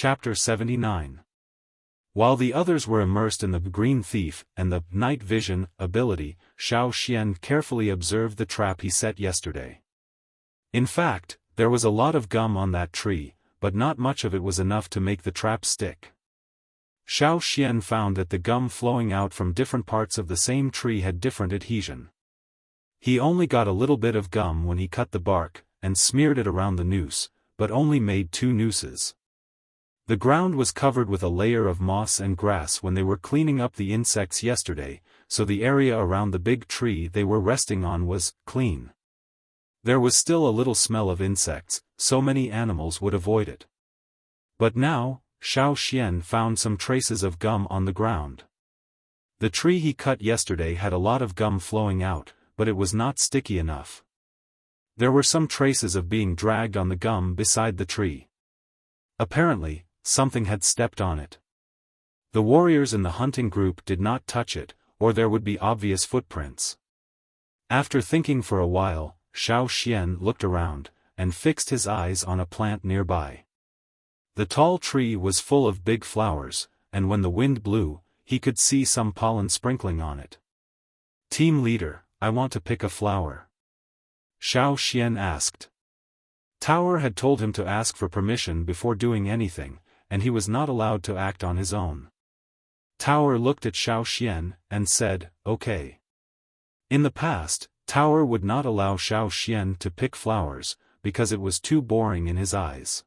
Chapter 79. While the others were immersed in the green thief and the night vision ability, Xiaofan carefully observed the trap he set yesterday. In fact, there was a lot of gum on that tree, but not much of it was enough to make the trap stick. Xiaofan found that the gum flowing out from different parts of the same tree had different adhesion. He only got a little bit of gum when he cut the bark, and smeared it around the noose, but only made 2 nooses. The ground was covered with a layer of moss and grass when they were cleaning up the insects yesterday, so the area around the big tree they were resting on was clean. There was still a little smell of insects, so many animals would avoid it. But now, Xiaofan found some traces of gum on the ground. The tree he cut yesterday had a lot of gum flowing out, but it was not sticky enough. There were some traces of being dragged on the gum beside the tree. Apparently, something had stepped on it. The warriors in the hunting group did not touch it, or there would be obvious footprints. After thinking for a while, Xiaofan looked around, and fixed his eyes on a plant nearby. The tall tree was full of big flowers, and when the wind blew, he could see some pollen sprinkling on it. "Team leader, I want to pick a flower," Xiaofan asked. Tower had told him to ask for permission before doing anything, and he was not allowed to act on his own. Tower looked at Xiaofan, and said, "Okay." In the past, Tower would not allow Xiaofan to pick flowers, because it was too boring in his eyes.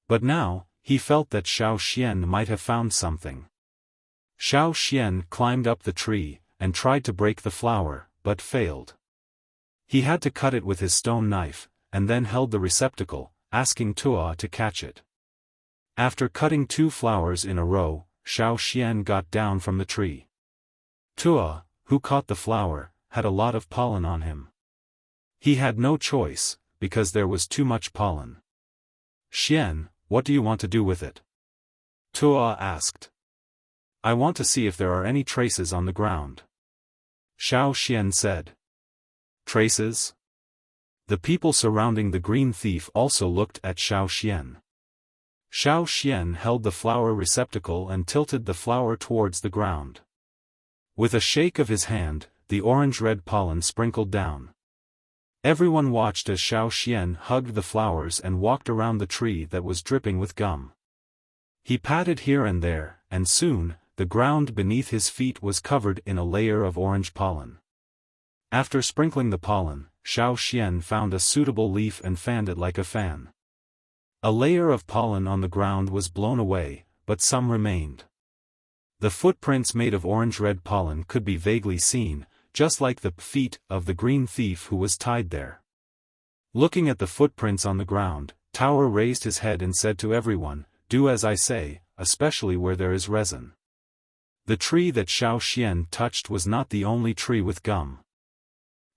But now, he felt that Xiaofan might have found something. Xiaofan climbed up the tree, and tried to break the flower, but failed. He had to cut it with his stone knife, and then held the receptacle, asking Tua to catch it. After cutting 2 flowers in a row, Xiaofan got down from the tree. Tua, who caught the flower, had a lot of pollen on him. He had no choice, because there was too much pollen. "Xian, what do you want to do with it?" Tua asked. "I want to see if there are any traces on the ground," Xiaofan said. "Traces?" The people surrounding the green thief also looked at Xiaofan. Xiaofan held the flower receptacle and tilted the flower towards the ground. With a shake of his hand, the orange-red pollen sprinkled down. Everyone watched as Xiaofan hugged the flowers and walked around the tree that was dripping with gum. He patted here and there, and soon, the ground beneath his feet was covered in a layer of orange pollen. After sprinkling the pollen, Xiaofan found a suitable leaf and fanned it like a fan. A layer of pollen on the ground was blown away, but some remained. The footprints made of orange-red pollen could be vaguely seen, just like the feet of the green thief who was tied there. Looking at the footprints on the ground, Tower raised his head and said to everyone, "Do as I say, especially where there is resin." The tree that Xiaofan touched was not the only tree with gum.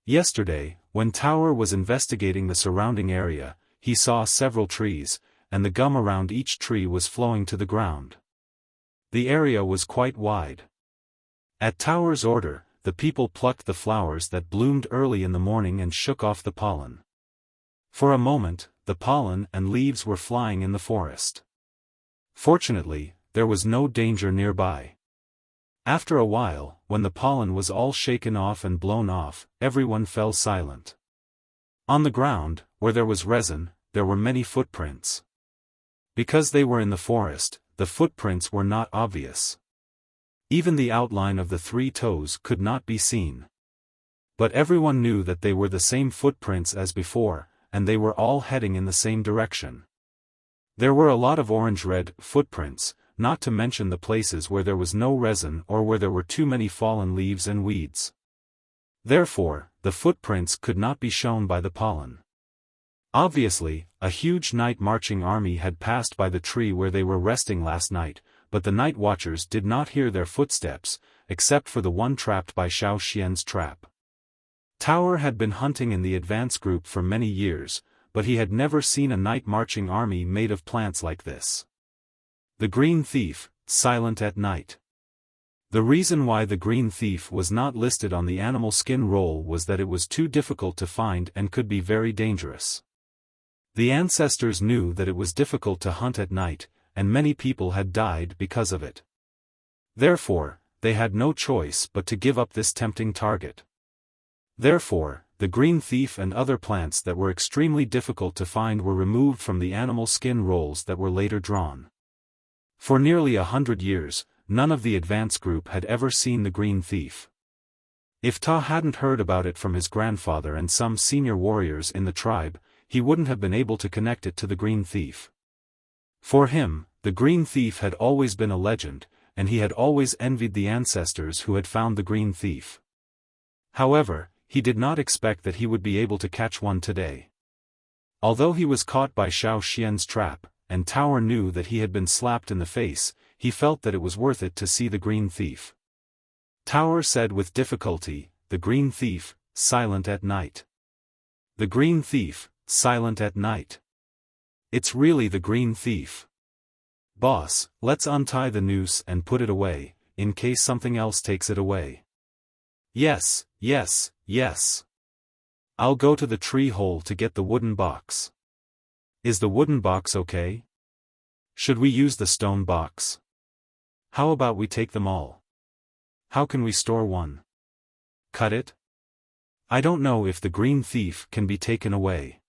Yesterday, when Tower was investigating the surrounding area, he saw several trees, and the gum around each tree was flowing to the ground. The area was quite wide. At Tower's order, the people plucked the flowers that bloomed early in the morning and shook off the pollen. For a moment, the pollen and leaves were flying in the forest. Fortunately, there was no danger nearby. After a while, when the pollen was all shaken off and blown off, everyone fell silent. On the ground, where there was resin, there were many footprints. Because they were in the forest, the footprints were not obvious. Even the outline of the 3 toes could not be seen. But everyone knew that they were the same footprints as before, and they were all heading in the same direction. There were a lot of orange-red footprints, not to mention the places where there was no resin or where there were too many fallen leaves and weeds. Therefore, the footprints could not be shown by the pollen. Obviously, a huge night marching army had passed by the tree where they were resting last night, but the night watchers did not hear their footsteps, except for the one trapped by Xiaofan's trap. Tower had been hunting in the advance group for many years, but he had never seen a night marching army made of plants like this. The green thief, silent at night. The reason why the green thief was not listed on the animal skin roll was that it was too difficult to find and could be very dangerous. The ancestors knew that it was difficult to hunt at night, and many people had died because of it. Therefore, they had no choice but to give up this tempting target. Therefore, the green thief and other plants that were extremely difficult to find were removed from the animal skin rolls that were later drawn. For nearly 100 years, none of the advance group had ever seen the green thief. If Ta hadn't heard about it from his grandfather and some senior warriors in the tribe, he wouldn't have been able to connect it to the green thief. For him, the green thief had always been a legend, and he had always envied the ancestors who had found the green thief. However, he did not expect that he would be able to catch one today. Although he was caught by Xiaofan's trap, and Tower knew that he had been slapped in the face, he felt that it was worth it to see the green thief. Tower said with difficulty, "The green thief, silent at night. The green thief, silent at night. It's really the green thief. Boss, let's untie the noose and put it away, in case something else takes it away." "Yes, yes, yes. I'll go to the tree hole to get the wooden box." "Is the wooden box okay? Should we use the stone box? How about we take them all? How can we store one? Cut it? I don't know if the green thief can be taken away.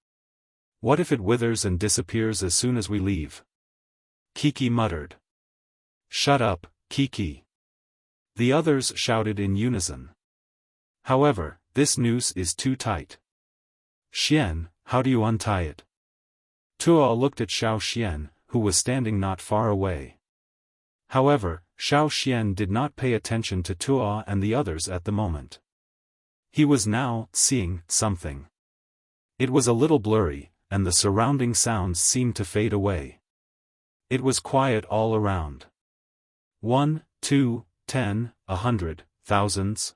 What if it withers and disappears as soon as we leave?" Kiki muttered. "Shut up, Kiki." The others shouted in unison. "However, this noose is too tight. Xian, how do you untie it?" Tuo looked at Xiaoxian, who was standing not far away. However, Xiaoxian did not pay attention to Tuo and the others at the moment. He was now seeing something. It was a little blurry, and the surrounding sounds seemed to fade away. It was quiet all around. 1, 2, 10, 100, thousands.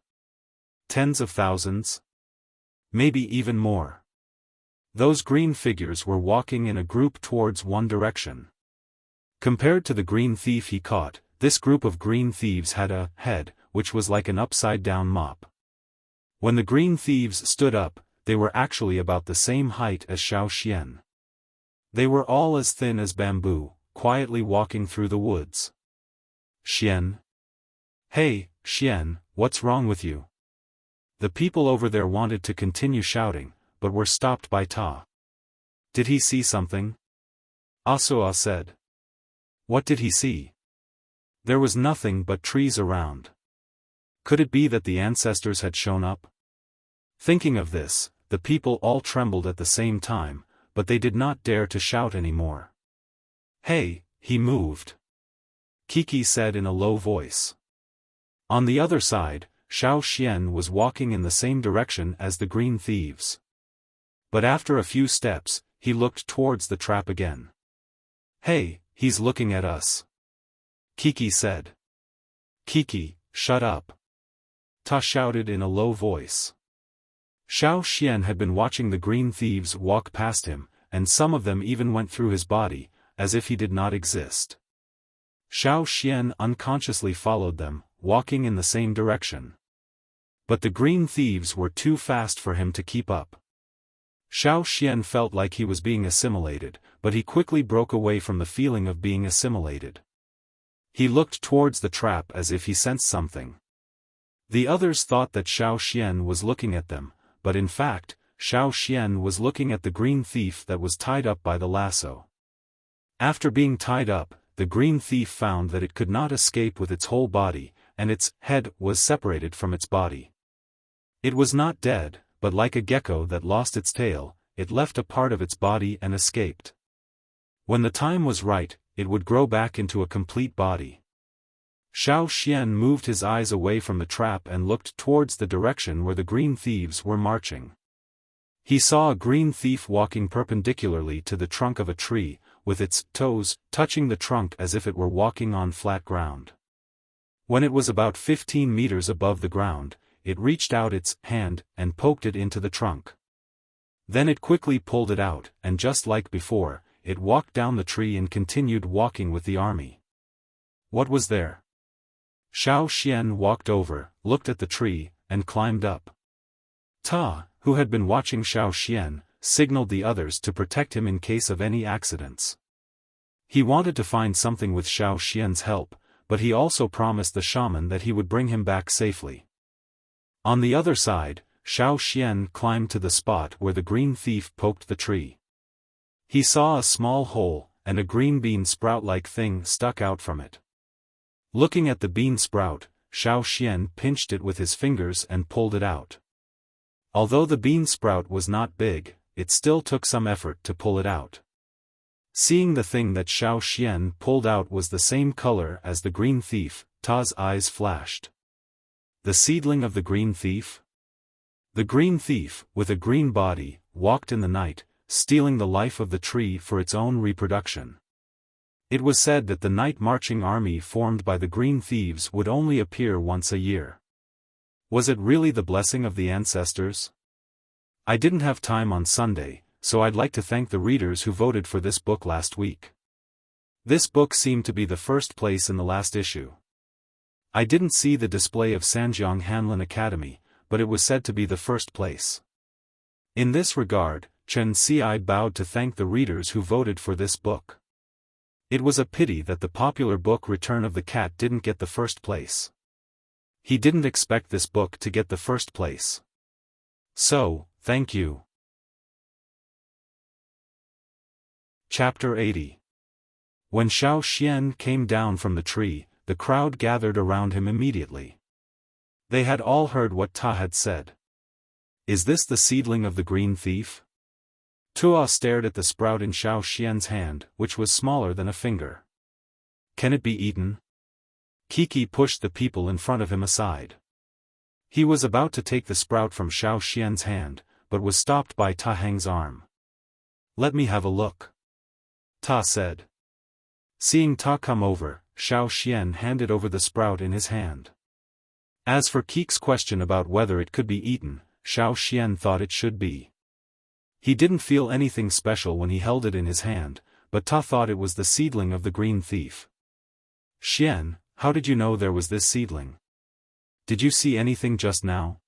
Tens of thousands. Maybe even more. Those green figures were walking in a group towards one direction. Compared to the green thief he caught, this group of green thieves had a head, which was like an upside-down mop. When the green thieves stood up, they were actually about the same height as Xiaoxian. They were all as thin as bamboo, quietly walking through the woods. "Xian? Hey, Xian, what's wrong with you?" The people over there wanted to continue shouting, but were stopped by Ta. "Did he see something?" Asua said. "What did he see?" There was nothing but trees around. Could it be that the ancestors had shown up? Thinking of this, the people all trembled at the same time, but they did not dare to shout anymore. "Hey, he moved," Kiki said in a low voice. On the other side, Xiaoxian was walking in the same direction as the green thieves. But after a few steps, he looked towards the trap again. "Hey, he's looking at us," Kiki said. "Kiki, shut up," Ta shouted in a low voice. Xiaoxian had been watching the green thieves walk past him, and some of them even went through his body, as if he did not exist. Xiaoxian unconsciously followed them, walking in the same direction. But the green thieves were too fast for him to keep up. Xiaoxian felt like he was being assimilated, but he quickly broke away from the feeling of being assimilated. He looked towards the trap as if he sensed something. The others thought that Xiaoxian was looking at them, but in fact, Xiaoxian was looking at the green thief that was tied up by the lasso. After being tied up, the green thief found that it could not escape with its whole body, and its head was separated from its body. It was not dead, but like a gecko that lost its tail, it left a part of its body and escaped. When the time was right, it would grow back into a complete body. Xiaoxian moved his eyes away from the trap and looked towards the direction where the green thieves were marching. He saw a green thief walking perpendicularly to the trunk of a tree, with its toes touching the trunk as if it were walking on flat ground. When it was about 15 meters above the ground, it reached out its hand and poked it into the trunk. Then it quickly pulled it out, and just like before, it walked down the tree and continued walking with the army. What was there? Xiaoxian walked over, looked at the tree, and climbed up. Ta, who had been watching Xiaoxian, signaled the others to protect him in case of any accidents. He wanted to find something with Xiao Xian's help, but he also promised the shaman that he would bring him back safely. On the other side, Xiao Xian climbed to the spot where the green thief poked the tree. He saw a small hole, and a green bean sprout-like thing stuck out from it. Looking at the bean sprout, Xiao Xian pinched it with his fingers and pulled it out. Although the bean sprout was not big, it still took some effort to pull it out. Seeing the thing that Xiao Xian pulled out was the same color as the green thief, Ta's eyes flashed. The seedling of the green thief? The green thief, with a green body, walked in the night, stealing the life of the tree for its own reproduction. It was said that the night marching army formed by the green thieves would only appear once a year. Was it really the blessing of the ancestors? I didn't have time on Sunday, so I'd like to thank the readers who voted for this book last week. This book seemed to be the first place in the last issue. I didn't see the display of Sanjiang Hanlin Academy, but it was said to be the first place. In this regard, Chen Ci bowed to thank the readers who voted for this book. It was a pity that the popular book Return of the Cat didn't get the first place. He didn't expect this book to get the first place. So, thank you. Chapter 80. When Xiao Xian came down from the tree, the crowd gathered around him immediately. They had all heard what Ta had said. Is this the seedling of the green thief? Tua stared at the sprout in Xiao Xian's hand, which was smaller than a finger. Can it be eaten? Kiki pushed the people in front of him aside. He was about to take the sprout from Xiao Xian's hand, but was stopped by Ta Heng's arm. Let me have a look. Ta said. Seeing Ta come over, Xiao Xian handed over the sprout in his hand. As for Kiki's question about whether it could be eaten, Xiao Xian thought it should be. He didn't feel anything special when he held it in his hand, but Ta thought it was the seedling of the green thief. Xian, how did you know there was this seedling? Did you see anything just now?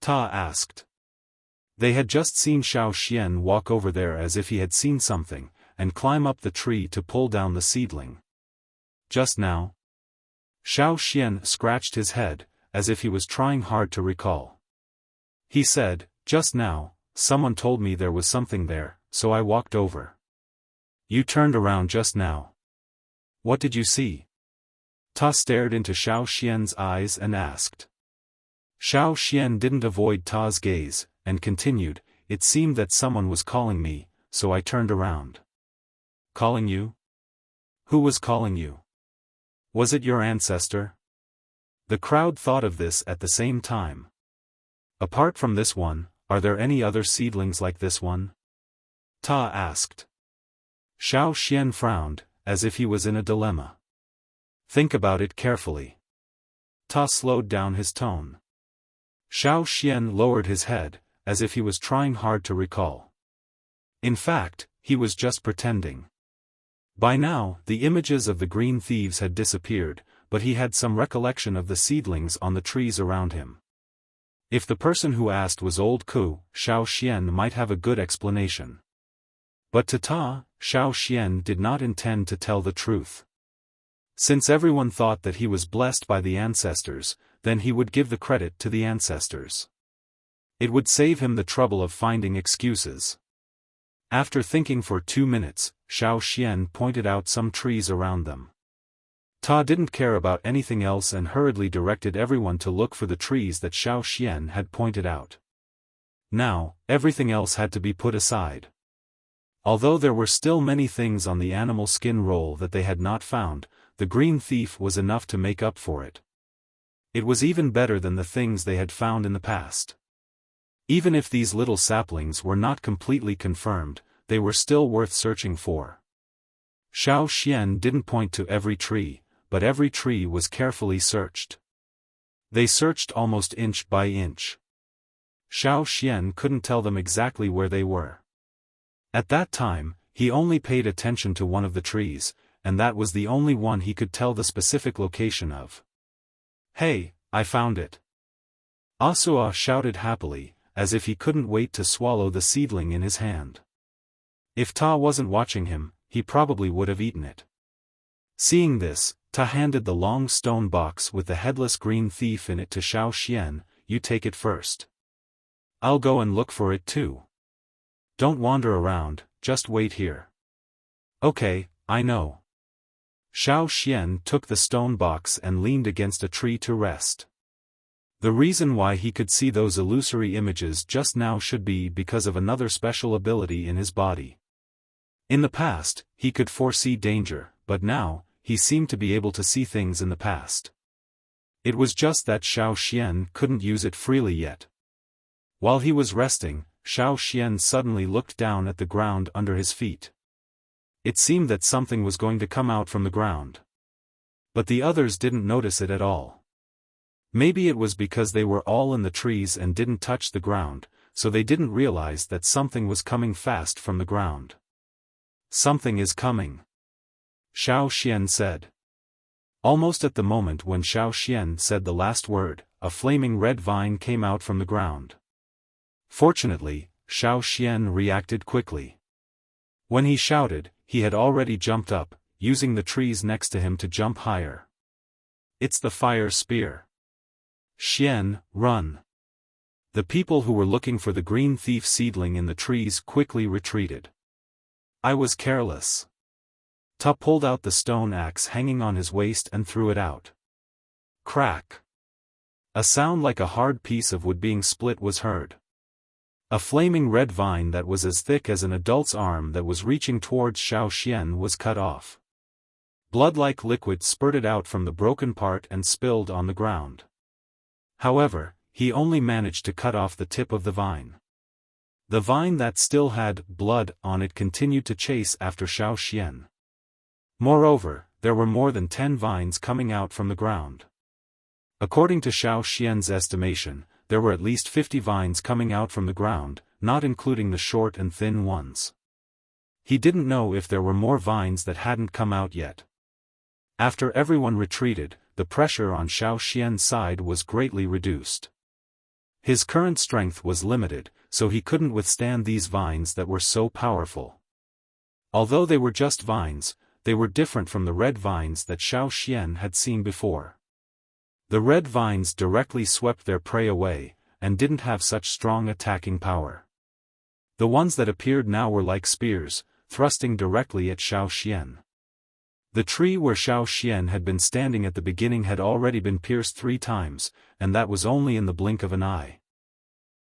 Ta asked. They had just seen Xiao Xian walk over there as if he had seen something, and climb up the tree to pull down the seedling. Just now? Xiao Xian scratched his head, as if he was trying hard to recall. He said, just now, someone told me there was something there, so I walked over. You turned around just now. What did you see? Ta stared into Xiao Xian's eyes and asked. Xiao Xian didn't avoid Ta's gaze, and continued, it seemed that someone was calling me, so I turned around. Calling you? Who was calling you? Was it your ancestor? The crowd thought of this at the same time. Apart from this one, are there any other seedlings like this one? Ta asked. Xiao Xian frowned, as if he was in a dilemma. Think about it carefully. Ta slowed down his tone. Xiao Xian lowered his head, as if he was trying hard to recall. In fact, he was just pretending. By now, the images of the green thieves had disappeared, but he had some recollection of the seedlings on the trees around him. If the person who asked was old Ku, Xiao Xian might have a good explanation. But to Ta, Xiao Xian did not intend to tell the truth. Since everyone thought that he was blessed by the ancestors, then he would give the credit to the ancestors. It would save him the trouble of finding excuses. After thinking for 2 minutes, Xiao Xian pointed out some trees around them. Ta didn't care about anything else and hurriedly directed everyone to look for the trees that Xiao Xian had pointed out. Now, everything else had to be put aside. Although there were still many things on the animal skin roll that they had not found, the green thief was enough to make up for it. It was even better than the things they had found in the past. Even if these little saplings were not completely confirmed, they were still worth searching for. Xiao Xian didn't point to every tree, but every tree was carefully searched. They searched almost inch by inch. Xiao Xian couldn't tell them exactly where they were. At that time, he only paid attention to one of the trees, and that was the only one he could tell the specific location of. Hey, I found it! Asua shouted happily, as if he couldn't wait to swallow the seedling in his hand. If Ta wasn't watching him, he probably would have eaten it. Seeing this, Ta handed the long stone box with the headless green thief in it to Xiaofan. You take it first. I'll go and look for it too. Don't wander around, just wait here. Okay, I know. Xiaofan took the stone box and leaned against a tree to rest. The reason why he could see those illusory images just now should be because of another special ability in his body. In the past, he could foresee danger, but now, he seemed to be able to see things in the past. It was just that Xiaofan couldn't use it freely yet. While he was resting, Xiaofan suddenly looked down at the ground under his feet. It seemed that something was going to come out from the ground. But the others didn't notice it at all. Maybe it was because they were all in the trees and didn't touch the ground, so they didn't realize that something was coming fast from the ground. Something is coming, Xiaofan said. Almost at the moment when Xiaofan said the last word, a flaming red vine came out from the ground. Fortunately, Xiaofan reacted quickly. When he shouted, he had already jumped up, using the trees next to him to jump higher. It's the fire spear. Xian, run. The people who were looking for the green thief seedling in the trees quickly retreated. I was careless. Ta pulled out the stone axe hanging on his waist and threw it out. Crack. A sound like a hard piece of wood being split was heard. A flaming red vine that was as thick as an adult's arm that was reaching towards Xiaofan was cut off. Blood-like liquid spurted out from the broken part and spilled on the ground. However, he only managed to cut off the tip of the vine. The vine that still had blood on it continued to chase after Xiaofan. Moreover, there were more than 10 vines coming out from the ground. According to Xiaofan's estimation, there were at least 50 vines coming out from the ground, not including the short and thin ones. He didn't know if there were more vines that hadn't come out yet. After everyone retreated, the pressure on Xiaofan's side was greatly reduced. His current strength was limited, so he couldn't withstand these vines that were so powerful. Although they were just vines, they were different from the red vines that Xiaofan had seen before. The red vines directly swept their prey away, and didn't have such strong attacking power. The ones that appeared now were like spears, thrusting directly at Xiaofan. The tree where Xiaofan had been standing at the beginning had already been pierced 3 times, and that was only in the blink of an eye.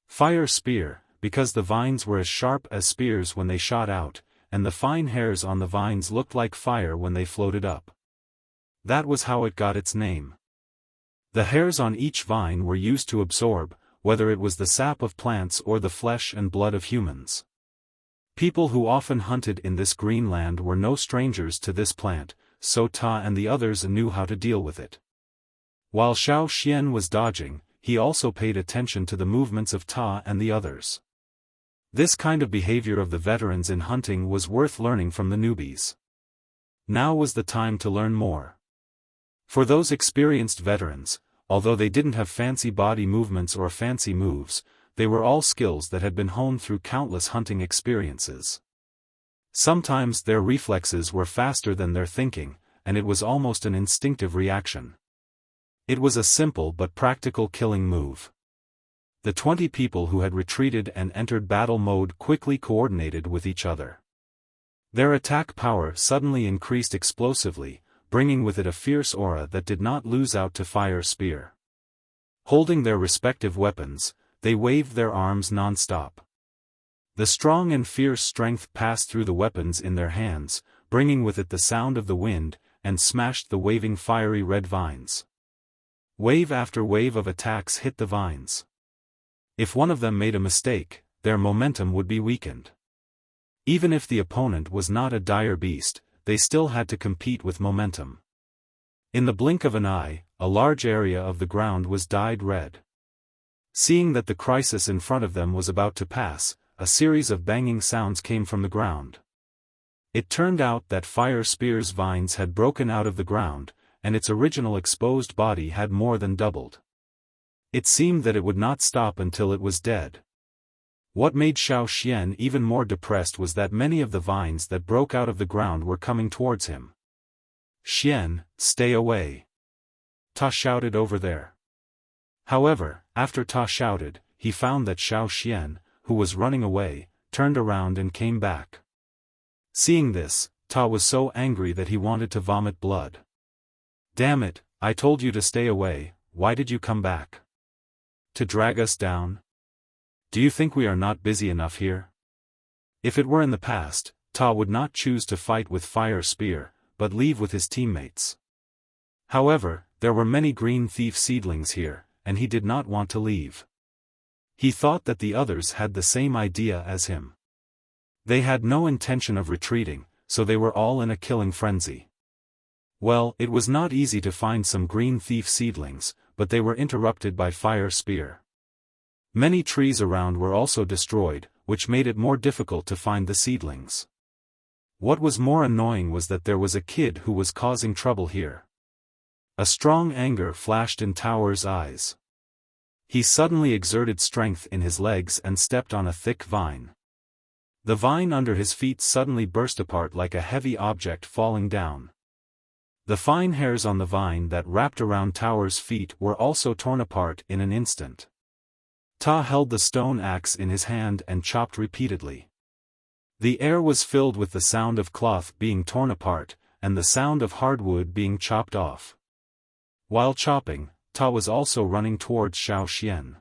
Fire spear, because the vines were as sharp as spears when they shot out, and the fine hairs on the vines looked like fire when they floated up. That was how it got its name. The hairs on each vine were used to absorb, whether it was the sap of plants or the flesh and blood of humans. People who often hunted in this green land were no strangers to this plant, so Ta and the others knew how to deal with it. While Xiaofan was dodging, he also paid attention to the movements of Ta and the others. This kind of behavior of the veterans in hunting was worth learning from the newbies. Now was the time to learn more. For those experienced veterans, although they didn't have fancy body movements or fancy moves, they were all skills that had been honed through countless hunting experiences. Sometimes their reflexes were faster than their thinking, and it was almost an instinctive reaction. It was a simple but practical killing move. The 20 people who had retreated and entered battle mode quickly coordinated with each other. Their attack power suddenly increased explosively, bringing with it a fierce aura that did not lose out to fire spear. Holding their respective weapons, they waved their arms non-stop. The strong and fierce strength passed through the weapons in their hands, bringing with it the sound of the wind, and smashed the waving fiery red vines. Wave after wave of attacks hit the vines. If one of them made a mistake, their momentum would be weakened. Even if the opponent was not a dire beast, they still had to compete with momentum. In the blink of an eye, a large area of the ground was dyed red. Seeing that the crisis in front of them was about to pass, a series of banging sounds came from the ground. It turned out that Fire Spear's vines had broken out of the ground, and its original exposed body had more than doubled. It seemed that it would not stop until it was dead. What made Xiaofan even more depressed was that many of the vines that broke out of the ground were coming towards him. "Xian, stay away!" Ta shouted over there. However, after Ta shouted, he found that Xiaofan, who was running away, turned around and came back. Seeing this, Ta was so angry that he wanted to vomit blood. "Damn it, I told you to stay away, why did you come back? To drag us down? Do you think we are not busy enough here?" If it were in the past, Ta would not choose to fight with fire spear, but leave with his teammates. However, there were many green thief seedlings here, and he did not want to leave. He thought that the others had the same idea as him. They had no intention of retreating, so they were all in a killing frenzy. Well, it was not easy to find some green thief seedlings, but they were interrupted by fire spear. Many trees around were also destroyed, which made it more difficult to find the seedlings. What was more annoying was that there was a kid who was causing trouble here. A strong anger flashed in Tower's eyes. He suddenly exerted strength in his legs and stepped on a thick vine. The vine under his feet suddenly burst apart like a heavy object falling down. The fine hairs on the vine that wrapped around Tower's feet were also torn apart in an instant. Ta held the stone axe in his hand and chopped repeatedly. The air was filled with the sound of cloth being torn apart, and the sound of hardwood being chopped off. While chopping, Ta was also running towards Xiaofan.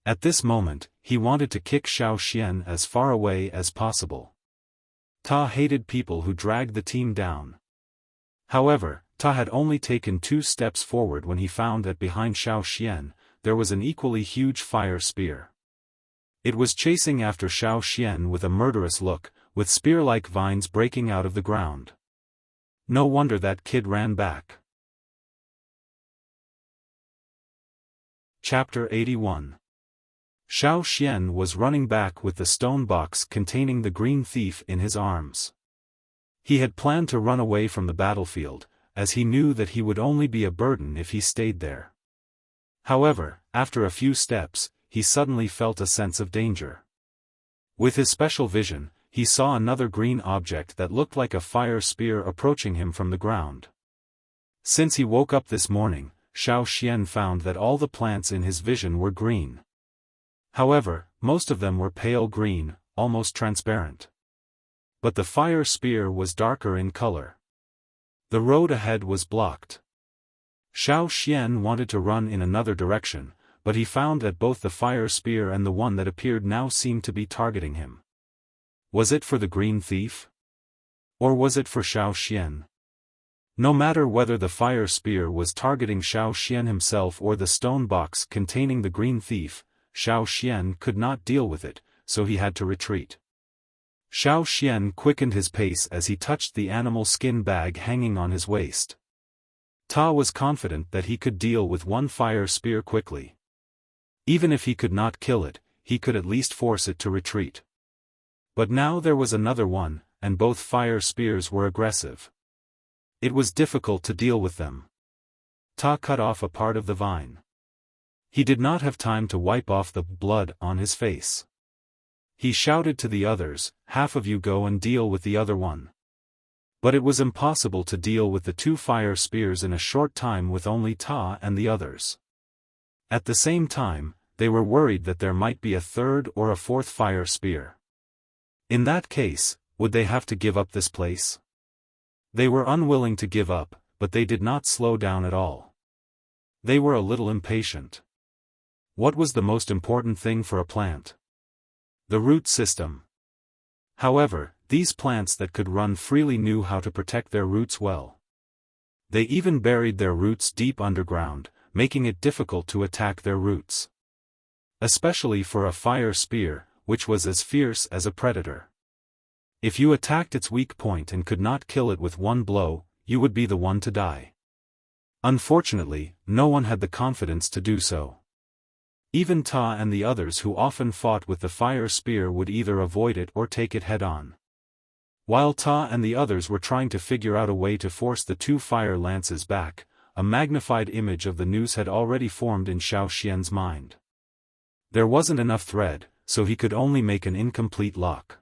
At this moment, he wanted to kick Xiaofan as far away as possible. Ta hated people who dragged the team down. However, Ta had only taken 2 steps forward when he found that behind Xiaofan, there was an equally huge fire spear. It was chasing after Xiaofan with a murderous look, with spear-like vines breaking out of the ground. No wonder that kid ran back. Chapter 81. Xiaofan was running back with the stone box containing the green thief in his arms. He had planned to run away from the battlefield, as he knew that he would only be a burden if he stayed there. However, after a few steps, he suddenly felt a sense of danger. With his special vision, he saw another green object that looked like a fire spear approaching him from the ground. Since he woke up this morning, Xiaofan found that all the plants in his vision were green. However, most of them were pale green, almost transparent. But the fire spear was darker in color. The road ahead was blocked. Xiaofan wanted to run in another direction, but he found that both the fire spear and the one that appeared now seemed to be targeting him. Was it for the green thief? Or was it for Xiaofan? No matter whether the fire spear was targeting Xiaofan himself or the stone box containing the green thief, Xiaofan could not deal with it, so he had to retreat. Xiaofan quickened his pace as he touched the animal skin bag hanging on his waist. Ta was confident that he could deal with one fire spear quickly. Even if he could not kill it, he could at least force it to retreat. But now there was another one, and both fire spears were aggressive. It was difficult to deal with them. Ta cut off a part of the vine. He did not have time to wipe off the blood on his face. He shouted to the others, "Half of you go and deal with the other one." But it was impossible to deal with the 2 fire spears in a short time with only Ta and the others. At the same time, they were worried that there might be a 3rd or a 4th fire spear. In that case, would they have to give up this place? They were unwilling to give up, but they did not slow down at all. They were a little impatient. What was the most important thing for a plant? The root system. However, these plants that could run freely knew how to protect their roots well. They even buried their roots deep underground, making it difficult to attack their roots. Especially for a fire spear, which was as fierce as a predator. If you attacked its weak point and could not kill it with one blow, you would be the one to die. Unfortunately, no one had the confidence to do so. Even Ta and the others who often fought with the fire spear would either avoid it or take it head-on. While Ta and the others were trying to figure out a way to force the 2 fire lances back, a magnified image of the noose had already formed in Xiaofan's mind. There wasn't enough thread, so he could only make an incomplete lock.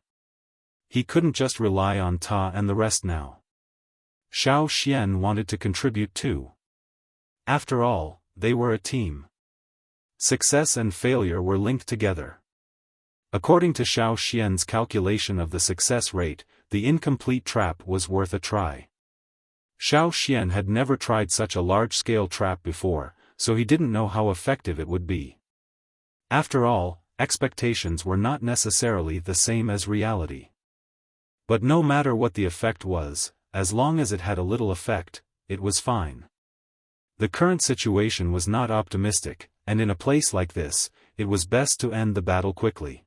He couldn't just rely on Ta and the rest now. Xiaofan wanted to contribute too. After all, they were a team. Success and failure were linked together. According to Xiaofan's calculation of the success rate, the incomplete trap was worth a try. Xiaofan had never tried such a large-scale trap before, so he didn't know how effective it would be. After all, expectations were not necessarily the same as reality. But no matter what the effect was, as long as it had a little effect, it was fine. The current situation was not optimistic, and in a place like this, it was best to end the battle quickly.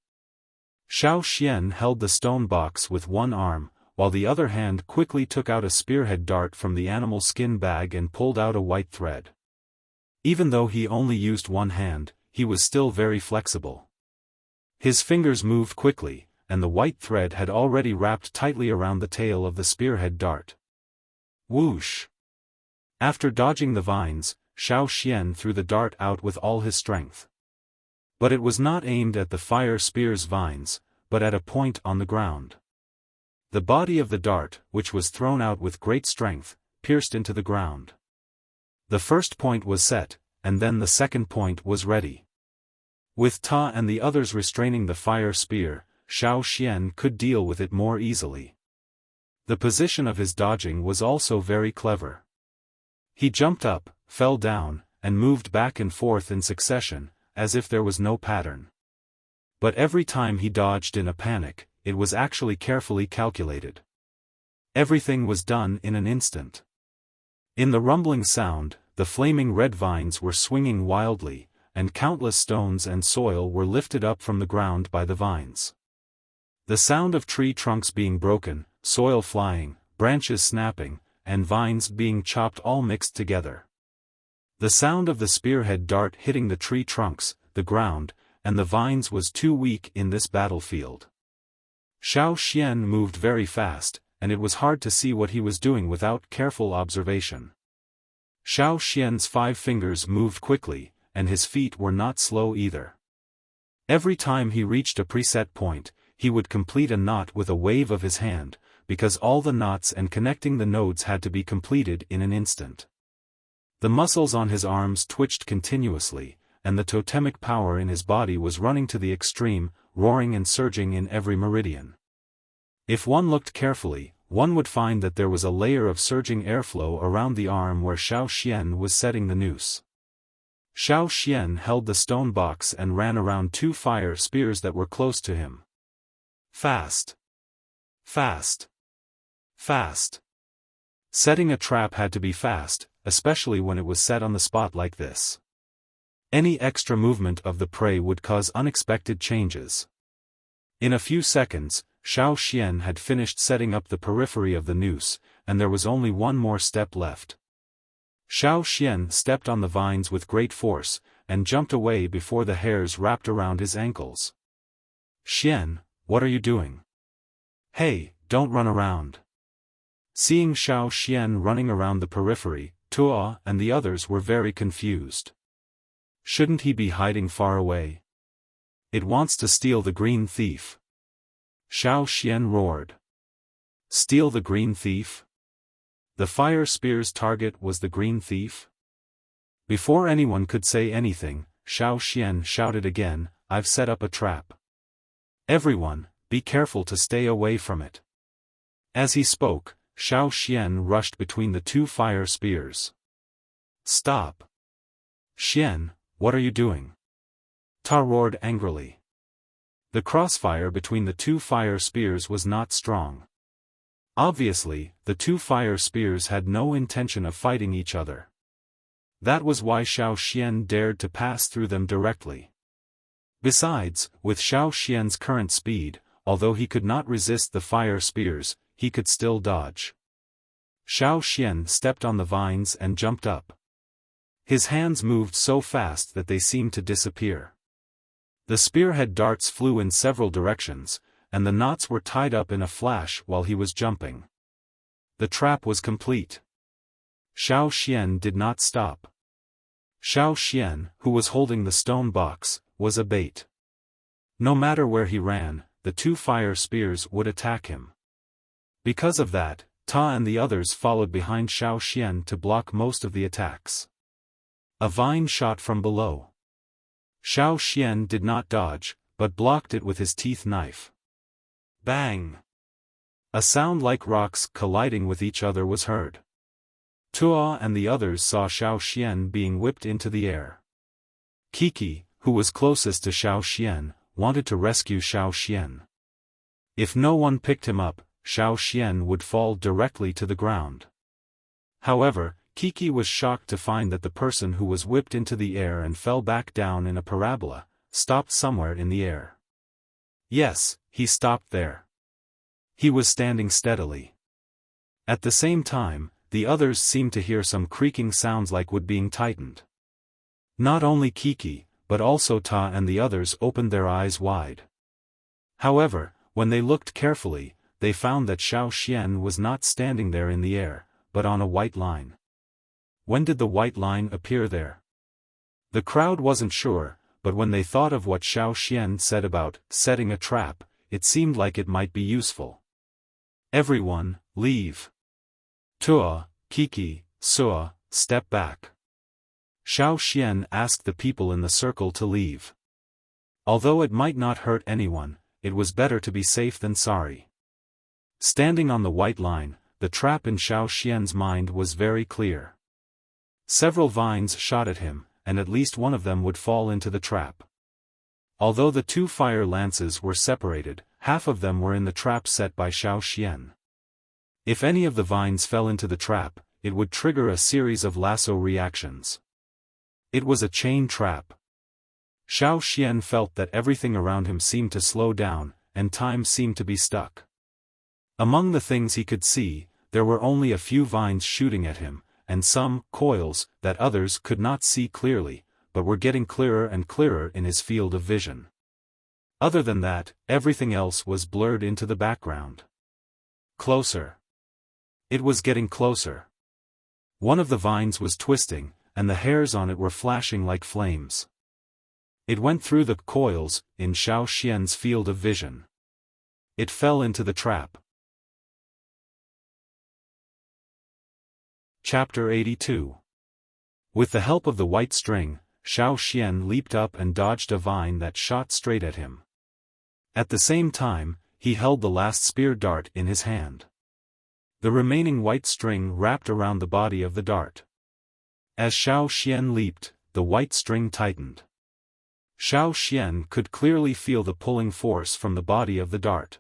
Xiaofan held the stone box with one arm, while the other hand quickly took out a spearhead dart from the animal skin bag and pulled out a white thread. Even though he only used one hand, he was still very flexible. His fingers moved quickly, and the white thread had already wrapped tightly around the tail of the spearhead dart. Whoosh! After dodging the vines, Xiaofan threw the dart out with all his strength. But it was not aimed at the fire spear's vines, but at a point on the ground. The body of the dart, which was thrown out with great strength, pierced into the ground. The first point was set, and then the second point was ready. With Ta and the others restraining the fire spear, Xiaofan could deal with it more easily. The position of his dodging was also very clever. He jumped up, fell down, and moved back and forth in succession, as if there was no pattern. But every time he dodged in a panic, it was actually carefully calculated. Everything was done in an instant. In the rumbling sound, the flaming red vines were swinging wildly, and countless stones and soil were lifted up from the ground by the vines. The sound of tree trunks being broken, soil flying, branches snapping, and vines being chopped all mixed together. The sound of the spearhead dart hitting the tree trunks, the ground, and the vines was too weak in this battlefield. Xiaofan moved very fast, and it was hard to see what he was doing without careful observation. Xiaofan's 5 fingers moved quickly, and his feet were not slow either. Every time he reached a preset point, he would complete a knot with a wave of his hand, because all the knots and connecting the nodes had to be completed in an instant. The muscles on his arms twitched continuously, and the totemic power in his body was running to the extreme, roaring and surging in every meridian. If one looked carefully, one would find that there was a layer of surging airflow around the arm where Xiaofan was setting the noose. Xiaofan held the stone box and ran around 2 fire spears that were close to him. Fast. Fast. Fast. Setting a trap had to be fast, especially when it was set on the spot like this. Any extra movement of the prey would cause unexpected changes. In a few seconds, Xiaofan had finished setting up the periphery of the noose, and there was only one more step left. Xiaofan stepped on the vines with great force, and jumped away before the hairs wrapped around his ankles. "Xian, what are you doing? Hey, don't run around." Seeing Xiaofan running around the periphery, Tuo and the others were very confused. Shouldn't he be hiding far away? It wants to steal the green thief. Xiaofan roared. Steal the green thief? The fire spear's target was the green thief? Before anyone could say anything, Xiaofan shouted again, "I've set up a trap. Everyone, be careful to stay away from it." As he spoke, Xiaofan rushed between the 2 fire spears. "Stop! Xian, what are you doing?" Ta roared angrily. The crossfire between the 2 fire spears was not strong. Obviously, the 2 fire spears had no intention of fighting each other. That was why Xiaofan dared to pass through them directly. Besides, with Xiaofan's current speed, although he could not resist the fire spears, he could still dodge. Xiaofan stepped on the vines and jumped up. His hands moved so fast that they seemed to disappear. The spearhead darts flew in several directions, and the knots were tied up in a flash while he was jumping. The trap was complete. Xiaofan did not stop. Xiaofan, who was holding the stone box, was a bait. No matter where he ran, the two fire spears would attack him. Because of that, Ta and the others followed behind Xiaoxian to block most of the attacks. A vine shot from below. Xiaoxian did not dodge, but blocked it with his teeth knife. Bang! A sound like rocks colliding with each other was heard. Tua and the others saw Xiaoxian being whipped into the air. Kiki, who was closest to Xiaoxian, wanted to rescue Xiaoxian. If no one picked him up, Xiaoxian would fall directly to the ground. However, Kiki was shocked to find that the person who was whipped into the air and fell back down in a parabola, stopped somewhere in the air. Yes, he stopped there. He was standing steadily. At the same time, the others seemed to hear some creaking sounds like wood being tightened. Not only Kiki, but also Ta and the others opened their eyes wide. However, when they looked carefully, they found that Xiaoxian was not standing there in the air, but on a white line. When did the white line appear there? The crowd wasn't sure, but when they thought of what Xiaoxian said about setting a trap, it seemed like it might be useful. Everyone, leave. Tua, Kiki, Sua, step back. Xiaoxian asked the people in the circle to leave. Although it might not hurt anyone, it was better to be safe than sorry. Standing on the white line, the trap in Xiaoxian's mind was very clear. Several vines shot at him, and at least one of them would fall into the trap. Although the two fire lances were separated, half of them were in the trap set by Xiaoxian. If any of the vines fell into the trap, it would trigger a series of lasso reactions. It was a chain trap. Xiaoxian felt that everything around him seemed to slow down, and time seemed to be stuck. Among the things he could see, there were only a few vines shooting at him, and some coils that others could not see clearly, but were getting clearer and clearer in his field of vision. Other than that, everything else was blurred into the background. Closer. It was getting closer. One of the vines was twisting, and the hairs on it were flashing like flames. It went through the coils, in Xiaoxian's field of vision. It fell into the trap. Chapter 82. With the help of the white string, Xiaoxian leaped up and dodged a vine that shot straight at him. At the same time, he held the last spear dart in his hand. The remaining white string wrapped around the body of the dart. As Xiaoxian leaped, the white string tightened. Xiaoxian could clearly feel the pulling force from the body of the dart.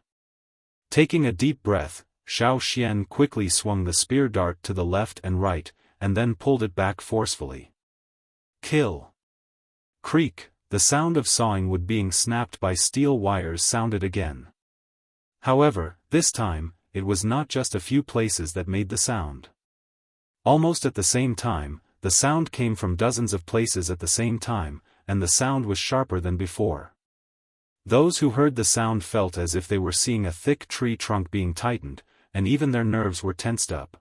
Taking a deep breath, Xiaoxian quickly swung the spear dart to the left and right, and then pulled it back forcefully. Kill. Creak, the sound of sawing wood being snapped by steel wires sounded again. However, this time, it was not just a few places that made the sound. Almost at the same time, the sound came from dozens of places at the same time, and the sound was sharper than before. Those who heard the sound felt as if they were seeing a thick tree trunk being tightened, and even their nerves were tensed up.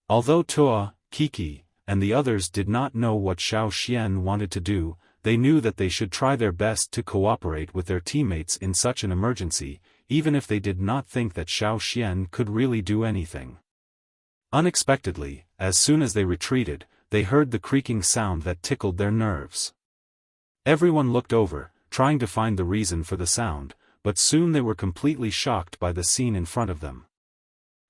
Although Tua, Kiki, and the others did not know what Xiaoxian wanted to do, they knew that they should try their best to cooperate with their teammates in such an emergency, even if they did not think that Xiaoxian could really do anything. Unexpectedly, as soon as they retreated, they heard the creaking sound that tickled their nerves. Everyone looked over, trying to find the reason for the sound, but soon they were completely shocked by the scene in front of them.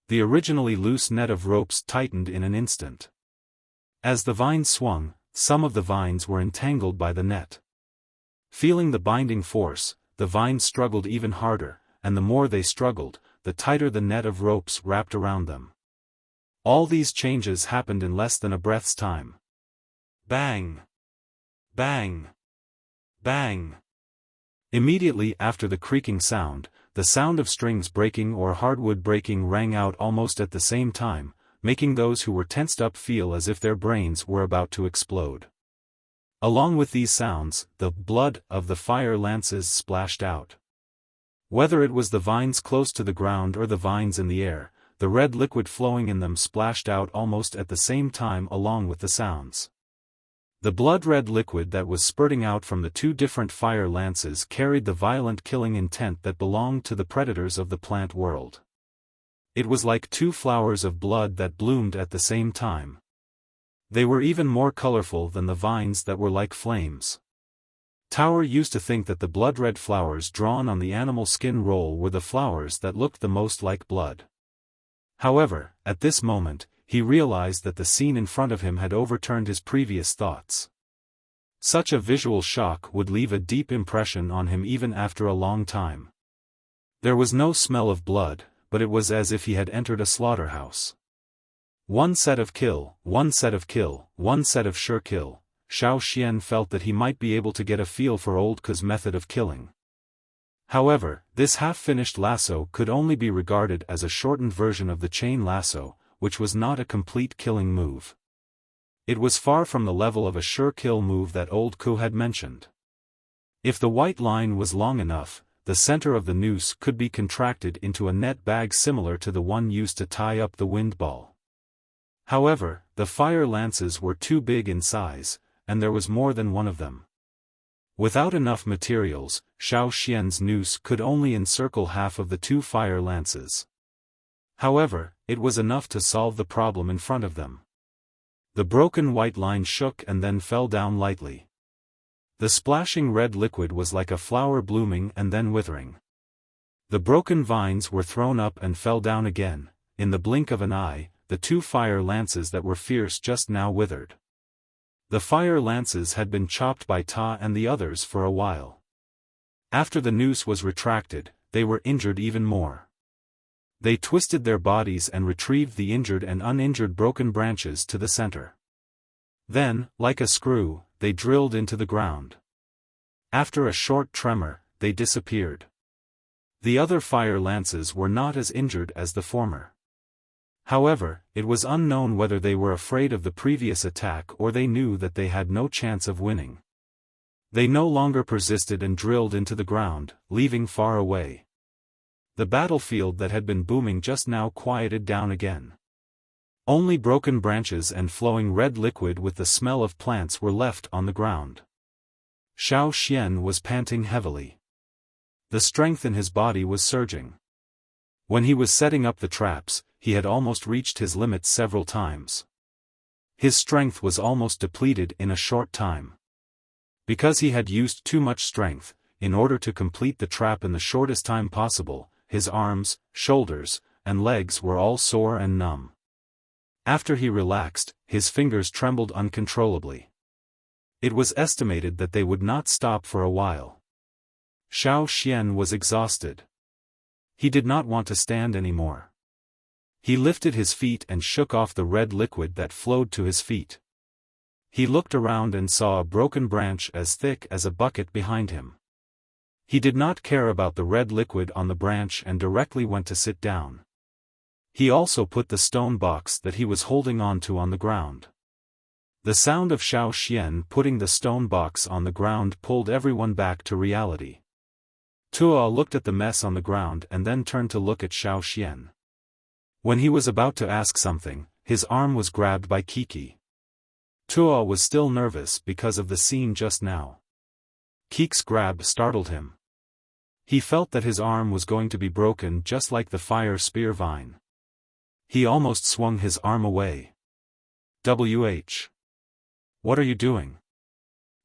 The originally loose net of ropes tightened in an instant. As the vines swung, some of the vines were entangled by the net. Feeling the binding force, the vines struggled even harder, and the more they struggled, the tighter the net of ropes wrapped around them. All these changes happened in less than a breath's time. Bang! Bang! Bang! Immediately after the creaking sound, the sound of strings breaking or hardwood breaking rang out almost at the same time, making those who were tensed up feel as if their brains were about to explode. Along with these sounds, the blood of the fire lances splashed out. Whether it was the vines close to the ground or the vines in the air, the red liquid flowing in them splashed out almost at the same time along with the sounds. The blood-red liquid that was spurting out from the two different fire lances carried the violent killing intent that belonged to the predators of the plant world. It was like two flowers of blood that bloomed at the same time. They were even more colorful than the vines that were like flames. Tower used to think that the blood-red flowers drawn on the animal skin roll were the flowers that looked the most like blood. However, at this moment, he realized that the scene in front of him had overturned his previous thoughts. Such a visual shock would leave a deep impression on him even after a long time. There was no smell of blood, but it was as if he had entered a slaughterhouse. One set of kill, one set of kill, one set of sure kill. Xiaofan felt that he might be able to get a feel for Old Ku's method of killing. However, this half-finished lasso could only be regarded as a shortened version of the chain lasso, which was not a complete killing move. It was far from the level of a sure kill move that Old Ku had mentioned. If the white line was long enough, the center of the noose could be contracted into a net bag similar to the one used to tie up the wind ball. However, the fire lances were too big in size, and there was more than one of them. Without enough materials, Xiaofan's noose could only encircle half of the two fire lances. However, it was enough to solve the problem in front of them. The broken white line shook and then fell down lightly. The splashing red liquid was like a flower blooming and then withering. The broken vines were thrown up and fell down again. In the blink of an eye, the two fire lances that were fierce just now withered. The fire lances had been chopped by Ta and the others for a while. After the noose was retracted, they were injured even more. They twisted their bodies and retrieved the injured and uninjured broken branches to the center. Then, like a screw, they drilled into the ground. After a short tremor, they disappeared. The other fire lances were not as injured as the former. However, it was unknown whether they were afraid of the previous attack or they knew that they had no chance of winning. They no longer persisted and drilled into the ground, leaving far away. The battlefield that had been booming just now quieted down again. Only broken branches and flowing red liquid with the smell of plants were left on the ground. Xiaofan was panting heavily. The strength in his body was surging. When he was setting up the traps, he had almost reached his limits several times. His strength was almost depleted in a short time. Because he had used too much strength, in order to complete the trap in the shortest time possible, his arms, shoulders, and legs were all sore and numb. After he relaxed, his fingers trembled uncontrollably. It was estimated that they would not stop for a while. Xiaofan was exhausted. He did not want to stand anymore. He lifted his feet and shook off the red liquid that flowed to his feet. He looked around and saw a broken branch as thick as a bucket behind him. He did not care about the red liquid on the branch and directly went to sit down. He also put the stone box that he was holding onto on the ground. The sound of Xiaofan putting the stone box on the ground pulled everyone back to reality. Tuo looked at the mess on the ground and then turned to look at Xiaofan. When he was about to ask something, his arm was grabbed by Kiki. Tuo was still nervous because of the scene just now. Kiki's grab startled him. He felt that his arm was going to be broken just like the fire spear vine. He almost swung his arm away. "WH. What are you doing?"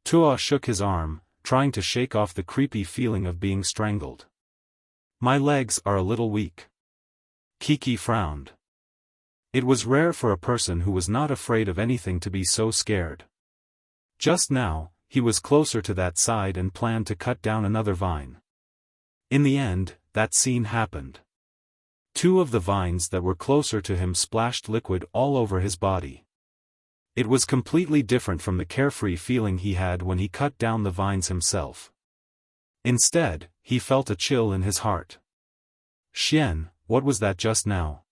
Tuo shook his arm, trying to shake off the creepy feeling of being strangled. "My legs are a little weak." Kiki frowned. It was rare for a person who was not afraid of anything to be so scared. Just now, he was closer to that side and planned to cut down another vine. In the end, that scene happened. Two of the vines that were closer to him splashed liquid all over his body. It was completely different from the carefree feeling he had when he cut down the vines himself. Instead, he felt a chill in his heart. "Xian, what was that just now?"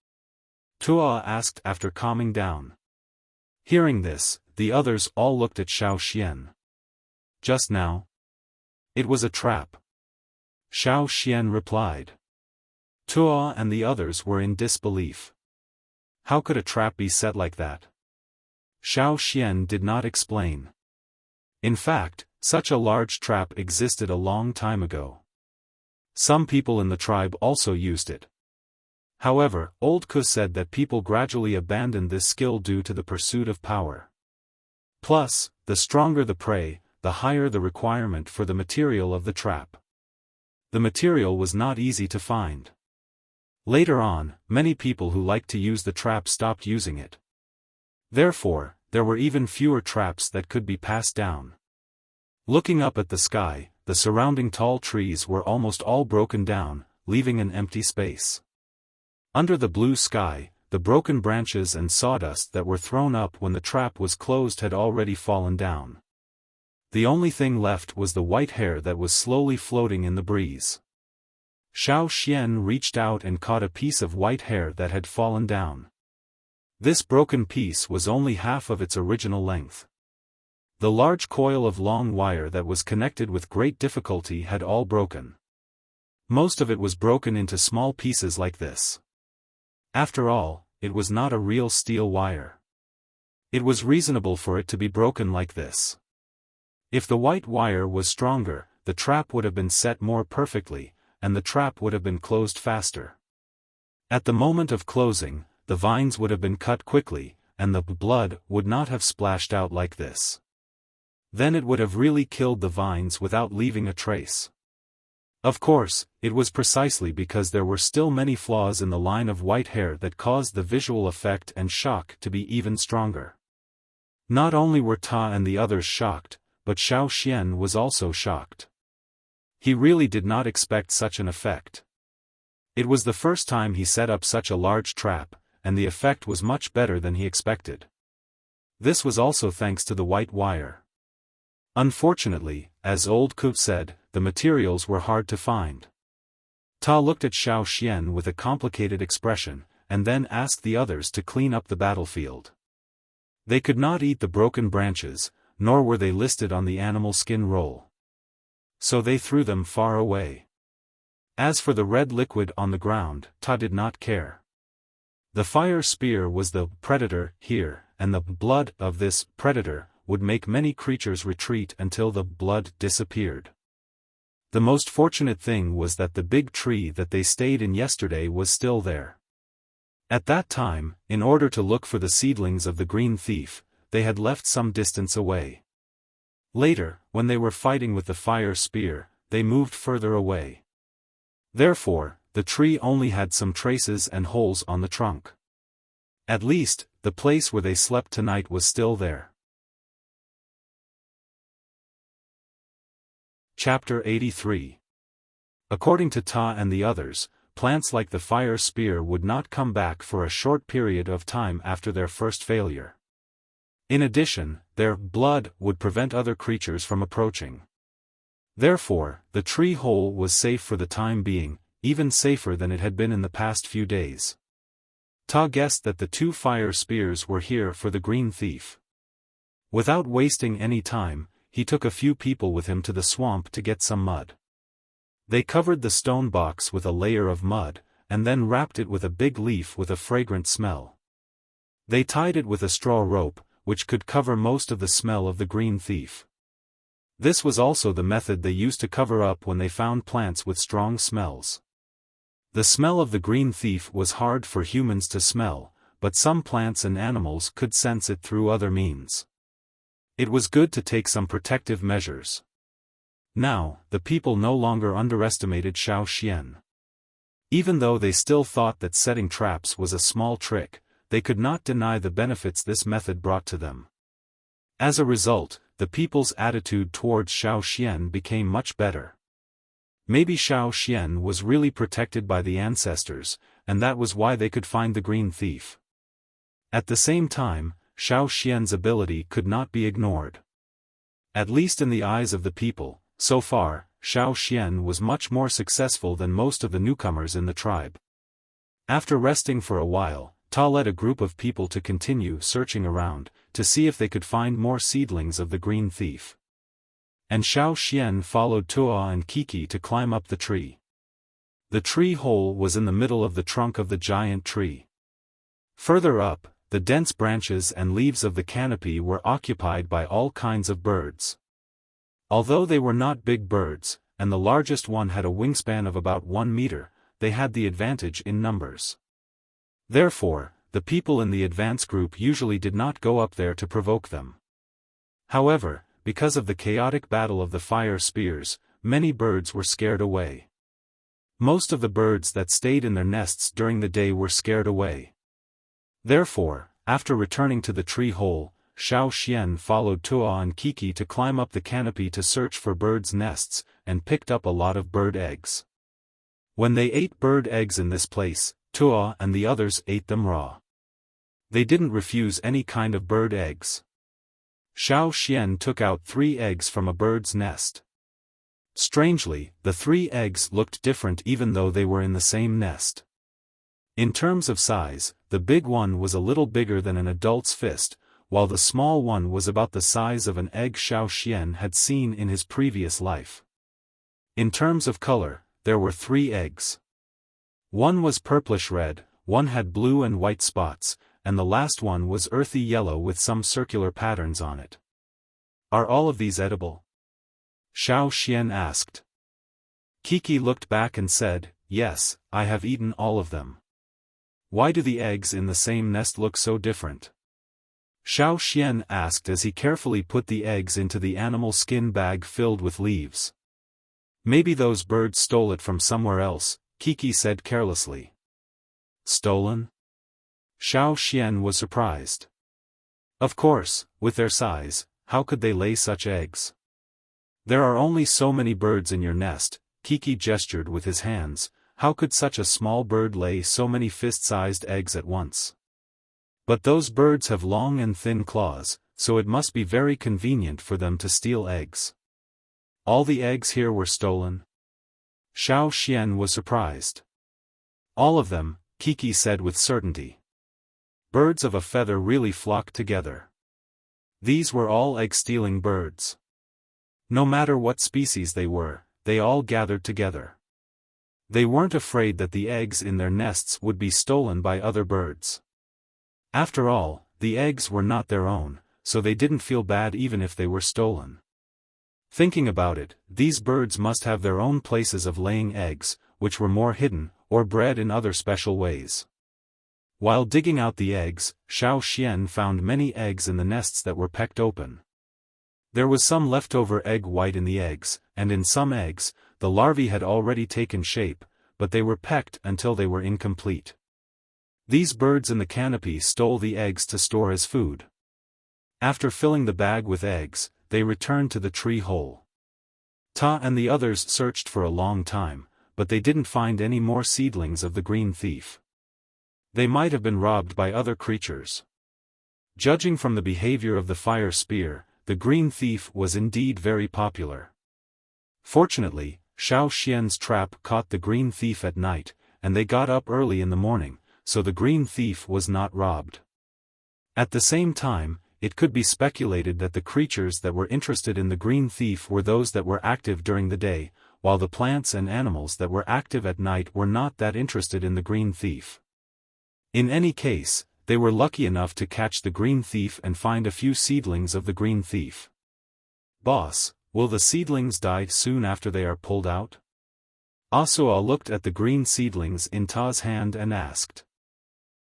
Tuo asked after calming down. Hearing this, the others all looked at Xiaofan. "Just now? It was a trap," Xiaofan replied. Tuo and the others were in disbelief. How could a trap be set like that? Xiaofan did not explain. In fact, such a large trap existed a long time ago. Some people in the tribe also used it. However, Old Ku said that people gradually abandoned this skill due to the pursuit of power. Plus, the stronger the prey, the higher the requirement for the material of the trap. The material was not easy to find. Later on, many people who liked to use the trap stopped using it. Therefore, there were even fewer traps that could be passed down. Looking up at the sky, the surrounding tall trees were almost all broken down, leaving an empty space. Under the blue sky, the broken branches and sawdust that were thrown up when the trap was closed had already fallen down. The only thing left was the white hair that was slowly floating in the breeze. Xiaofan reached out and caught a piece of white hair that had fallen down. This broken piece was only half of its original length. The large coil of long wire that was connected with great difficulty had all broken. Most of it was broken into small pieces like this. After all, it was not a real steel wire. It was reasonable for it to be broken like this. If the white wire was stronger, the trap would have been set more perfectly, and the trap would have been closed faster. At the moment of closing, the vines would have been cut quickly, and the blood would not have splashed out like this. Then it would have really killed the vines without leaving a trace. Of course, it was precisely because there were still many flaws in the line of white hair that caused the visual effect and shock to be even stronger. Not only were Ta and the others shocked, but Xiaofan was also shocked. He really did not expect such an effect. It was the first time he set up such a large trap, and the effect was much better than he expected. This was also thanks to the white wire. Unfortunately, as Old Ku said, the materials were hard to find. Ta looked at Xiaofan with a complicated expression, and then asked the others to clean up the battlefield. They could not eat the broken branches, nor were they listed on the animal skin roll. So they threw them far away. As for the red liquid on the ground, Ta did not care. The fire spear was the predator here, and the blood of this predator would make many creatures retreat until the blood disappeared. The most fortunate thing was that the big tree that they stayed in yesterday was still there. At that time, in order to look for the seedlings of the green thief, they had left some distance away. Later, when they were fighting with the fire spear, they moved further away. Therefore, the tree only had some traces and holes on the trunk. At least, the place where they slept tonight was still there. Chapter 83. According to Ta and the others, plants like the fire spear would not come back for a short period of time after their first failure. In addition, their blood would prevent other creatures from approaching. Therefore, the tree hole was safe for the time being, even safer than it had been in the past few days. Ta guessed that the two fire spears were here for the green thief. Without wasting any time, he took a few people with him to the swamp to get some mud. They covered the stone box with a layer of mud, and then wrapped it with a big leaf with a fragrant smell. They tied it with a straw rope, which could cover most of the smell of the green thief. This was also the method they used to cover up when they found plants with strong smells. The smell of the green thief was hard for humans to smell, but some plants and animals could sense it through other means. It was good to take some protective measures. Now, the people no longer underestimated Xiaofan. Even though they still thought that setting traps was a small trick, they could not deny the benefits this method brought to them. As a result, the people's attitude towards Xiaofan became much better. Maybe Xiaofan was really protected by the ancestors, and that was why they could find the green thief. At the same time, Xiaofan's ability could not be ignored. At least in the eyes of the people, so far, Xiaofan was much more successful than most of the newcomers in the tribe. After resting for a while, Ta led a group of people to continue searching around, to see if they could find more seedlings of the green thief. And Xiaofan followed Tua and Kiki to climb up the tree. The tree hole was in the middle of the trunk of the giant tree. Further up, the dense branches and leaves of the canopy were occupied by all kinds of birds. Although they were not big birds, and the largest one had a wingspan of about 1 meter, they had the advantage in numbers. Therefore, the people in the advance group usually did not go up there to provoke them. However, because of the chaotic battle of the fire spears, many birds were scared away. Most of the birds that stayed in their nests during the day were scared away. Therefore, after returning to the tree hole, Xiaofan followed Tuo and Kiki to climb up the canopy to search for birds' nests, and picked up a lot of bird eggs. When they ate bird eggs in this place, Tuo and the others ate them raw. They didn't refuse any kind of bird eggs. Xiaofan took out 3 eggs from a bird's nest. Strangely, the 3 eggs looked different even though they were in the same nest. In terms of size, the big one was a little bigger than an adult's fist, while the small one was about the size of an egg Xiaofan had seen in his previous life. In terms of color, there were 3 eggs. One was purplish-red, one had blue and white spots, and the last one was earthy yellow with some circular patterns on it. Are all of these edible? Xiaofan asked. Kiki looked back and said, yes, I have eaten all of them. Why do the eggs in the same nest look so different? Xiaofan asked as he carefully put the eggs into the animal skin bag filled with leaves. Maybe those birds stole it from somewhere else, Kiki said carelessly. Stolen? Xiaofan was surprised. Of course, with their size, how could they lay such eggs? There are only so many birds in your nest, Kiki gestured with his hands. How could such a small bird lay so many fist-sized eggs at once? But those birds have long and thin claws, so it must be very convenient for them to steal eggs. All the eggs here were stolen? Xiaofan was surprised. All of them, Kiki said with certainty. Birds of a feather really flock together. These were all egg-stealing birds. No matter what species they were, they all gathered together. They weren't afraid that the eggs in their nests would be stolen by other birds. After all, the eggs were not their own, so they didn't feel bad even if they were stolen. Thinking about it, these birds must have their own places of laying eggs, which were more hidden, or bred in other special ways. While digging out the eggs, Xiaofan found many eggs in the nests that were pecked open. There was some leftover egg white in the eggs, and in some eggs, the larvae had already taken shape, but they were pecked until they were incomplete. These birds in the canopy stole the eggs to store as food. After filling the bag with eggs, they returned to the tree hole. Ta and the others searched for a long time, but they didn't find any more seedlings of the green thief. They might have been robbed by other creatures. Judging from the behavior of the fire spear, the green thief was indeed very popular. Fortunately, Xiaofan's trap caught the green thief at night, and they got up early in the morning, so the green thief was not robbed. At the same time, it could be speculated that the creatures that were interested in the green thief were those that were active during the day, while the plants and animals that were active at night were not that interested in the green thief. In any case, they were lucky enough to catch the green thief and find a few seedlings of the green thief. Boss, will the seedlings die soon after they are pulled out? Asuo looked at the green seedlings in Ta's hand and asked.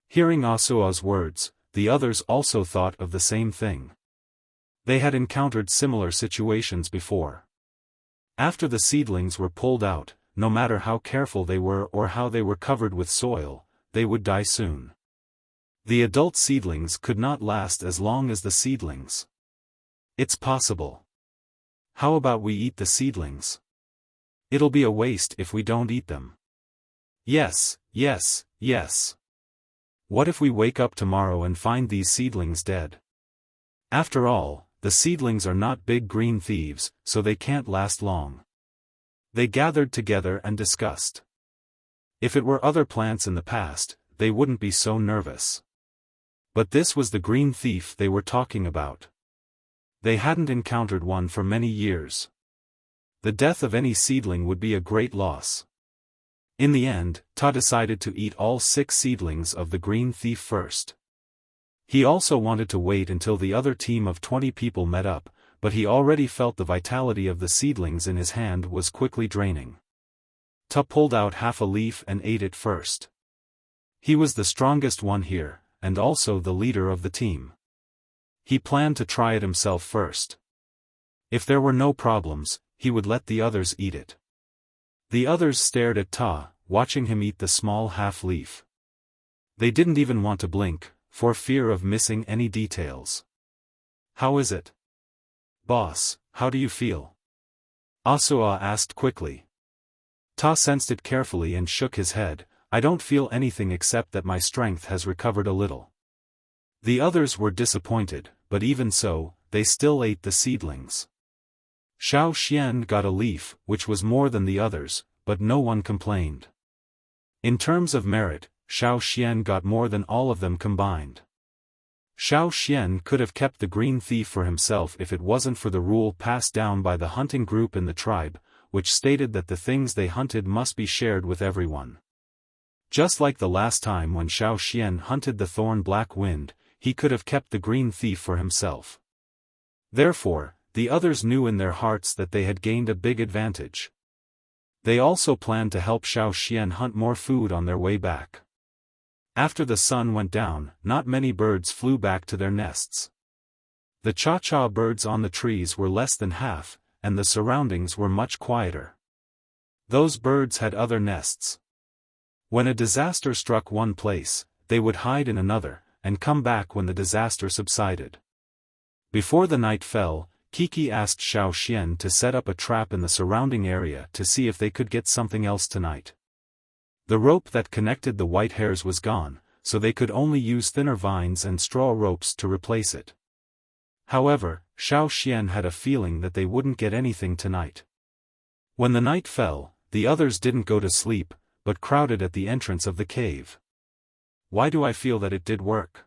Hearing Asuo's words, the others also thought of the same thing. They had encountered similar situations before. After the seedlings were pulled out, no matter how careful they were or how they were covered with soil, they would die soon. The adult seedlings could not last as long as the seedlings. It's possible. How about we eat the seedlings? It'll be a waste if we don't eat them. Yes, yes, yes. What if we wake up tomorrow and find these seedlings dead? After all, the seedlings are not big green thieves, so they can't last long. They gathered together and discussed. If it were other plants in the past, they wouldn't be so nervous. But this was the green thief they were talking about. They hadn't encountered one for many years. The death of any seedling would be a great loss. In the end, Ta decided to eat all 6 seedlings of the green thief first. He also wanted to wait until the other team of 20 people met up, but he already felt the vitality of the seedlings in his hand was quickly draining. Ta pulled out half a leaf and ate it first. He was the strongest one here, and also the leader of the team. He planned to try it himself first. If there were no problems, he would let the others eat it. The others stared at Ta, watching him eat the small half-leaf. They didn't even want to blink, for fear of missing any details. "How is it? Boss, how do you feel?" Asua asked quickly. Ta sensed it carefully and shook his head. "I don't feel anything except that my strength has recovered a little." The others were disappointed, but even so, they still ate the seedlings. Xiaofan got a leaf, which was more than the others, but no one complained. In terms of merit, Xiaofan got more than all of them combined. Xiaofan could have kept the green thief for himself if it wasn't for the rule passed down by the hunting group in the tribe, which stated that the things they hunted must be shared with everyone. Just like the last time when Xiaofan hunted the thorn black wind, he could have kept the green thief for himself. Therefore, the others knew in their hearts that they had gained a big advantage. They also planned to help Xiaofan hunt more food on their way back. After the sun went down, not many birds flew back to their nests. The cha-cha birds on the trees were less than half, and the surroundings were much quieter. Those birds had other nests. When a disaster struck one place, they would hide in another, and come back when the disaster subsided. Before the night fell, Kiki asked Xiaofan to set up a trap in the surrounding area to see if they could get something else tonight. The rope that connected the white hares was gone, so they could only use thinner vines and straw ropes to replace it. However, Xiaofan had a feeling that they wouldn't get anything tonight. When the night fell, the others didn't go to sleep, but crowded at the entrance of the cave. "Why do I feel that it did work?"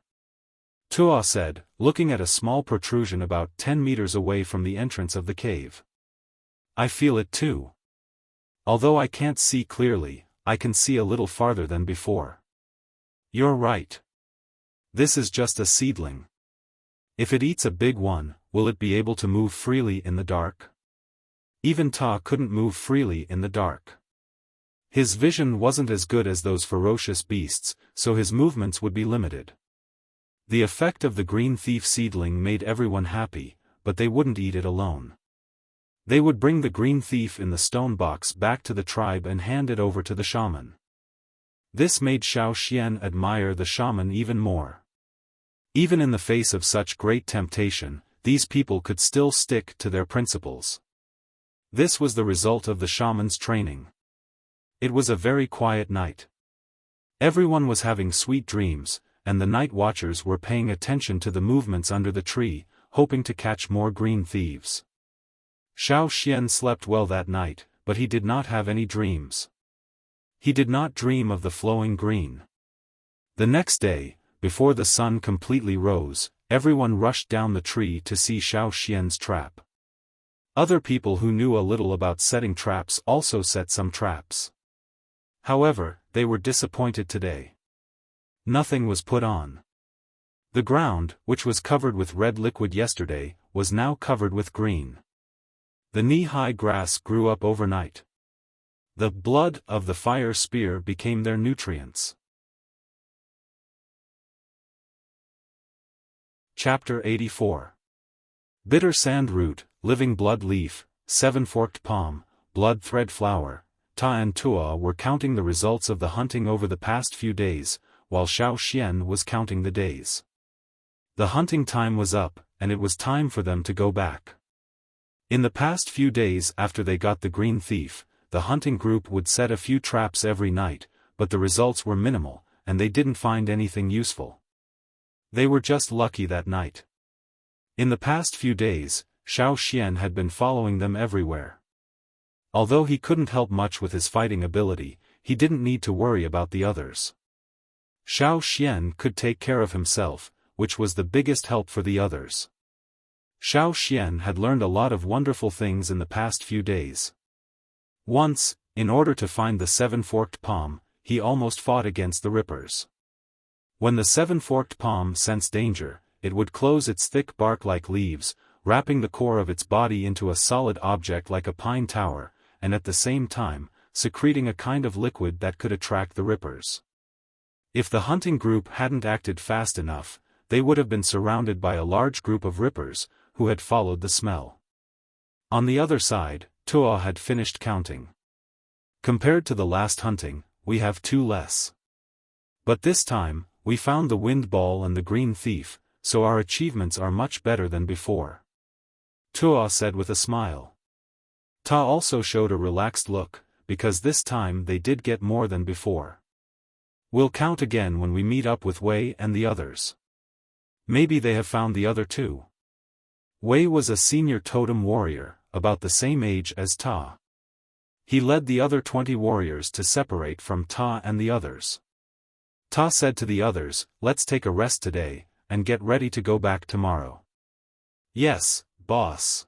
Tua said, looking at a small protrusion about 10 meters away from the entrance of the cave. "I feel it too. Although I can't see clearly, I can see a little farther than before." "You're right. This is just a seedling. If it eats a big one, will it be able to move freely in the dark?" Even Ta couldn't move freely in the dark. His vision wasn't as good as those ferocious beasts, so his movements would be limited. The effect of the green thief seedling made everyone happy, but they wouldn't eat it alone. They would bring the green thief in the stone box back to the tribe and hand it over to the shaman. This made Xiaofan admire the shaman even more. Even in the face of such great temptation, these people could still stick to their principles. This was the result of the shaman's training. It was a very quiet night. Everyone was having sweet dreams, and the night watchers were paying attention to the movements under the tree, hoping to catch more green thieves. Xiaofan slept well that night, but he did not have any dreams. He did not dream of the flowing green. The next day, before the sun completely rose, everyone rushed down the tree to see Xiaofan's trap. Other people who knew a little about setting traps also set some traps. However, they were disappointed today. Nothing was put on. The ground, which was covered with red liquid yesterday, was now covered with green. The knee-high grass grew up overnight. The blood of the fire spear became their nutrients. Chapter 84. Bitter sand root, living blood leaf, seven-forked palm, blood thread flower. Ta and Tua were counting the results of the hunting over the past few days, while Xiaofan was counting the days. The hunting time was up, and it was time for them to go back. In the past few days after they got the green thief, the hunting group would set a few traps every night, but the results were minimal, and they didn't find anything useful. They were just lucky that night. In the past few days, Xiaofan had been following them everywhere. Although he couldn't help much with his fighting ability, he didn't need to worry about the others. Xiaofan could take care of himself, which was the biggest help for the others. Xiaofan had learned a lot of wonderful things in the past few days. Once, in order to find the seven-forked palm, he almost fought against the rippers. When the seven-forked palm sensed danger, it would close its thick bark-like leaves, wrapping the core of its body into a solid object like a pine tower, and at the same time, secreting a kind of liquid that could attract the rippers. If the hunting group hadn't acted fast enough, they would have been surrounded by a large group of rippers, who had followed the smell. On the other side, Tuo had finished counting. Compared to the last hunting, we have 2 less. But this time, we found the wind ball and the green thief, so our achievements are much better than before. Tuo said with a smile. Ta also showed a relaxed look, because this time they did get more than before. We'll count again when we meet up with Wei and the others. Maybe they have found the other 2. Wei was a senior totem warrior, about the same age as Ta. He led the other 20 warriors to separate from Ta and the others. Ta said to the others, "Let's take a rest today, and get ready to go back tomorrow." "Yes, boss."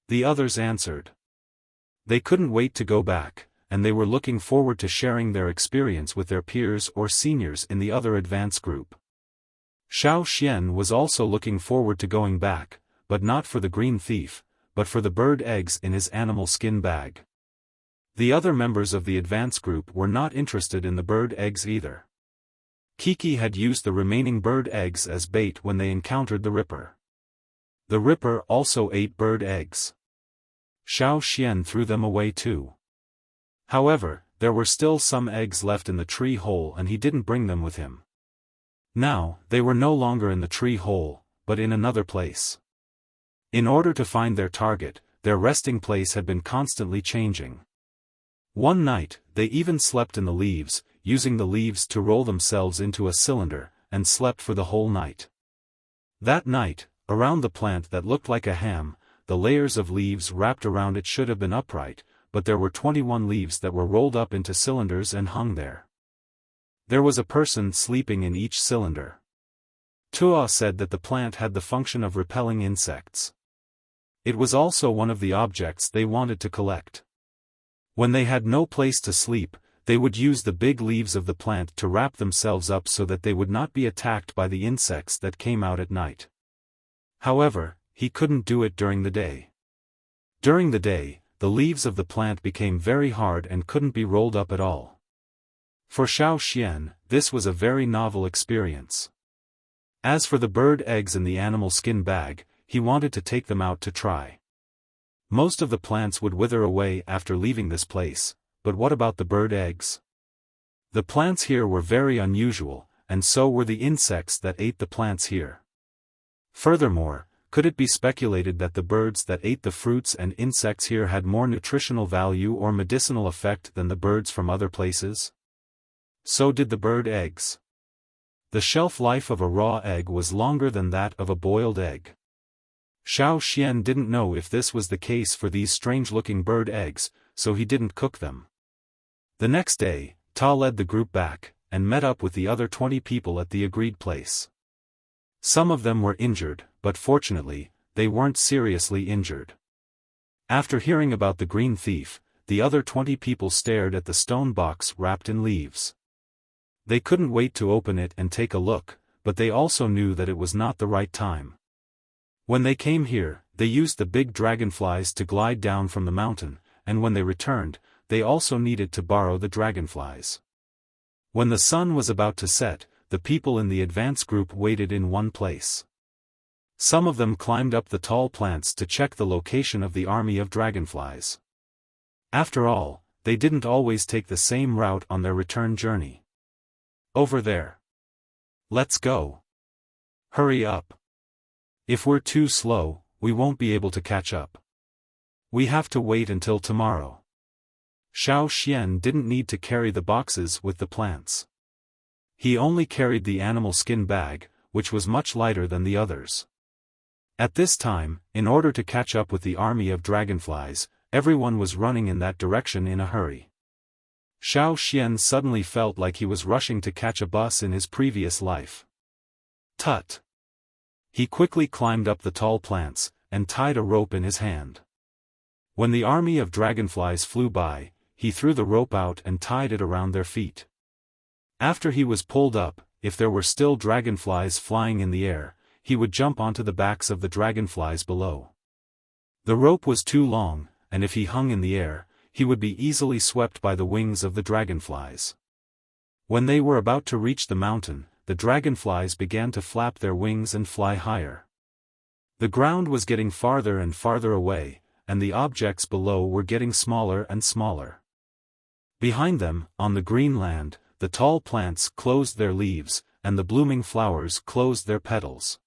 The others answered. They couldn't wait to go back, and they were looking forward to sharing their experience with their peers or seniors in the other advance group. Xiaofan was also looking forward to going back, but not for the green thief, but for the bird eggs in his animal skin bag. The other members of the advance group were not interested in the bird eggs either. Kiki had used the remaining bird eggs as bait when they encountered the Ripper. The Ripper also ate bird eggs. Xiaofan threw them away too. However, there were still some eggs left in the tree hole and he didn't bring them with him. Now, they were no longer in the tree hole, but in another place. In order to find their target, their resting place had been constantly changing. One night, they even slept in the leaves, using the leaves to roll themselves into a cylinder, and slept for the whole night. That night, around the plant that looked like a ham, the layers of leaves wrapped around it should have been upright, but there were 21 leaves that were rolled up into cylinders and hung there. There was a person sleeping in each cylinder. Tuo said that the plant had the function of repelling insects. It was also one of the objects they wanted to collect. When they had no place to sleep, they would use the big leaves of the plant to wrap themselves up so that they would not be attacked by the insects that came out at night. However, he couldn't do it during the day. During the day, the leaves of the plant became very hard and couldn't be rolled up at all. For Xiaofan, this was a very novel experience. As for the bird eggs in the animal skin bag, he wanted to take them out to try. Most of the plants would wither away after leaving this place, but what about the bird eggs? The plants here were very unusual, and so were the insects that ate the plants here. Furthermore, could it be speculated that the birds that ate the fruits and insects here had more nutritional value or medicinal effect than the birds from other places? So did the bird eggs. The shelf life of a raw egg was longer than that of a boiled egg. Xiaofan didn't know if this was the case for these strange-looking bird eggs, so he didn't cook them. The next day, Ta led the group back, and met up with the other 20 people at the agreed place. Some of them were injured, but fortunately, they weren't seriously injured. After hearing about the green thief, the other 20 people stared at the stone box wrapped in leaves. They couldn't wait to open it and take a look, but they also knew that it was not the right time. When they came here, they used the big dragonflies to glide down from the mountain, and when they returned, they also needed to borrow the dragonflies. When the sun was about to set, the people in the advance group waited in one place. Some of them climbed up the tall plants to check the location of the army of dragonflies. After all, they didn't always take the same route on their return journey. Over there. Let's go. Hurry up. If we're too slow, we won't be able to catch up. We have to wait until tomorrow. Xiaofan didn't need to carry the boxes with the plants. He only carried the animal skin bag, which was much lighter than the others. At this time, in order to catch up with the army of dragonflies, everyone was running in that direction in a hurry. Xiaofan suddenly felt like he was rushing to catch a bus in his previous life. Tut! He quickly climbed up the tall plants, and tied a rope in his hand. When the army of dragonflies flew by, he threw the rope out and tied it around their feet. After he was pulled up, if there were still dragonflies flying in the air, he would jump onto the backs of the dragonflies below. The rope was too long, and if he hung in the air, he would be easily swept by the wings of the dragonflies. When they were about to reach the mountain, the dragonflies began to flap their wings and fly higher. The ground was getting farther and farther away, and the objects below were getting smaller and smaller. Behind them, on the green land, the tall plants closed their leaves, and the blooming flowers closed their petals.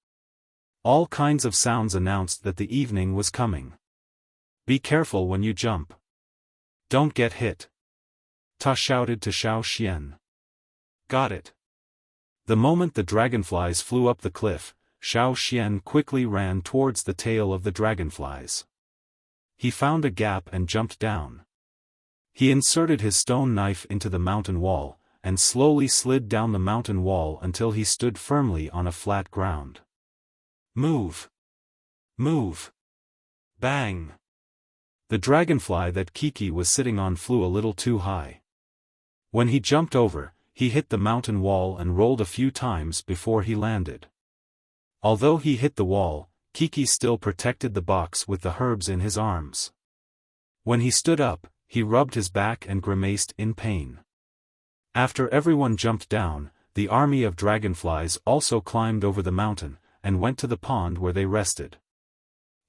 All kinds of sounds announced that the evening was coming. Be careful when you jump. Don't get hit. Ta shouted to Xiaofan. Got it. The moment the dragonflies flew up the cliff, Xiaofan quickly ran towards the tail of the dragonflies. He found a gap and jumped down. He inserted his stone knife into the mountain wall, and slowly slid down the mountain wall until he stood firmly on a flat ground. Move! Move! Bang! The dragonfly that Kiki was sitting on flew a little too high. When he jumped over, he hit the mountain wall and rolled a few times before he landed. Although he hit the wall, Kiki still protected the box with the herbs in his arms. When he stood up, he rubbed his back and grimaced in pain. After everyone jumped down, the army of dragonflies also climbed over the mountain, and went to the pond where they rested.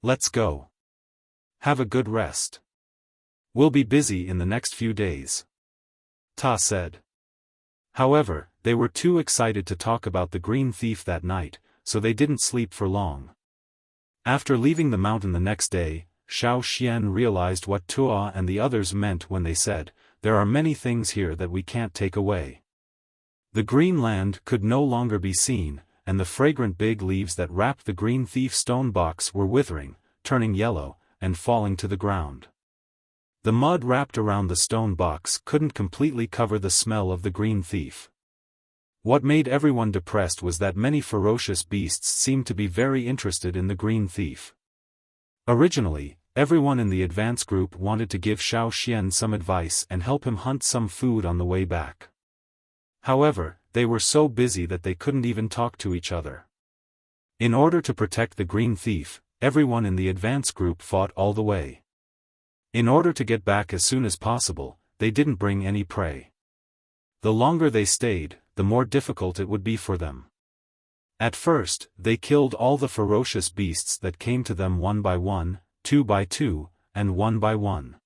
Let's go. Have a good rest. We'll be busy in the next few days. Ta said. However, they were too excited to talk about the green thief that night, so they didn't sleep for long. After leaving the mountain the next day, Xiaofan realized what Tua and the others meant when they said, "There are many things here that we can't take away." The green land could no longer be seen, and the fragrant big leaves that wrapped the green thief stone box were withering, turning yellow, and falling to the ground. The mud wrapped around the stone box couldn't completely cover the smell of the green thief. What made everyone depressed was that many ferocious beasts seemed to be very interested in the green thief. Originally, everyone in the advance group wanted to give Xiaofan some advice and help him hunt some food on the way back. However, they were so busy that they couldn't even talk to each other. In order to protect the green thief, everyone in the advance group fought all the way. In order to get back as soon as possible, they didn't bring any prey. The longer they stayed, the more difficult it would be for them. At first, they killed all the ferocious beasts that came to them one by one, two by two, and one by one.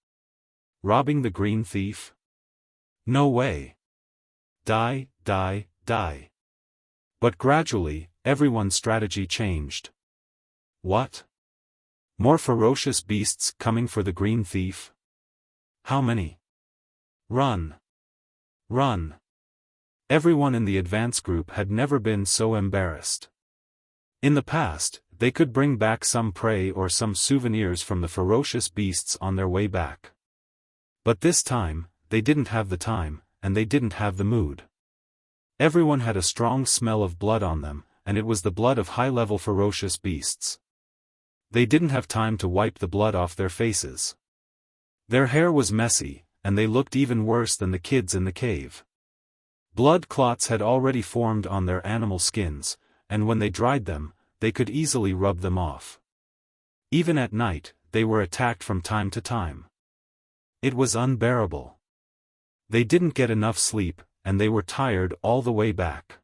Robbing the green thief? No way. Die, die, die. But gradually, everyone's strategy changed. What? More ferocious beasts coming for the green thief? How many? Run! Run! Everyone in the advance group had never been so embarrassed. In the past, they could bring back some prey or some souvenirs from the ferocious beasts on their way back. But this time, they didn't have the time, and they didn't have the mood. Everyone had a strong smell of blood on them, and it was the blood of high-level ferocious beasts. They didn't have time to wipe the blood off their faces. Their hair was messy, and they looked even worse than the kids in the cave. Blood clots had already formed on their animal skins, and when they dried them, they could easily rub them off. Even at night, they were attacked from time to time. It was unbearable. They didn't get enough sleep, and they were tired all the way back.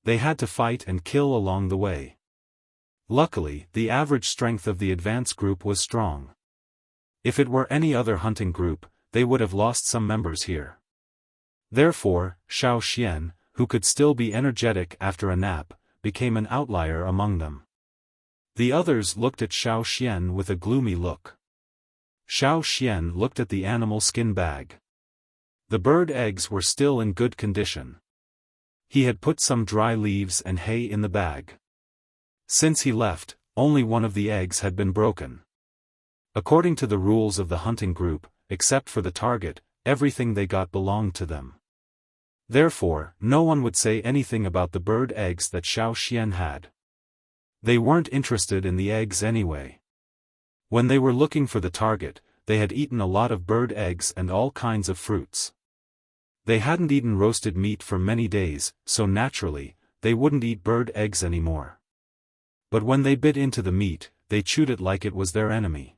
They had to fight and kill along the way. Luckily, the average strength of the advance group was strong. If it were any other hunting group, they would have lost some members here. Therefore, Xiaofan, who could still be energetic after a nap, became an outlier among them. The others looked at Xiaofan with a gloomy look. Xiaofan looked at the animal skin bag. The bird eggs were still in good condition. He had put some dry leaves and hay in the bag. Since he left, only one of the eggs had been broken. According to the rules of the hunting group, except for the target, everything they got belonged to them. Therefore, no one would say anything about the bird eggs that Xiaofan had. They weren't interested in the eggs anyway. When they were looking for the target, they had eaten a lot of bird eggs and all kinds of fruits. They hadn't eaten roasted meat for many days, so naturally, they wouldn't eat bird eggs anymore. But when they bit into the meat, they chewed it like it was their enemy.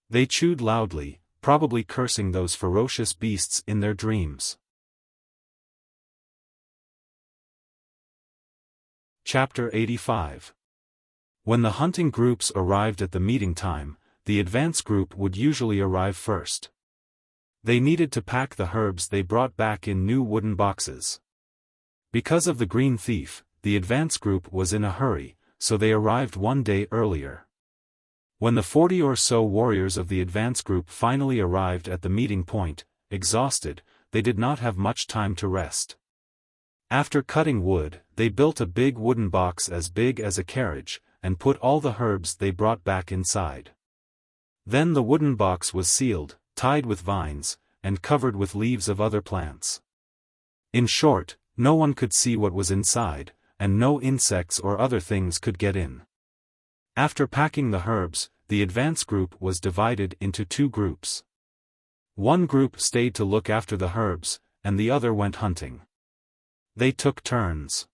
They chewed loudly, probably cursing those ferocious beasts in their dreams. Chapter 85. When the hunting groups arrived at the meeting time, the advance group would usually arrive first. They needed to pack the herbs they brought back in new wooden boxes. Because of the green thief, the advance group was in a hurry, so they arrived one day earlier. When the 40 or so warriors of the advance group finally arrived at the meeting point, exhausted, they did not have much time to rest. After cutting wood, they built a big wooden box as big as a carriage, and put all the herbs they brought back inside. Then the wooden box was sealed, tied with vines, and covered with leaves of other plants. In short, no one could see what was inside, and no insects or other things could get in. After packing the herbs, the advance group was divided into two groups. One group stayed to look after the herbs, and the other went hunting. They took turns.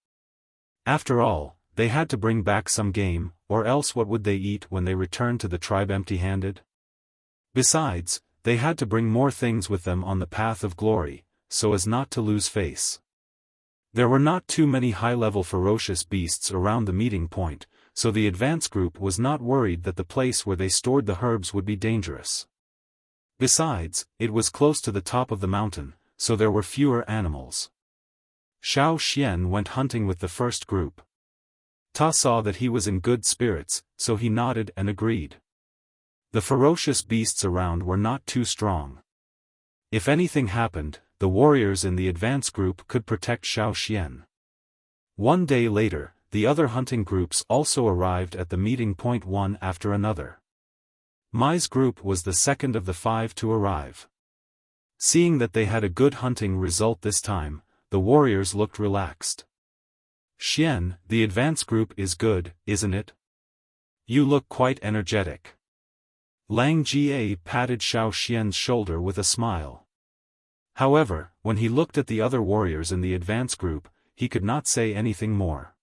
After all, they had to bring back some game, or else what would they eat when they returned to the tribe empty-handed? Besides, they had to bring more things with them on the path of glory, so as not to lose face. There were not too many high-level ferocious beasts around the meeting point, so the advance group was not worried that the place where they stored the herbs would be dangerous. Besides, it was close to the top of the mountain, so there were fewer animals. Xiaofan went hunting with the first group. Ta saw that he was in good spirits, so he nodded and agreed. The ferocious beasts around were not too strong. If anything happened, the warriors in the advance group could protect Xiaofan. One day later, the other hunting groups also arrived at the meeting point one after another. Mai's group was the second of the 5 to arrive. Seeing that they had a good hunting result this time, the warriors looked relaxed. "Xian, the advance group is good, isn't it? You look quite energetic." Lang Jie patted Xiaoxian's shoulder with a smile. However, when he looked at the other warriors in the advance group, he could not say anything more.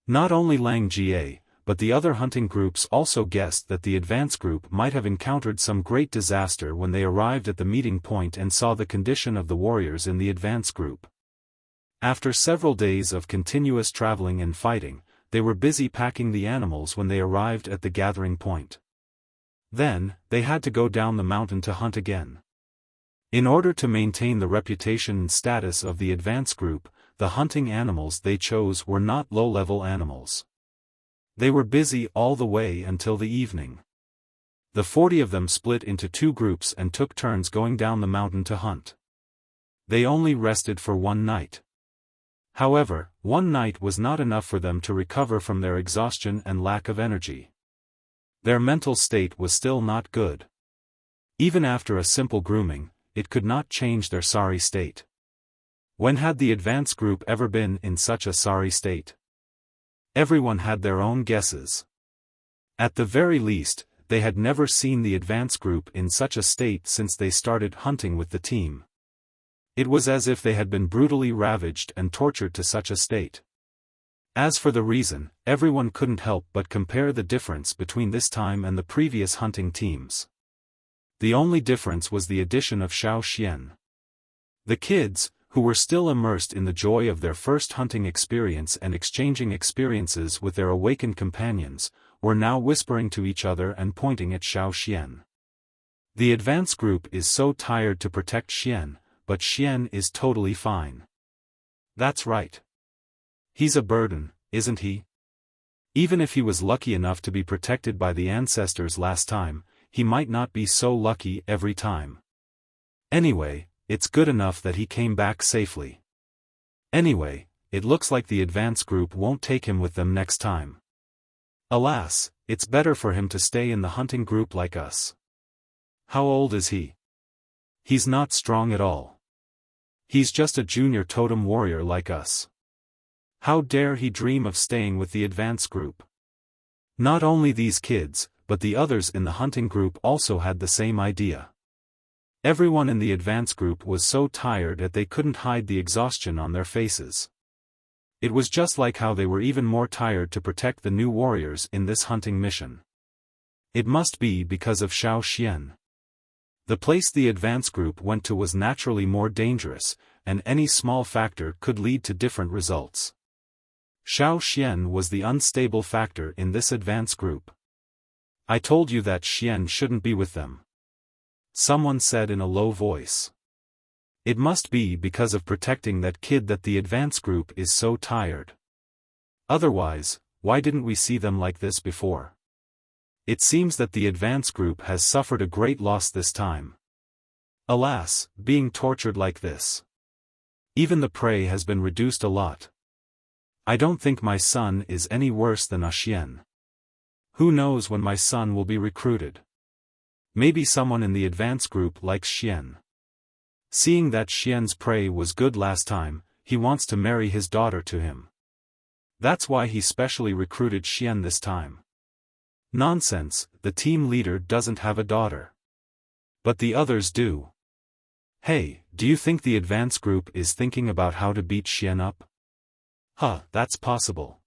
Not only Lang Jie, but the other hunting groups also guessed that the advance group might have encountered some great disaster when they arrived at the meeting point and saw the condition of the warriors in the advance group. After several days of continuous traveling and fighting, they were busy packing the animals when they arrived at the gathering point. Then, they had to go down the mountain to hunt again. In order to maintain the reputation and status of the advance group, the hunting animals they chose were not low-level animals. They were busy all the way until the evening. The 40 of them split into two groups and took turns going down the mountain to hunt. They only rested for one night. However, one night was not enough for them to recover from their exhaustion and lack of energy. Their mental state was still not good. Even after a simple grooming, it could not change their sorry state. When had the advance group ever been in such a sorry state? Everyone had their own guesses. At the very least, they had never seen the advance group in such a state since they started hunting with the team. It was as if they had been brutally ravaged and tortured to such a state. As for the reason, everyone couldn't help but compare the difference between this time and the previous hunting teams. The only difference was the addition of Xiaoxian. The kids, who were still immersed in the joy of their first hunting experience and exchanging experiences with their awakened companions, were now whispering to each other and pointing at Xiaoxian. The advance group is so tired to protect Xian, but Xian is totally fine. That's right. He's a burden, isn't he? Even if he was lucky enough to be protected by the ancestors last time, he might not be so lucky every time. Anyway, it's good enough that he came back safely. Anyway, it looks like the advance group won't take him with them next time. Alas, it's better for him to stay in the hunting group like us. How old is he? He's not strong at all. He's just a junior totem warrior like us. How dare he dream of staying with the advance group? Not only these kids, but the others in the hunting group also had the same idea. Everyone in the advance group was so tired that they couldn't hide the exhaustion on their faces. It was just like how they were even more tired to protect the new warriors in this hunting mission. It must be because of Xiaofan. The place the advance group went to was naturally more dangerous, and any small factor could lead to different results. Xiaofan was the unstable factor in this advance group. I told you that Xian shouldn't be with them. Someone said in a low voice. It must be because of protecting that kid that the advance group is so tired. Otherwise, why didn't we see them like this before? It seems that the advance group has suffered a great loss this time. Alas, being tortured like this. Even the prey has been reduced a lot. I don't think my son is any worse than Xian. Who knows when my son will be recruited? Maybe someone in the advance group likes Xian. Seeing that Xian's prey was good last time, he wants to marry his daughter to him. That's why he specially recruited Xian this time. Nonsense, the team leader doesn't have a daughter. But the others do. Hey, do you think the advance group is thinking about how to beat Xian up? That's possible.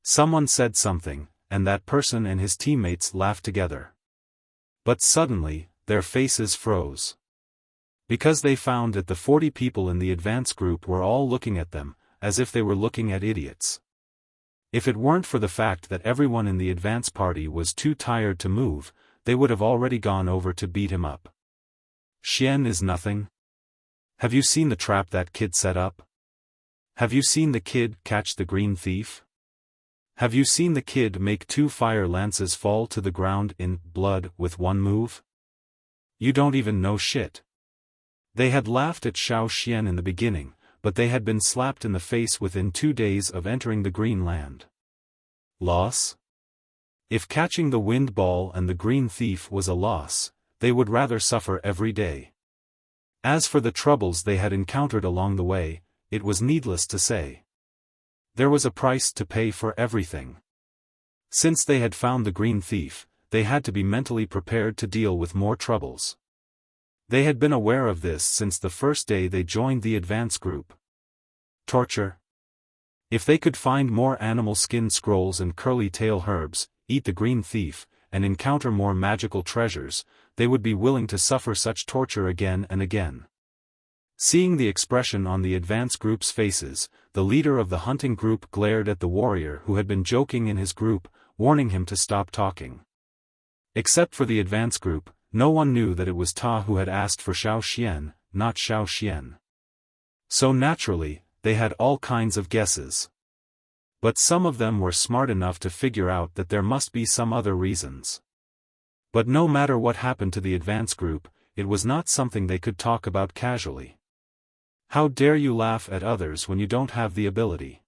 Someone said something, and that person and his teammates laughed together. But suddenly, their faces froze. Because they found that the 40 people in the advance group were all looking at them, as if they were looking at idiots. If it weren't for the fact that everyone in the advance party was too tired to move, they would have already gone over to beat him up. Xian is nothing. Have you seen the trap that kid set up? Have you seen the kid catch the green thief? Have you seen the kid make 2 fire lances fall to the ground in blood with one move? You don't even know shit. They had laughed at Xiaofan in the beginning, but they had been slapped in the face within 2 days of entering the green land. Loss? If catching the wind ball and the green thief was a loss, they would rather suffer every day. As for the troubles they had encountered along the way, it was needless to say. There was a price to pay for everything. Since they had found the green thief, they had to be mentally prepared to deal with more troubles. They had been aware of this since the first day they joined the advance group. Torture? If they could find more animal skin scrolls and curly tail herbs, eat the green thief, and encounter more magical treasures, they would be willing to suffer such torture again and again. Seeing the expression on the advance group's faces, the leader of the hunting group glared at the warrior who had been joking in his group, warning him to stop talking. Except for the advance group, no one knew that it was Ta who had asked for Xiaofan, not Xiaofan. So naturally, they had all kinds of guesses. But some of them were smart enough to figure out that there must be some other reasons. But no matter what happened to the advance group, it was not something they could talk about casually. How dare you laugh at others when you don't have the ability?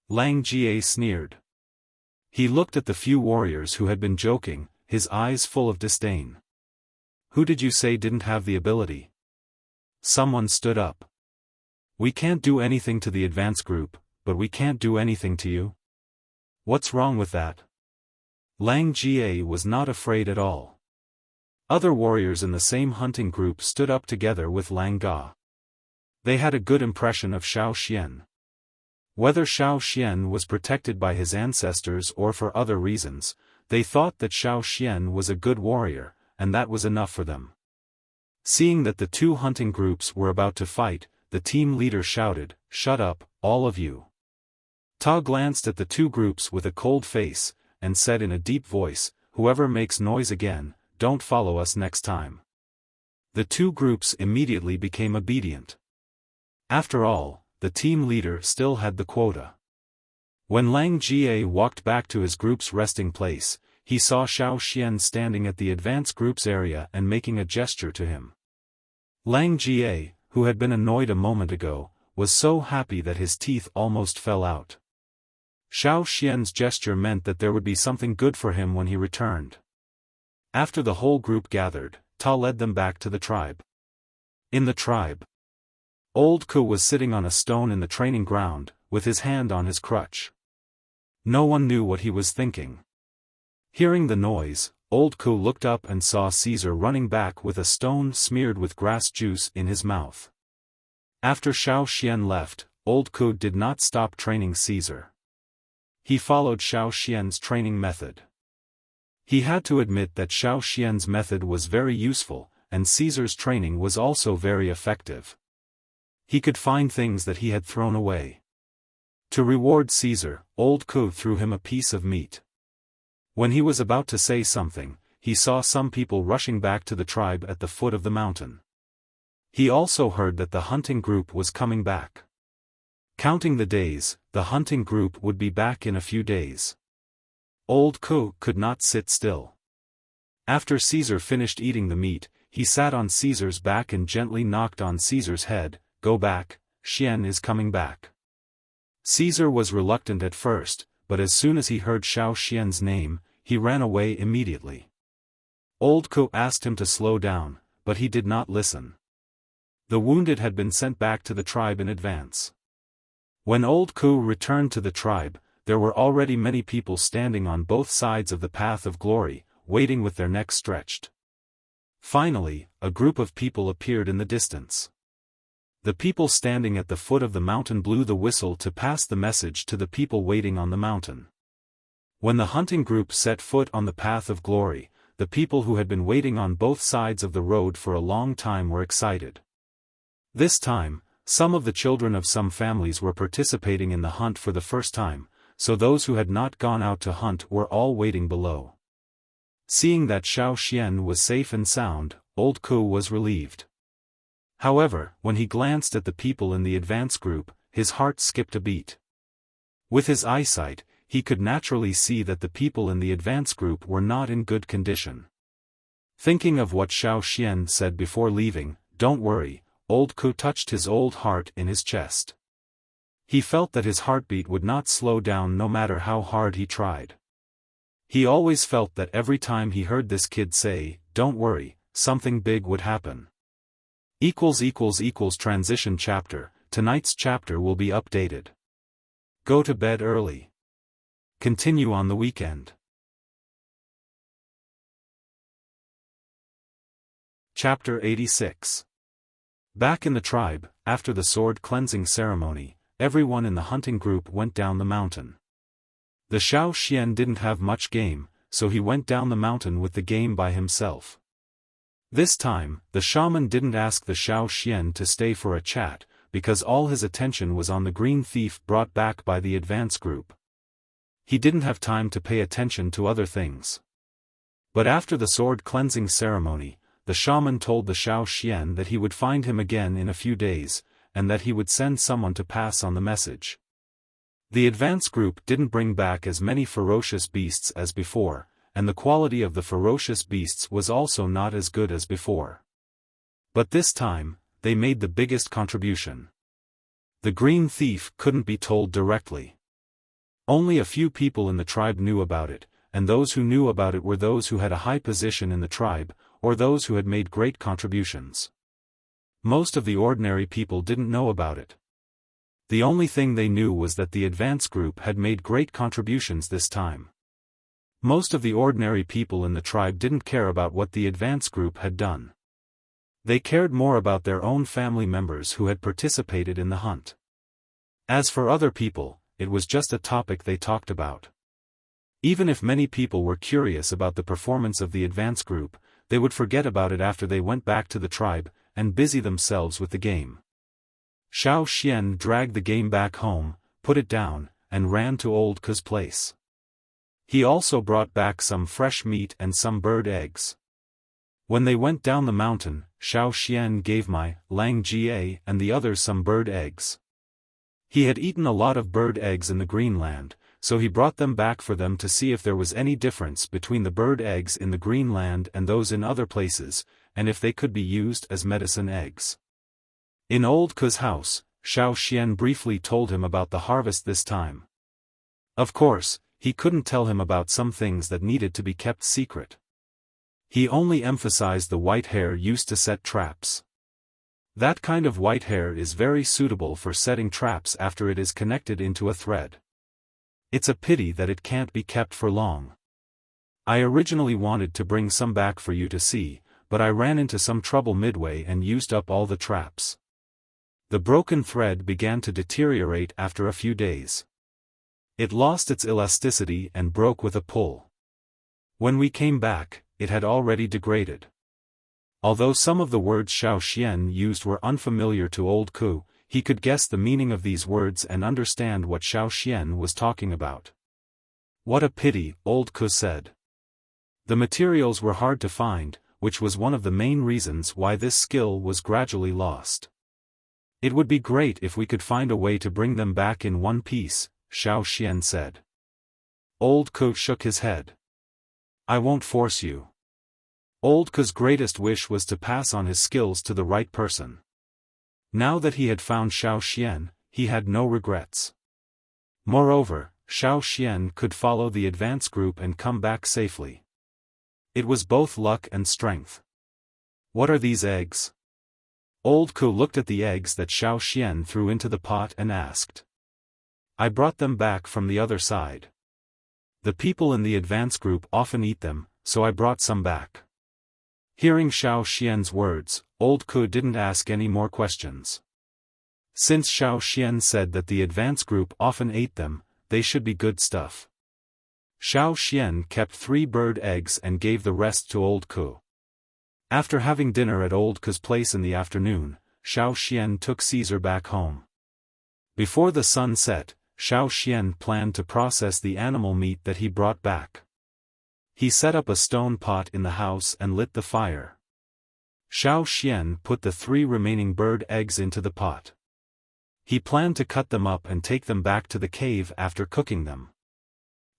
Lang Jie sneered. He looked at the few warriors who had been joking, his eyes full of disdain. Who did you say didn't have the ability? Someone stood up. We can't do anything to the advance group, but we can't do anything to you. What's wrong with that? Lang Jie was not afraid at all. Other warriors in the same hunting group stood up together with Lang Ga. They had a good impression of Xiaofan. Whether Xiaofan was protected by his ancestors or for other reasons, they thought that Xiaofan was a good warrior, and that was enough for them. Seeing that the 2 hunting groups were about to fight, the team leader shouted, "Shut up, all of you." Ta glanced at the 2 groups with a cold face, and said in a deep voice, "Whoever makes noise again, don't follow us next time." The 2 groups immediately became obedient. After all, the team leader still had the quota. When Lang Jie walked back to his group's resting place, he saw Xiaofan standing at the advance group's area and making a gesture to him. Lang Jie, who had been annoyed a moment ago, was so happy that his teeth almost fell out. Xiaofan's gesture meant that there would be something good for him when he returned. After the whole group gathered, Ta led them back to the tribe. In the tribe, Old Ku was sitting on a stone in the training ground, with his hand on his crutch. No one knew what he was thinking. Hearing the noise, Old Ku looked up and saw Caesar running back with a stone smeared with grass juice in his mouth. After Xiaofan left, Old Ku did not stop training Caesar. He followed Xiaofan's training method. He had to admit that Xiaofan's method was very useful, and Caesar's training was also very effective. He could find things that he had thrown away. To reward Caesar, Old Ku threw him a piece of meat. When he was about to say something, he saw some people rushing back to the tribe at the foot of the mountain. He also heard that the hunting group was coming back. Counting the days, the hunting group would be back in a few days. Old Ku could not sit still. After Caesar finished eating the meat, he sat on Caesar's back and gently knocked on Caesar's head. "Go back, Xian is coming back." Caesar was reluctant at first, but as soon as he heard Xiaofan's name, he ran away immediately. Old Ku asked him to slow down, but he did not listen. The wounded had been sent back to the tribe in advance. When Old Ku returned to the tribe, there were already many people standing on both sides of the path of glory, waiting with their necks stretched. Finally, a group of people appeared in the distance. The people standing at the foot of the mountain blew the whistle to pass the message to the people waiting on the mountain. When the hunting group set foot on the path of glory, the people who had been waiting on both sides of the road for a long time were excited. This time, some of the children of some families were participating in the hunt for the first time, so those who had not gone out to hunt were all waiting below. Seeing that Xiaofan was safe and sound, Old Ku was relieved. However, when he glanced at the people in the advance group, his heart skipped a beat. With his eyesight, he could naturally see that the people in the advance group were not in good condition. Thinking of what Xiaofan said before leaving, "Don't worry," Old Ku touched his old heart in his chest. He felt that his heartbeat would not slow down no matter how hard he tried. He always felt that every time he heard this kid say, "Don't worry," something big would happen. Transition chapter. Tonight's chapter will be updated. Go to bed early. Continue on the weekend. Chapter 86. Back in the tribe, after the sword cleansing ceremony, everyone in the hunting group went down the mountain. The Xiaofan didn't have much game, so he went down the mountain with the game by himself. This time, the shaman didn't ask the Xiaofan to stay for a chat, because all his attention was on the green thief brought back by the advance group. He didn't have time to pay attention to other things. But after the sword cleansing ceremony, the shaman told the Xiaofan that he would find him again in a few days, and that he would send someone to pass on the message. The advance group didn't bring back as many ferocious beasts as before, and the quality of the ferocious beasts was also not as good as before. But this time, they made the biggest contribution. The green thief couldn't be told directly. Only a few people in the tribe knew about it, and those who knew about it were those who had a high position in the tribe, or those who had made great contributions. Most of the ordinary people didn't know about it. The only thing they knew was that the advance group had made great contributions this time. Most of the ordinary people in the tribe didn't care about what the advance group had done. They cared more about their own family members who had participated in the hunt. As for other people, it was just a topic they talked about. Even if many people were curious about the performance of the advance group, they would forget about it after they went back to the tribe, and busy themselves with the game. Xiaofan dragged the game back home, put it down, and ran to Old Ku's place. He also brought back some fresh meat and some bird eggs. When they went down the mountain, Xiaofan gave Mai, Lang Jie and the others some bird eggs. He had eaten a lot of bird eggs in the Greenland, so he brought them back for them to see if there was any difference between the bird eggs in the Greenland and those in other places, and if they could be used as medicine eggs. In Old Ku's house, Xiaofan briefly told him about the harvest this time. Of course, he couldn't tell him about some things that needed to be kept secret. He only emphasized the white hair used to set traps. That kind of white hair is very suitable for setting traps after it is connected into a thread. It's a pity that it can't be kept for long. I originally wanted to bring some back for you to see, but I ran into some trouble midway and used up all the traps. The broken thread began to deteriorate after a few days. It lost its elasticity and broke with a pull. When we came back, it had already degraded. Although some of the words Xiaoxian used were unfamiliar to old Ku, he could guess the meaning of these words and understand what Xiaoxian was talking about. What a pity, old Ku said. The materials were hard to find, which was one of the main reasons why this skill was gradually lost. It would be great if we could find a way to bring them back in one piece, Xiaoxian said. Old Ku shook his head. I won't force you. Old Ku's greatest wish was to pass on his skills to the right person. Now that he had found Xiaoxian, he had no regrets. Moreover, Xiaoxian could follow the advance group and come back safely. It was both luck and strength. What are these eggs? Old Ku looked at the eggs that Xiaoxian threw into the pot and asked. I brought them back from the other side. The people in the advance group often eat them, so I brought some back. Hearing Xiaoxian's words, old Ku didn't ask any more questions. Since Xiaoxian said that the advance group often ate them, they should be good stuff. Xiaoxian kept 3 bird eggs and gave the rest to old Ku. After having dinner at old Ku's place in the afternoon, Xiaoxian took Caesar back home. Before the sun set, Xiaoxian planned to process the animal meat that he brought back. He set up a stone pot in the house and lit the fire. Xiaoxian put the 3 remaining bird eggs into the pot. He planned to cut them up and take them back to the cave after cooking them.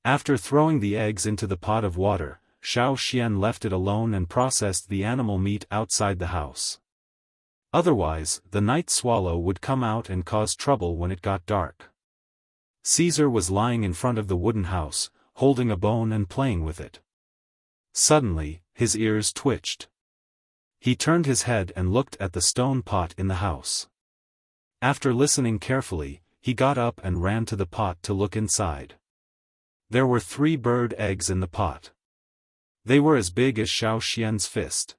After throwing the eggs into the pot of water, Xiaoxian left it alone and processed the animal meat outside the house. Otherwise, the night swallow would come out and cause trouble when it got dark. Caesar was lying in front of the wooden house, holding a bone and playing with it. Suddenly, his ears twitched. He turned his head and looked at the stone pot in the house. After listening carefully, he got up and ran to the pot to look inside. There were 3 bird eggs in the pot. They were as big as Xiaoxian's fist.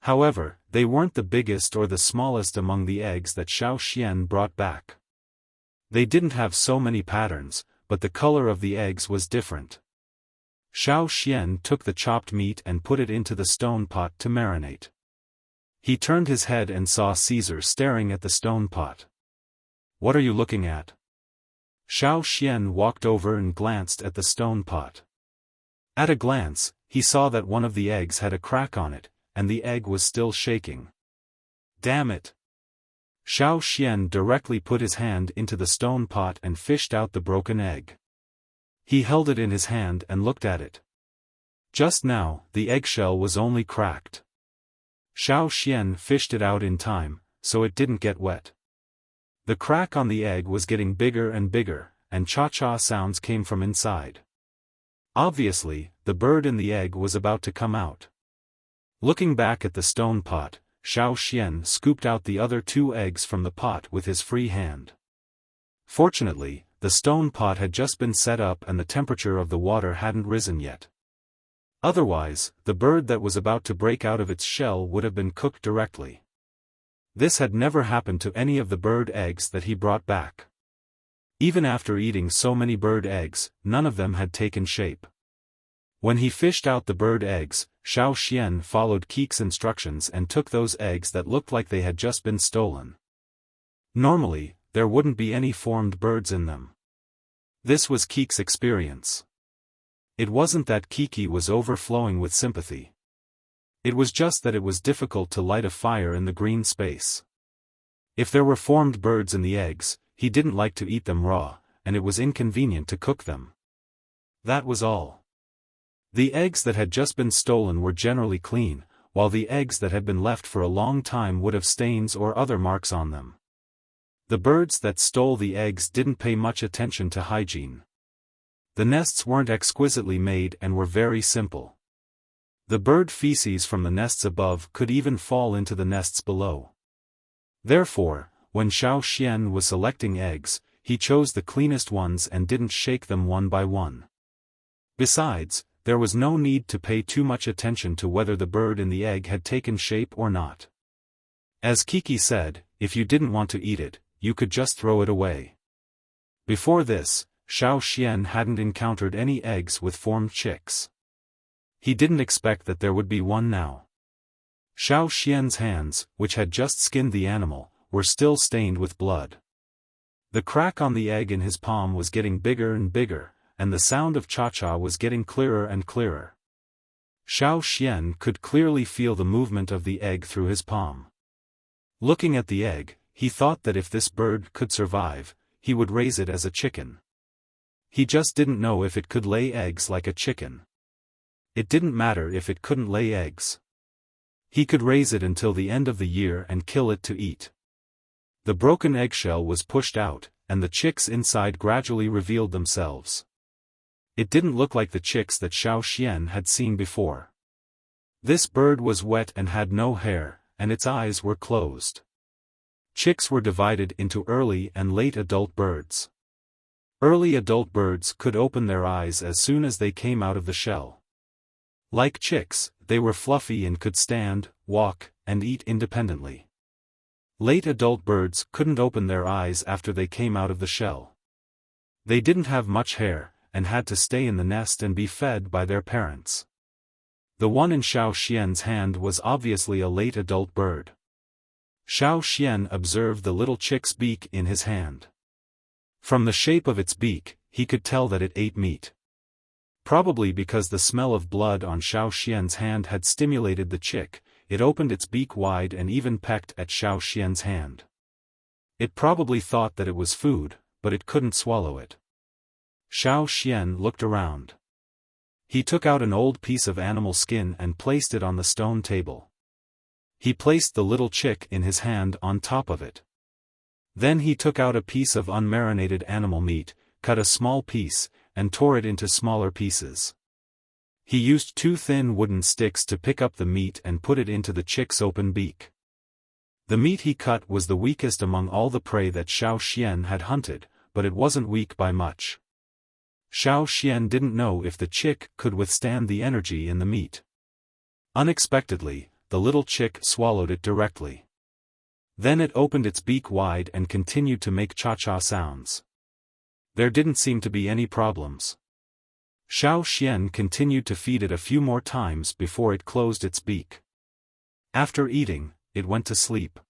However, they weren't the biggest or the smallest among the eggs that Xiaoxian brought back. They didn't have so many patterns, but the color of the eggs was different. Xiaoxian took the chopped meat and put it into the stone pot to marinate. He turned his head and saw Caesar staring at the stone pot. What are you looking at? Xiaoxian walked over and glanced at the stone pot. At a glance, he saw that one of the eggs had a crack on it, and the egg was still shaking. Damn it! Xiaoxian directly put his hand into the stone pot and fished out the broken egg. He held it in his hand and looked at it. Just now, the eggshell was only cracked. Xiaoxian fished it out in time, so it didn't get wet. The crack on the egg was getting bigger and bigger, and cha-cha sounds came from inside. Obviously, the bird in the egg was about to come out. Looking back at the stone pot, Xiaoxian scooped out the other 2 eggs from the pot with his free hand. Fortunately, the stone pot had just been set up and the temperature of the water hadn't risen yet. Otherwise, the bird that was about to break out of its shell would have been cooked directly. This had never happened to any of the bird eggs that he brought back. Even after eating so many bird eggs, none of them had taken shape. When he fished out the bird eggs, Xiaoxian followed Keek's instructions and took those eggs that looked like they had just been stolen. Normally, there wouldn't be any formed birds in them. This was Keek's experience. It wasn't that Kiki was overflowing with sympathy. It was just that it was difficult to light a fire in the green space. If there were formed birds in the eggs, he didn't like to eat them raw, and it was inconvenient to cook them. That was all. The eggs that had just been stolen were generally clean, while the eggs that had been left for a long time would have stains or other marks on them. The birds that stole the eggs didn't pay much attention to hygiene. The nests weren't exquisitely made and were very simple. The bird feces from the nests above could even fall into the nests below. Therefore, when Xiaoxian was selecting eggs, he chose the cleanest ones and didn't shake them one by one. Besides, there was no need to pay too much attention to whether the bird in the egg had taken shape or not. As Kiki said, if you didn't want to eat it, you could just throw it away. Before this, Xiaofan hadn't encountered any eggs with formed chicks. He didn't expect that there would be one now. Xiaofan's hands, which had just skinned the animal, were still stained with blood. The crack on the egg in his palm was getting bigger and bigger, and the sound of cha-cha was getting clearer and clearer. Xiaofan could clearly feel the movement of the egg through his palm. Looking at the egg, he thought that if this bird could survive, he would raise it as a chicken. He just didn't know if it could lay eggs like a chicken. It didn't matter if it couldn't lay eggs. He could raise it until the end of the year and kill it to eat. The broken eggshell was pushed out, and the chicks inside gradually revealed themselves. It didn't look like the chicks that Xiaofan had seen before. This bird was wet and had no hair, and its eyes were closed. Chicks were divided into early and late adult birds. Early adult birds could open their eyes as soon as they came out of the shell. Like chicks, they were fluffy and could stand, walk, and eat independently. Late adult birds couldn't open their eyes after they came out of the shell. They didn't have much hair, and had to stay in the nest and be fed by their parents. The one in Xiaofan's hand was obviously a late adult bird. Xiaofan observed the little chick's beak in his hand. From the shape of its beak, he could tell that it ate meat. Probably because the smell of blood on Xiaofan's hand had stimulated the chick, it opened its beak wide and even pecked at Xiaofan's hand. It probably thought that it was food, but it couldn't swallow it. Xiaofan looked around. He took out an old piece of animal skin and placed it on the stone table. He placed the little chick in his hand on top of it. Then he took out a piece of unmarinated animal meat, cut a small piece, and tore it into smaller pieces. He used 2 thin wooden sticks to pick up the meat and put it into the chick's open beak. The meat he cut was the weakest among all the prey that Xiaofan had hunted, but it wasn't weak by much. Xiaofan didn't know if the chick could withstand the energy in the meat. Unexpectedly, the little chick swallowed it directly. Then it opened its beak wide and continued to make cha-cha sounds. There didn't seem to be any problems. Xiaofan continued to feed it a few more times before it closed its beak. After eating, it went to sleep.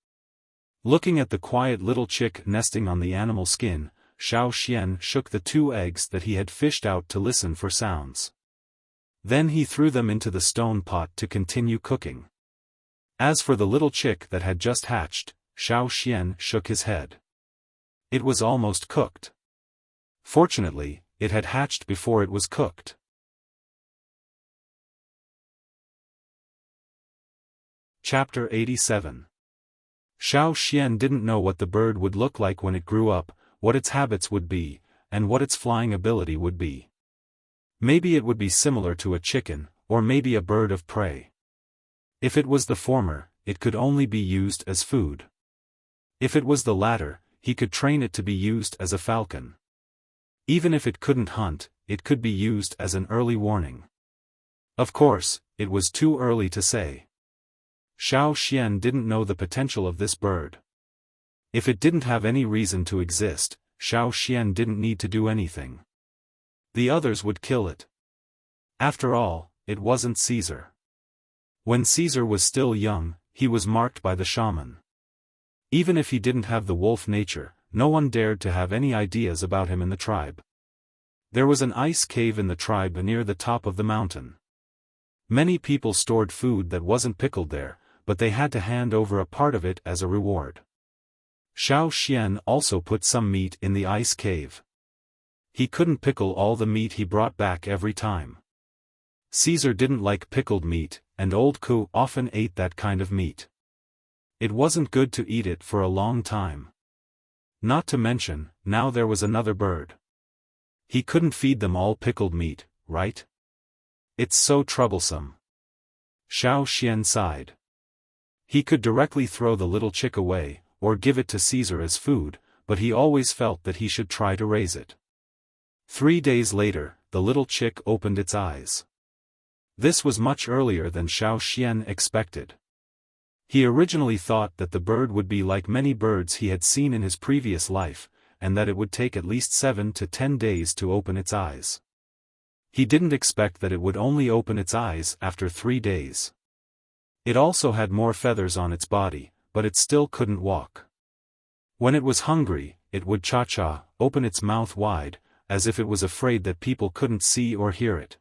Looking at the quiet little chick nesting on the animal skin, Xiaofan shook the 2 eggs that he had fished out to listen for sounds. Then he threw them into the stone pot to continue cooking. As for the little chick that had just hatched, Xiaofan shook his head. It was almost cooked. Fortunately, it had hatched before it was cooked. Chapter 87. Xiaofan didn't know what the bird would look like when it grew up, what its habits would be, and what its flying ability would be. Maybe it would be similar to a chicken, or maybe a bird of prey. If it was the former, it could only be used as food. If it was the latter, he could train it to be used as a falcon. Even if it couldn't hunt, it could be used as an early warning. Of course, it was too early to say. Xiaofan didn't know the potential of this bird. If it didn't have any reason to exist, Xiaofan didn't need to do anything. The others would kill it. After all, it wasn't Caesar. When Caesar was still young, he was marked by the shaman. Even if he didn't have the wolf nature, no one dared to have any ideas about him in the tribe. There was an ice cave in the tribe near the top of the mountain. Many people stored food that wasn't pickled there, but they had to hand over a part of it as a reward. Xiaofan also put some meat in the ice cave. He couldn't pickle all the meat he brought back every time. Caesar didn't like pickled meat, and old Ku often ate that kind of meat. It wasn't good to eat it for a long time. Not to mention, now there was another bird. He couldn't feed them all pickled meat, right? It's so troublesome. Xiaofan sighed. He could directly throw the little chick away, or give it to Caesar as food, but he always felt that he should try to raise it. 3 days later, the little chick opened its eyes. This was much earlier than Xiaofan expected. He originally thought that the bird would be like many birds he had seen in his previous life, and that it would take at least 7 to 10 days to open its eyes. He didn't expect that it would only open its eyes after 3 days. It also had more feathers on its body, but it still couldn't walk. When it was hungry, it would cha-cha, open its mouth wide, as if it was afraid that people couldn't see or hear it.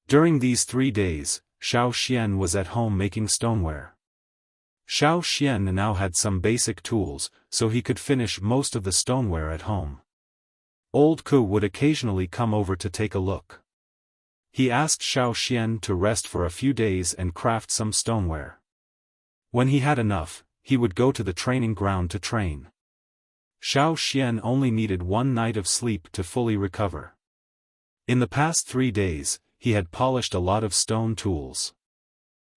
During these 3 days, Xiaoxian was at home making stoneware. Xiaoxian now had some basic tools, so he could finish most of the stoneware at home. Old Ku would occasionally come over to take a look. He asked Xiaoxian to rest for a few days and craft some stoneware. When he had enough, he would go to the training ground to train. Xiaoxian only needed 1 night of sleep to fully recover. In the past 3 days, he had polished a lot of stone tools.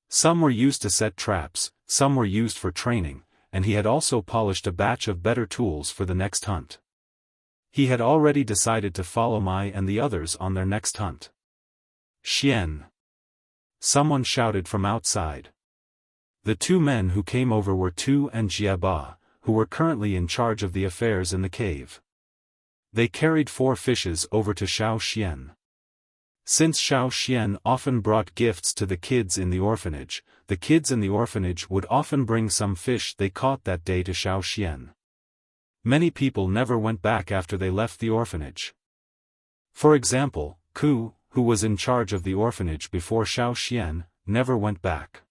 Some were used to set traps, some were used for training, and he had also polished a batch of better tools for the next hunt. He had already decided to follow Mai and the others on their next hunt. Xian! Someone shouted from outside. The 2 men who came over were Tu and Jiaba, who were currently in charge of the affairs in the cave. They carried 4 fishes over to Xiaoxian. Since Xiaoxian often brought gifts to the kids in the orphanage, the kids in the orphanage would often bring some fish they caught that day to Xiaoxian. Many people never went back after they left the orphanage. For example, Ku, who was in charge of the orphanage before Xiaoxian, never went back.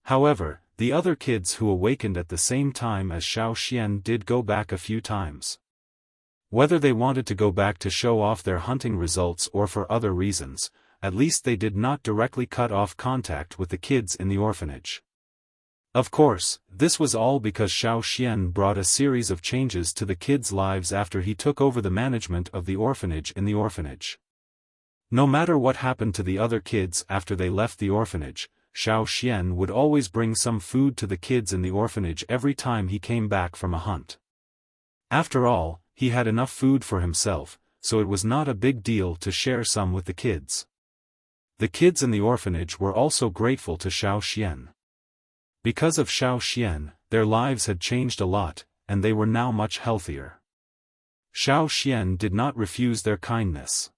However, the other kids who awakened at the same time as Xiaoxian did go back a few times. Whether they wanted to go back to show off their hunting results or for other reasons, at least they did not directly cut off contact with the kids in the orphanage. Of course, this was all because Xiaoxian brought a series of changes to the kids' lives after he took over the management of the orphanage in the orphanage. No matter what happened to the other kids after they left the orphanage, Xiaoxian would always bring some food to the kids in the orphanage every time he came back from a hunt. After all, he had enough food for himself, so it was not a big deal to share some with the kids. The kids in the orphanage were also grateful to Xiaoxian. Because of Xiaoxian, their lives had changed a lot, and they were now much healthier. Xiaoxian did not refuse their kindness.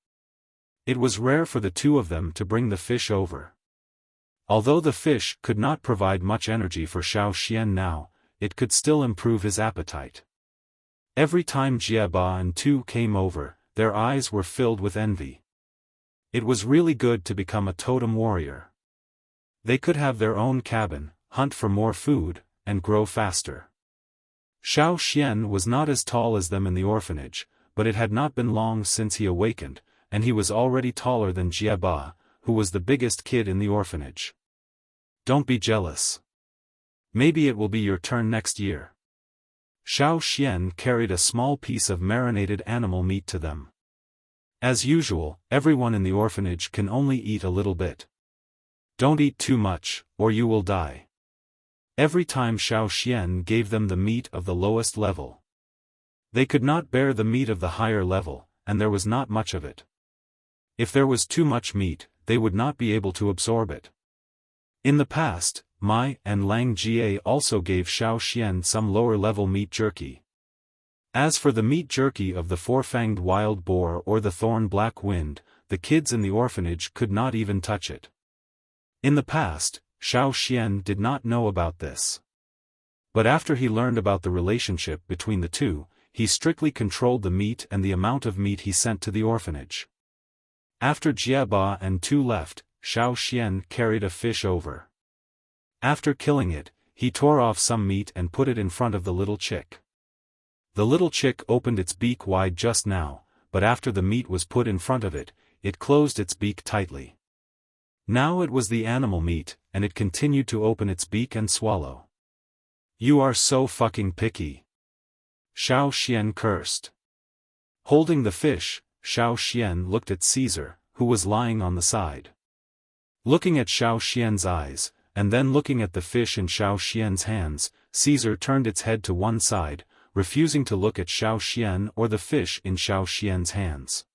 It was rare for the 2 of them to bring the fish over. Although the fish could not provide much energy for Xiaoxian now, it could still improve his appetite. Every time Jiaba and Tu came over, their eyes were filled with envy. It was really good to become a totem warrior. They could have their own cabin, hunt for more food, and grow faster. Xiaoxian was not as tall as them in the orphanage, but it had not been long since he awakened, and he was already taller than Jiaba, who was the biggest kid in the orphanage. Don't be jealous. Maybe it will be your turn next year. Xiaoxian carried a small piece of marinated animal meat to them. As usual, everyone in the orphanage can only eat a little bit. Don't eat too much, or you will die. Every time Xiaoxian gave them the meat of the lowest level. They could not bear the meat of the higher level, and there was not much of it. If there was too much meat, they would not be able to absorb it. In the past, Mai and Lang Jie also gave Xiaoxian some lower-level meat jerky. As for the meat jerky of the 4-fanged wild boar or the thorn black wind, the kids in the orphanage could not even touch it. In the past, Xiaoxian did not know about this. But after he learned about the relationship between the 2, he strictly controlled the meat and the amount of meat he sent to the orphanage. After Jiaba and Tu left, Xiaoxian carried a fish over. After killing it, he tore off some meat and put it in front of the little chick. The little chick opened its beak wide just now, but after the meat was put in front of it, it closed its beak tightly. Now it was the animal meat, and it continued to open its beak and swallow. You are so fucking picky. Xiaoxian cursed. Holding the fish, Xiaoxian looked at Caesar, who was lying on the side. Looking at Xiaoxian's eyes, and then looking at the fish in Xiaoxian's hands, Caesar turned its head to one side, refusing to look at Xiaoxian or the fish in Xiaoxian's hands.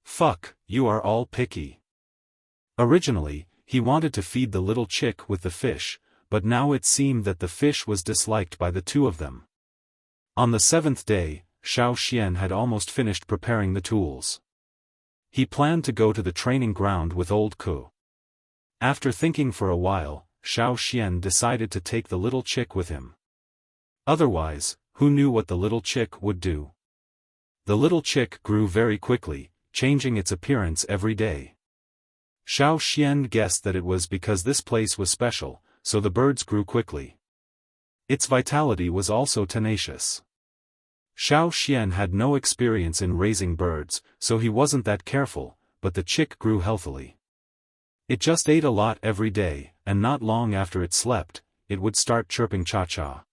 Fuck, you are all picky. Originally, he wanted to feed the little chick with the fish, but now it seemed that the fish was disliked by the two of them. On the 7th day, Xiaofan had almost finished preparing the tools. He planned to go to the training ground with old Ku. After thinking for a while, Xiaofan decided to take the little chick with him. Otherwise, who knew what the little chick would do? The little chick grew very quickly, changing its appearance every day. Xiaofan guessed that it was because this place was special, so the birds grew quickly. Its vitality was also tenacious. Xiaofan had no experience in raising birds, so he wasn't that careful, but the chick grew healthily. It just ate a lot every day, and not long after it slept, it would start chirping cha-cha.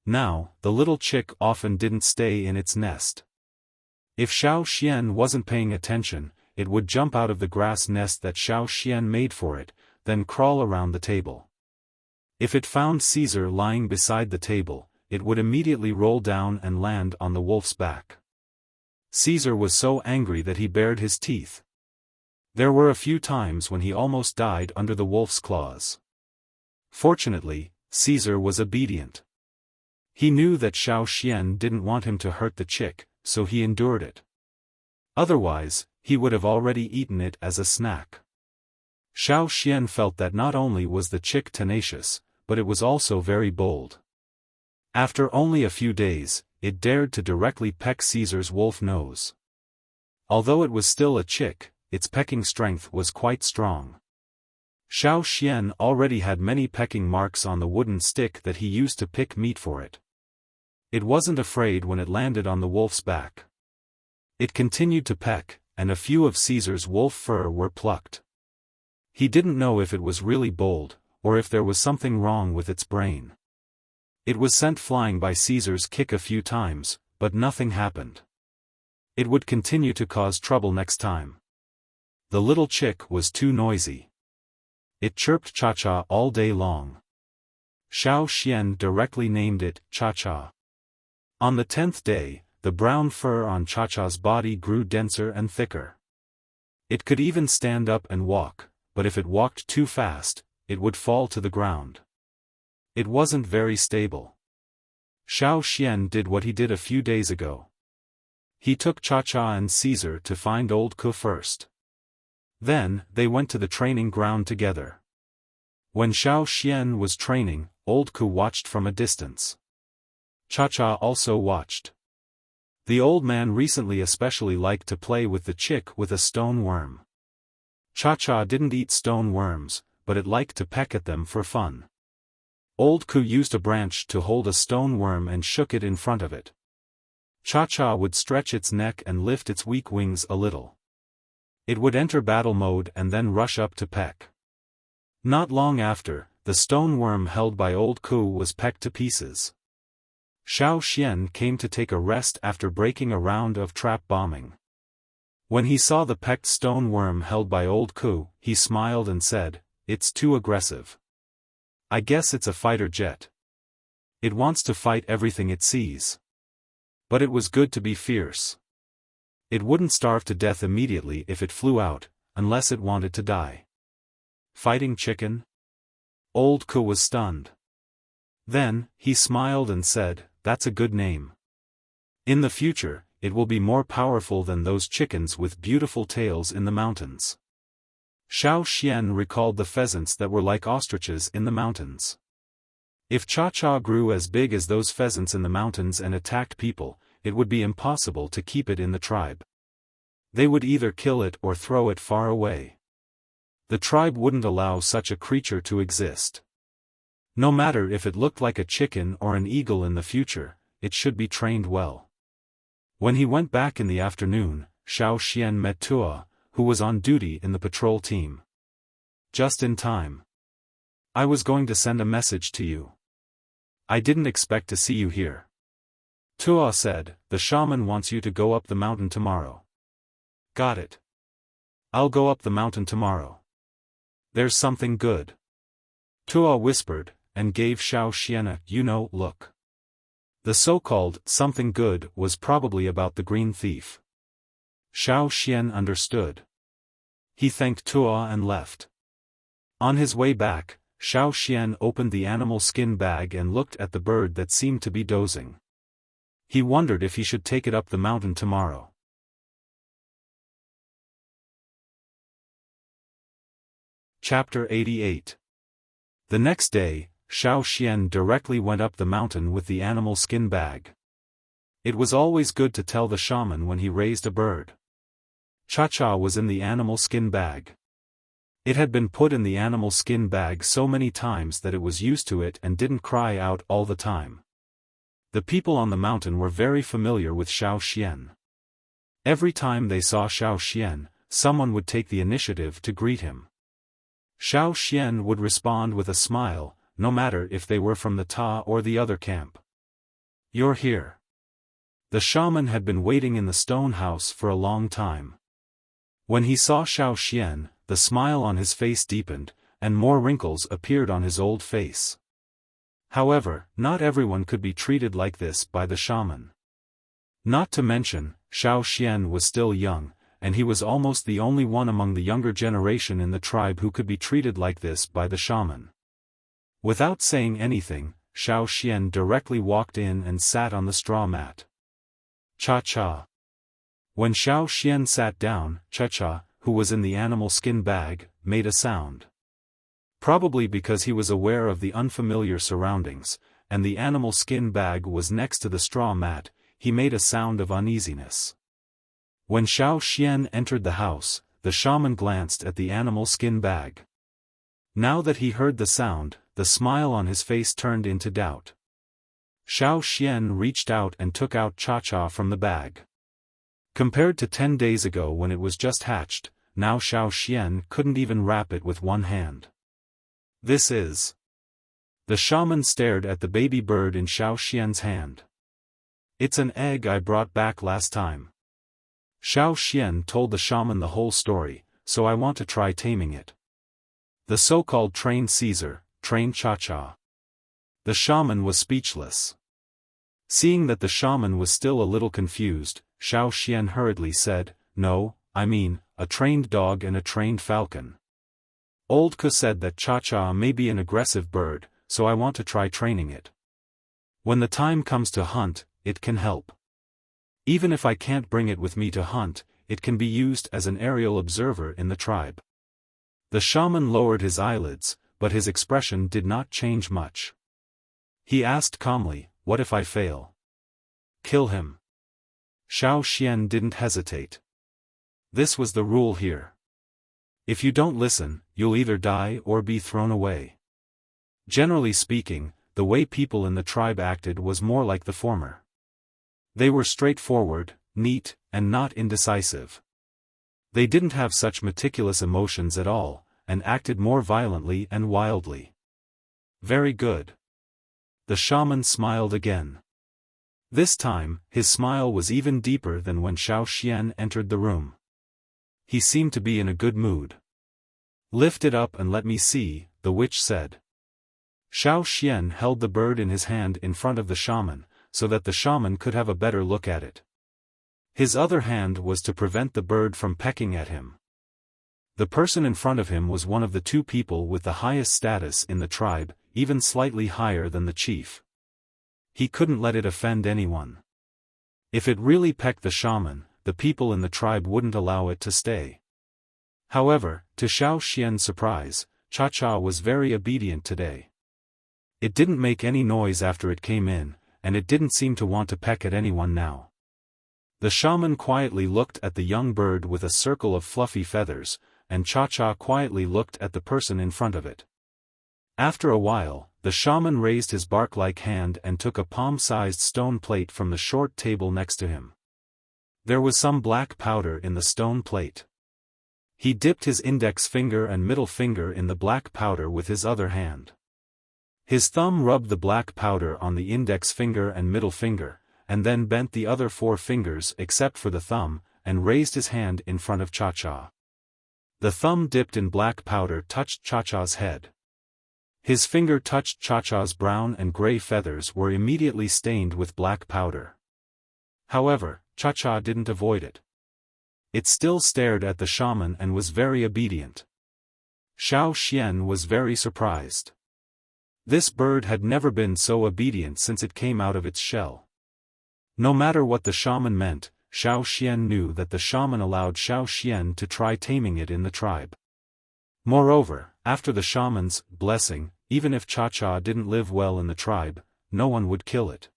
Now, the little chick often didn't stay in its nest. If Xiaofan wasn't paying attention, it would jump out of the grass nest that Xiaofan made for it, then crawl around the table. If it found Caesar lying beside the table, it would immediately roll down and land on the wolf's back. Caesar was so angry that he bared his teeth. There were a few times when he almost died under the wolf's claws. Fortunately, Caesar was obedient. He knew that Xiaofan didn't want him to hurt the chick, so he endured it. Otherwise, he would have already eaten it as a snack. Xiaofan felt that not only was the chick tenacious, but it was also very bold. After only a few days, it dared to directly peck Caesar's wolf nose. Although it was still a chick, its pecking strength was quite strong. Xiaofan already had many pecking marks on the wooden stick that he used to pick meat for it. It wasn't afraid when it landed on the wolf's back. It continued to peck, and a few of Caesar's wolf fur were plucked. He didn't know if it was really bold, or if there was something wrong with its brain. It was sent flying by Caesar's kick a few times, but nothing happened. It would continue to cause trouble next time. The little chick was too noisy. It chirped cha-cha all day long. Xiaofan directly named it Cha-Cha. On the 10th day, the brown fur on Cha-Cha's body grew denser and thicker. It could even stand up and walk, but if it walked too fast, it would fall to the ground. It wasn't very stable. Xiaofan did what he did a few days ago. He took Cha-Cha and Caesar to find old Ku first. Then, they went to the training ground together. When Xiaofan was training, old Ku watched from a distance. Cha-Cha also watched. The old man recently especially liked to play with the chick with a stone worm. Cha-Cha didn't eat stone worms, but it liked to peck at them for fun. Old Ku used a branch to hold a stone worm and shook it in front of it. Cha-Cha would stretch its neck and lift its weak wings a little. It would enter battle mode and then rush up to peck. Not long after, the stone worm held by old Ku was pecked to pieces. Xiaofan came to take a rest after breaking a round of trap bombing. When he saw the pecked stone worm held by old Ku, he smiled and said, "It's too aggressive. I guess it's a fighter jet. It wants to fight everything it sees." But it was good to be fierce. It wouldn't starve to death immediately if it flew out, unless it wanted to die. Fighting chicken? Old Ku was stunned. Then, he smiled and said, "That's a good name. In the future, it will be more powerful than those chickens with beautiful tails in the mountains." Xiaofan recalled the pheasants that were like ostriches in the mountains. If Cha-Cha grew as big as those pheasants in the mountains and attacked people, it would be impossible to keep it in the tribe. They would either kill it or throw it far away. The tribe wouldn't allow such a creature to exist. No matter if it looked like a chicken or an eagle in the future, it should be trained well. When he went back in the afternoon, Xiaofan met Tua, who was on duty in the patrol team. Just in time. "I was going to send a message to you. I didn't expect to see you here." Tua said, "The shaman wants you to go up the mountain tomorrow." "Got it. I'll go up the mountain tomorrow. There's something good." Tua whispered, and gave Xiaofan a look. The so-called something good was probably about the green thief. Xiaofan understood. He thanked Tua and left. On his way back, Xiaofan opened the animal skin bag and looked at the bird that seemed to be dozing. He wondered if he should take it up the mountain tomorrow. Chapter 88. The next day, Xiaofan directly went up the mountain with the animal skin bag. It was always good to tell the shaman when he raised a bird. Cha-Cha was in the animal skin bag. It had been put in the animal skin bag so many times that it was used to it and didn't cry out all the time. The people on the mountain were very familiar with Xiaofan. Every time they saw Xiaofan, someone would take the initiative to greet him. Xiaofan would respond with a smile, no matter if they were from the Ta or the other camp. "You're here." The shaman had been waiting in the stone house for a long time. When he saw Xiaofan, the smile on his face deepened, and more wrinkles appeared on his old face. However, not everyone could be treated like this by the shaman. Not to mention, Xiaofan was still young, and he was almost the only one among the younger generation in the tribe who could be treated like this by the shaman. Without saying anything, Xiaofan directly walked in and sat on the straw mat. Cha-Cha. When Xiaofan sat down, Cha-Cha, who was in the animal skin bag, made a sound. Probably because he was aware of the unfamiliar surroundings, and the animal skin bag was next to the straw mat, he made a sound of uneasiness. When Xiaofan entered the house, the shaman glanced at the animal skin bag. Now that he heard the sound, the smile on his face turned into doubt. Xiaofan reached out and took out Cha-Cha from the bag. Compared to 10 days ago when it was just hatched, now Xiaofan couldn't even wrap it with one hand. "This is..." The shaman stared at the baby bird in Xiaofan's hand. "It's an egg I brought back last time." Xiaofan told the shaman the whole story, "So I want to try taming it." The so-called trained Caesar, trained Cha-Cha. The shaman was speechless. Seeing that the shaman was still a little confused, Xiaofan hurriedly said, "No, I mean, a trained dog and a trained falcon. Old Ku said that Cha-Cha may be an aggressive bird, so I want to try training it. When the time comes to hunt, it can help. Even if I can't bring it with me to hunt, it can be used as an aerial observer in the tribe." The shaman lowered his eyelids, but his expression did not change much. He asked calmly, "What if I fail?" "Kill him." Xiaofan didn't hesitate. This was the rule here. If you don't listen, you'll either die or be thrown away. Generally speaking, the way people in the tribe acted was more like the former. They were straightforward, neat, and not indecisive. They didn't have such meticulous emotions at all, and acted more violently and wildly. "Very good." The shaman smiled again. This time, his smile was even deeper than when Xiaofan entered the room. He seemed to be in a good mood. "Lift it up and let me see," the witch said. Xiaofan held the bird in his hand in front of the shaman, so that the shaman could have a better look at it. His other hand was to prevent the bird from pecking at him. The person in front of him was one of the two people with the highest status in the tribe, even slightly higher than the chief. He couldn't let it offend anyone. If it really pecked the shaman, the people in the tribe wouldn't allow it to stay. However, to Xiaofan's surprise, Cha-Cha was very obedient today. It didn't make any noise after it came in, and it didn't seem to want to peck at anyone now. The shaman quietly looked at the young bird with a circle of fluffy feathers, and Cha-Cha quietly looked at the person in front of it. After a while, the shaman raised his bark-like hand and took a palm-sized stone plate from the short table next to him. There was some black powder in the stone plate. He dipped his index finger and middle finger in the black powder with his other hand. His thumb rubbed the black powder on the index finger and middle finger, and then bent the other 4 fingers except for the thumb, and raised his hand in front of Cha-Cha. The thumb dipped in black powder touched Cha-Cha's head. His finger touched Cha-Cha's brown and gray feathers were immediately stained with black powder. However, Cha-Cha didn't avoid it. It still stared at the shaman and was very obedient. Xiaofan was very surprised. This bird had never been so obedient since it came out of its shell. No matter what the shaman meant, Xiaofan knew that the shaman allowed Xiaofan to try taming it in the tribe. Moreover, after the shaman's blessing, even if Cha-Cha didn't live well in the tribe, no one would kill it.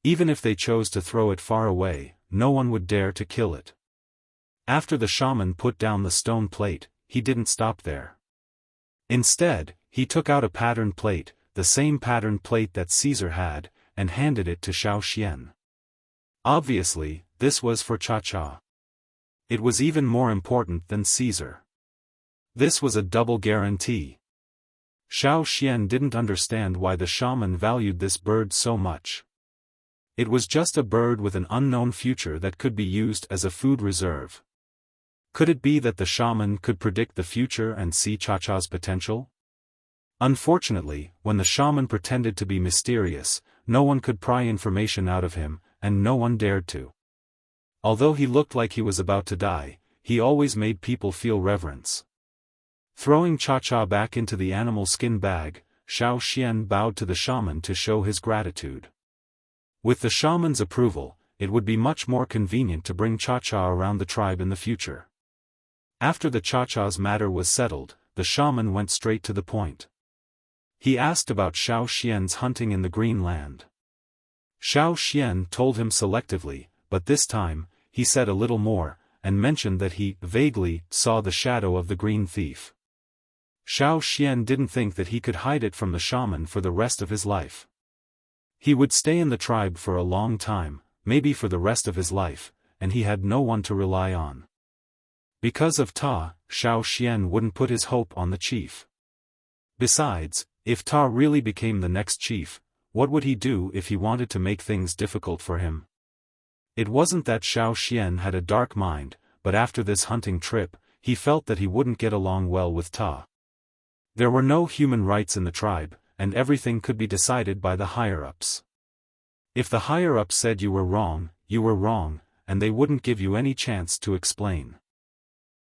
Even if they chose to throw it far away, no one would dare to kill it. After the shaman put down the stone plate, he didn't stop there. Instead, he took out a patterned plate, the same patterned plate that Caesar had, and handed it to Xiaofan. Obviously, this was for Cha-Cha. It was even more important than Caesar. This was a double guarantee. Xiaofan didn't understand why the shaman valued this bird so much. It was just a bird with an unknown future that could be used as a food reserve. Could it be that the shaman could predict the future and see Cha-Cha's potential? Unfortunately, when the shaman pretended to be mysterious, no one could pry information out of him, and no one dared to. Although he looked like he was about to die, he always made people feel reverence. Throwing Cha-Cha back into the animal skin bag, Xiaofan bowed to the shaman to show his gratitude. With the shaman's approval, it would be much more convenient to bring Cha-Cha around the tribe in the future. After the Cha-Cha's matter was settled, the shaman went straight to the point. He asked about Xiaofan's hunting in the Green Land. Xiaofan told him selectively, but this time, he said a little more, and mentioned that he vaguely saw the shadow of the green thief. Xiaofan didn't think that he could hide it from the shaman for the rest of his life. He would stay in the tribe for a long time, maybe for the rest of his life, and he had no one to rely on. Because of Ta, Xiaofan wouldn't put his hope on the chief. Besides, if Ta really became the next chief, what would he do if he wanted to make things difficult for him? It wasn't that Xiaofan had a dark mind, but after this hunting trip, he felt that he wouldn't get along well with Ta. There were no human rights in the tribe, and everything could be decided by the higher-ups. If the higher-ups said you were wrong, and they wouldn't give you any chance to explain.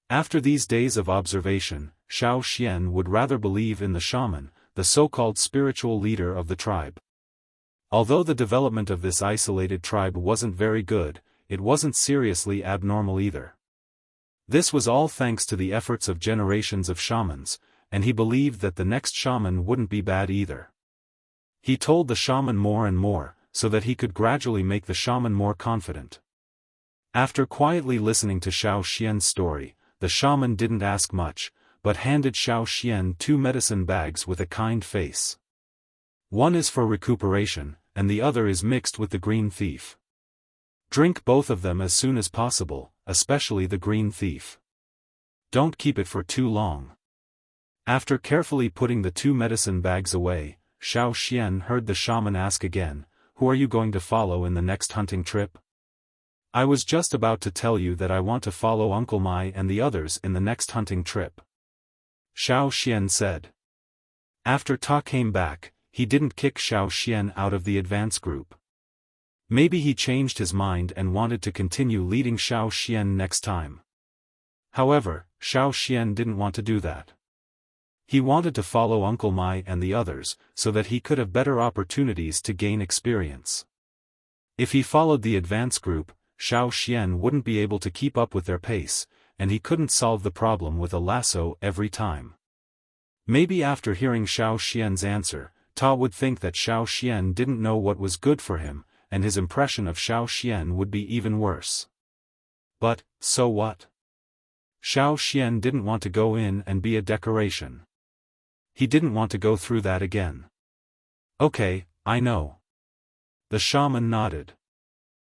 After these days of observation, Xiaofan would rather believe in the shaman, the so-called spiritual leader of the tribe. Although the development of this isolated tribe wasn't very good, it wasn't seriously abnormal either. This was all thanks to the efforts of generations of shamans, and he believed that the next shaman wouldn't be bad either. He told the shaman more and more, so that he could gradually make the shaman more confident. After quietly listening to Xiaofan's story, the shaman didn't ask much, but handed Xiaofan 2 medicine bags with a kind face. One is for recuperation, and the other is mixed with the green thief. Drink both of them as soon as possible, especially the green thief. Don't keep it for too long. After carefully putting the 2 medicine bags away, Xiaofan heard the shaman ask again, "Who are you going to follow in the next hunting trip?" "I was just about to tell you that I want to follow Uncle Mai and the others in the next hunting trip," Xiaofan said. After Ta came back, he didn't kick Xiaofan out of the advance group. Maybe he changed his mind and wanted to continue leading Xiaofan next time. However, Xiaofan didn't want to do that. He wanted to follow Uncle Mai and the others, so that he could have better opportunities to gain experience. If he followed the advance group, Xiaofan wouldn't be able to keep up with their pace, and he couldn't solve the problem with a lasso every time. Maybe after hearing Xiaofan's answer, Ta would think that Xiaofan didn't know what was good for him, and his impression of Xiaofan would be even worse. But, so what? Xiaofan didn't want to go in and be a decoration. He didn't want to go through that again. "Okay, I know." The shaman nodded.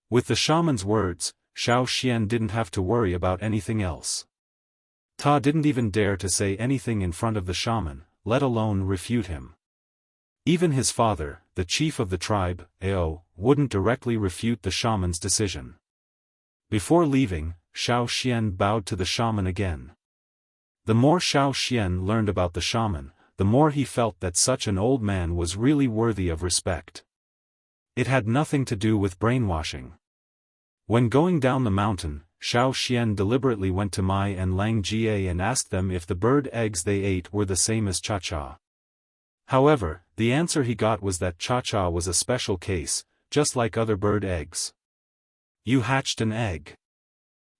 With the shaman's words, Xiaofan didn't have to worry about anything else. Ta didn't even dare to say anything in front of the shaman, let alone refute him. Even his father, the chief of the tribe, Ao, wouldn't directly refute the shaman's decision. Before leaving, Xiaofan bowed to the shaman again. The more Xiaofan learned about the shaman, the more he felt that such an old man was really worthy of respect. It had nothing to do with brainwashing. When going down the mountain, Xiaofan deliberately went to Mai and Lang Jie and asked them if the bird eggs they ate were the same as Cha-Cha. However, the answer he got was that Cha-Cha was a special case, just like other bird eggs. You hatched an egg?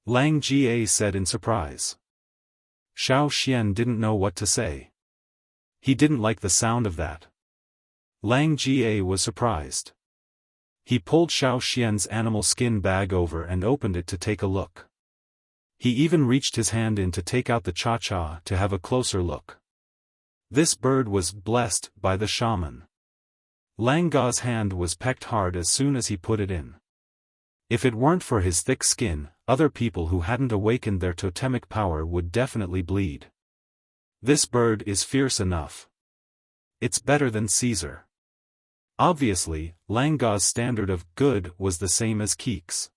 Lang Jie said in surprise. Xiaofan didn't know what to say. He didn't like the sound of that. Lang Jie was surprised. He pulled Xiaofan's animal skin bag over and opened it to take a look. He even reached his hand in to take out the Cha-Cha to have a closer look. This bird was blessed by the shaman. Lang Ga's hand was pecked hard as soon as he put it in. If it weren't for his thick skin, other people who hadn't awakened their totemic power would definitely bleed. This bird is fierce enough. It's better than Caesar. Obviously, Lang Ga's standard of good was the same as Keek's.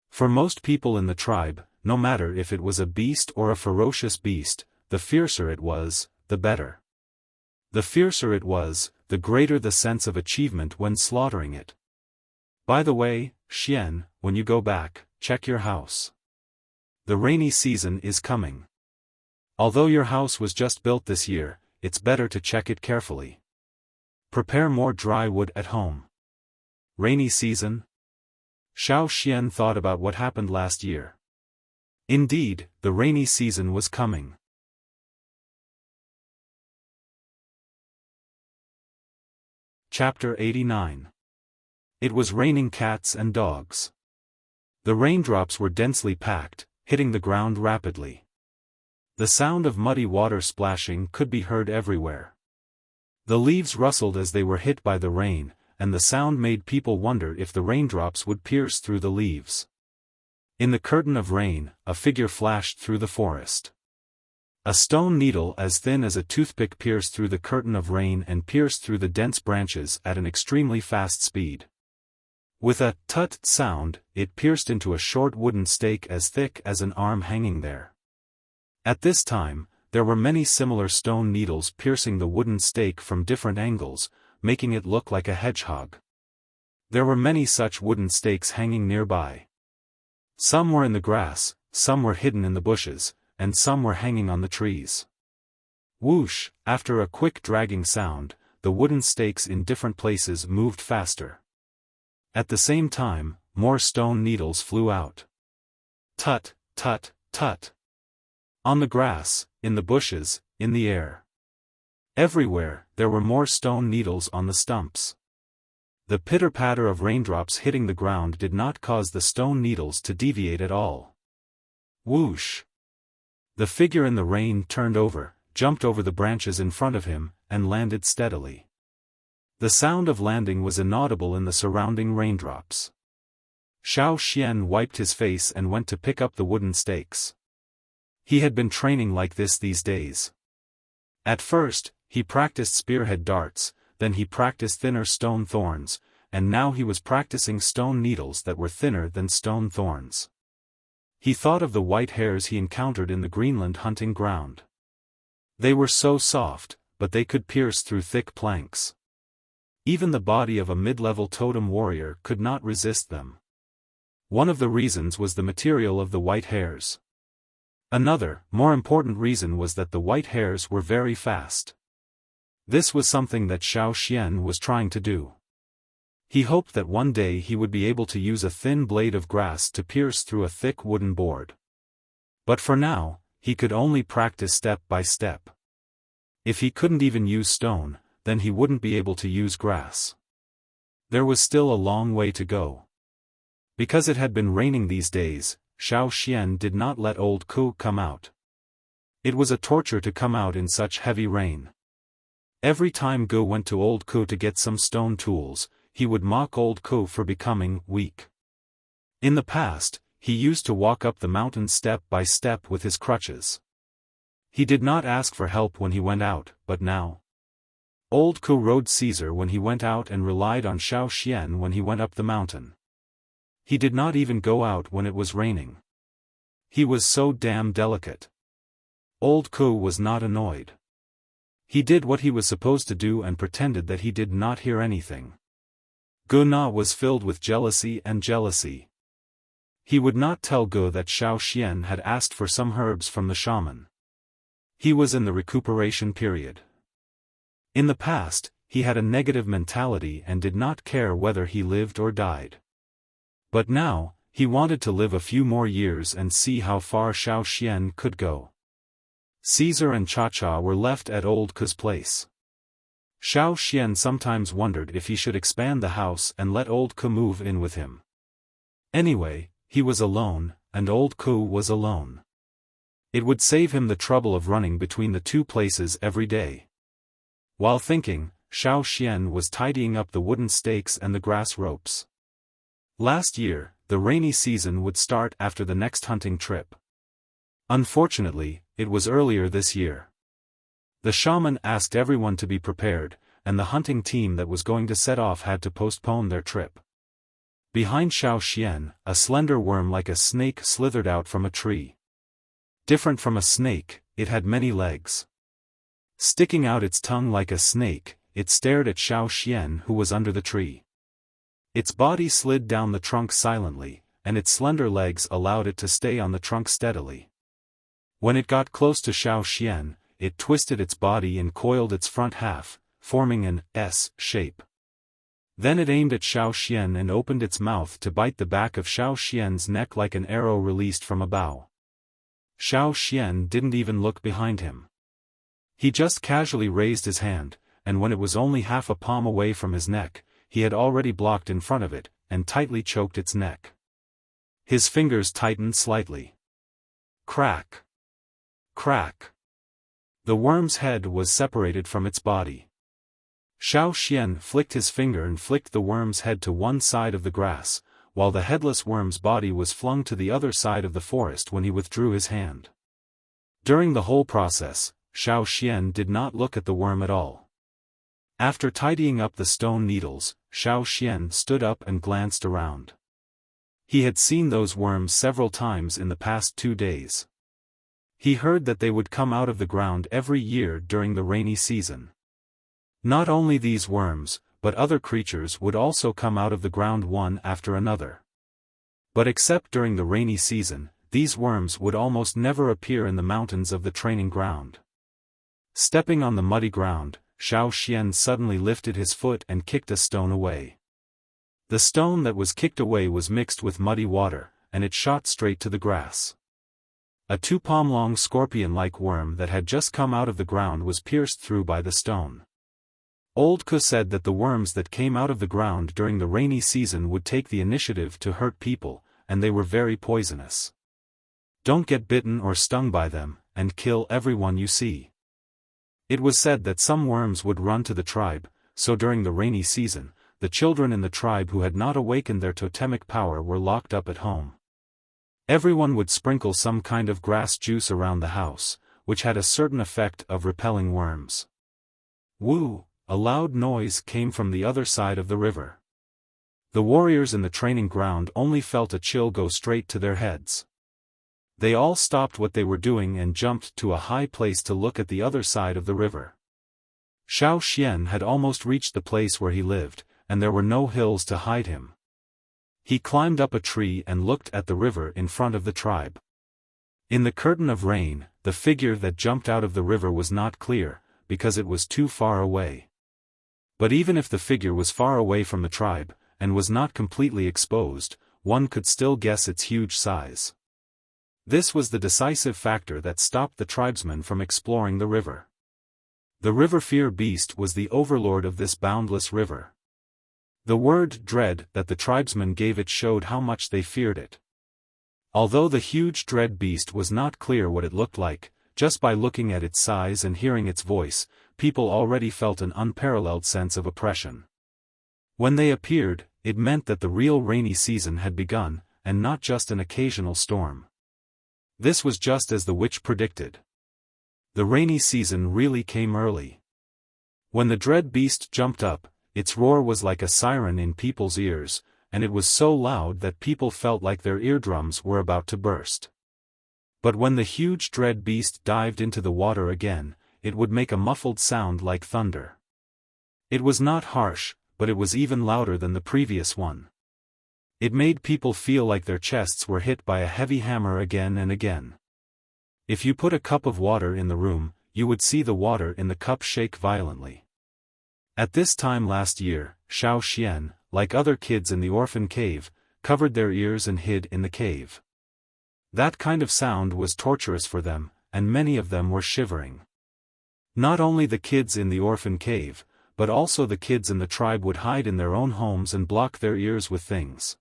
For most people in the tribe, no matter if it was a beast or a ferocious beast, the fiercer it was, the better. The fiercer it was, the greater the sense of achievement when slaughtering it. By the way, Xian, when you go back, check your house. The rainy season is coming. Although your house was just built this year, it's better to check it carefully. Prepare more dry wood at home. Rainy season? Xiaofan thought about what happened last year. Indeed, the rainy season was coming. Chapter 89. It was raining cats and dogs. The raindrops were densely packed, hitting the ground rapidly. The sound of muddy water splashing could be heard everywhere. The leaves rustled as they were hit by the rain, and the sound made people wonder if the raindrops would pierce through the leaves. In the curtain of rain, a figure flashed through the forest. A stone needle as thin as a toothpick pierced through the curtain of rain and pierced through the dense branches at an extremely fast speed. With a tut sound, it pierced into a short wooden stake as thick as an arm hanging there. At this time, there were many similar stone needles piercing the wooden stake from different angles, making it look like a hedgehog. There were many such wooden stakes hanging nearby. Some were in the grass, some were hidden in the bushes, and some were hanging on the trees. Whoosh, after a quick dragging sound, the wooden stakes in different places moved faster. At the same time, more stone needles flew out. Tut, tut, tut. On the grass, in the bushes, in the air. Everywhere, there were more stone needles on the stumps. The pitter-patter of raindrops hitting the ground did not cause the stone needles to deviate at all. Whoosh! The figure in the rain turned over, jumped over the branches in front of him, and landed steadily. The sound of landing was inaudible in the surrounding raindrops. Xiaofan wiped his face and went to pick up the wooden stakes. He had been training like this these days. At first, he practiced spearhead darts, then he practiced thinner stone thorns, and now he was practicing stone needles that were thinner than stone thorns. He thought of the white hares he encountered in the Greenland hunting ground. They were so soft, but they could pierce through thick planks. Even the body of a mid-level totem warrior could not resist them. One of the reasons was the material of the white hares. Another, more important reason was that the white hares were very fast. This was something that Xiaofan was trying to do. He hoped that one day he would be able to use a thin blade of grass to pierce through a thick wooden board. But for now, he could only practice step by step. If he couldn't even use stone, then he wouldn't be able to use grass. There was still a long way to go. Because it had been raining these days, Xiaofan did not let old Ku come out. It was a torture to come out in such heavy rain. Every time Gu went to old Ku to get some stone tools, he would mock old Ku for becoming weak. In the past, he used to walk up the mountain step by step with his crutches. He did not ask for help when he went out, but now. Old Ku rode Caesar when he went out and relied on Xiaofan when he went up the mountain. He did not even go out when it was raining. He was so damn delicate. Old Ku was not annoyed. He did what he was supposed to do and pretended that he did not hear anything. Gu Na was filled with jealousy and jealousy. He would not tell Ge that Xiaofan had asked for some herbs from the shaman. He was in the recuperation period. In the past, he had a negative mentality and did not care whether he lived or died. But now, he wanted to live a few more years and see how far Xiaofan could go. Caesar and Cha-Cha were left at Old Ge's place. Xiaofan sometimes wondered if he should expand the house and let Old Ge move in with him. Anyway, he was alone, and Old Ge was alone. It would save him the trouble of running between the two places every day. While thinking, Xiaofan was tidying up the wooden stakes and the grass ropes. Last year, the rainy season would start after the next hunting trip. Unfortunately, it was earlier this year. The shaman asked everyone to be prepared, and the hunting team that was going to set off had to postpone their trip. Behind Xiaofan, a slender worm like a snake slithered out from a tree. Different from a snake, it had many legs. Sticking out its tongue like a snake, it stared at Xiaofan who was under the tree. Its body slid down the trunk silently, and its slender legs allowed it to stay on the trunk steadily. When it got close to Xiaofan, it twisted its body and coiled its front half, forming an S shape. Then it aimed at Xiaofan and opened its mouth to bite the back of Xiaofan's neck like an arrow released from a bow. Xiaofan didn't even look behind him. He just casually raised his hand, and when it was only half a palm away from his neck, he had already blocked in front of it, and tightly choked its neck. His fingers tightened slightly. Crack! Crack! The worm's head was separated from its body. Xiaofan flicked his finger and flicked the worm's head to one side of the grass, while the headless worm's body was flung to the other side of the forest when he withdrew his hand. During the whole process, Xiaofan did not look at the worm at all. After tidying up the stone needles, Xiaofan stood up and glanced around. He had seen those worms several times in the past 2 days. He heard that they would come out of the ground every year during the rainy season. Not only these worms, but other creatures would also come out of the ground one after another. But except during the rainy season, these worms would almost never appear in the mountains of the training ground. Stepping on the muddy ground, Xiaofan suddenly lifted his foot and kicked a stone away. The stone that was kicked away was mixed with muddy water, and it shot straight to the grass. A 2-palm-long scorpion-like worm that had just come out of the ground was pierced through by the stone. Old Ge said that the worms that came out of the ground during the rainy season would take the initiative to hurt people, and they were very poisonous. Don't get bitten or stung by them, and kill everyone you see. It was said that some worms would run to the tribe, so during the rainy season, the children in the tribe who had not awakened their totemic power were locked up at home. Everyone would sprinkle some kind of grass juice around the house, which had a certain effect of repelling worms. Woo! A loud noise came from the other side of the river. The warriors in the training ground only felt a chill go straight to their heads. They all stopped what they were doing and jumped to a high place to look at the other side of the river. Xiaofan had almost reached the place where he lived, and there were no hills to hide him. He climbed up a tree and looked at the river in front of the tribe. In the curtain of rain, the figure that jumped out of the river was not clear, because it was too far away. But even if the figure was far away from the tribe, and was not completely exposed, one could still guess its huge size. This was the decisive factor that stopped the tribesmen from exploring the river. The river fear beast was the overlord of this boundless river. The word dread that the tribesmen gave it showed how much they feared it. Although the huge dread beast was not clear what it looked like, just by looking at its size and hearing its voice, people already felt an unparalleled sense of oppression. When they appeared, it meant that the real rainy season had begun, and not just an occasional storm. This was just as the witch predicted. The rainy season really came early. When the dread beast jumped up, its roar was like a siren in people's ears, and it was so loud that people felt like their eardrums were about to burst. But when the huge dread beast dived into the water again, it would make a muffled sound like thunder. It was not harsh, but it was even louder than the previous one. It made people feel like their chests were hit by a heavy hammer again and again. If you put a cup of water in the room, you would see the water in the cup shake violently. At this time last year, Xiaofan, like other kids in the orphan cave, covered their ears and hid in the cave. That kind of sound was torturous for them, and many of them were shivering. Not only the kids in the orphan cave, but also the kids in the tribe would hide in their own homes and block their ears with things.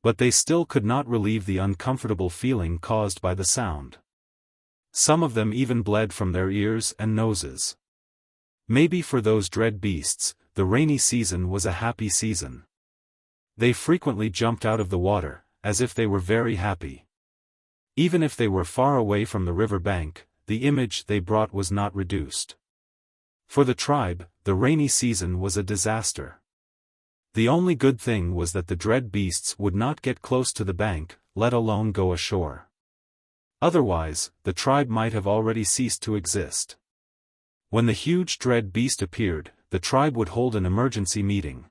But they still could not relieve the uncomfortable feeling caused by the sound. Some of them even bled from their ears and noses. Maybe for those dread beasts, the rainy season was a happy season. They frequently jumped out of the water, as if they were very happy. Even if they were far away from the river bank, the image they brought was not reduced. For the tribe, the rainy season was a disaster. The only good thing was that the dread beasts would not get close to the bank, let alone go ashore. Otherwise, the tribe might have already ceased to exist. When the huge dread beast appeared, the tribe would hold an emergency meeting.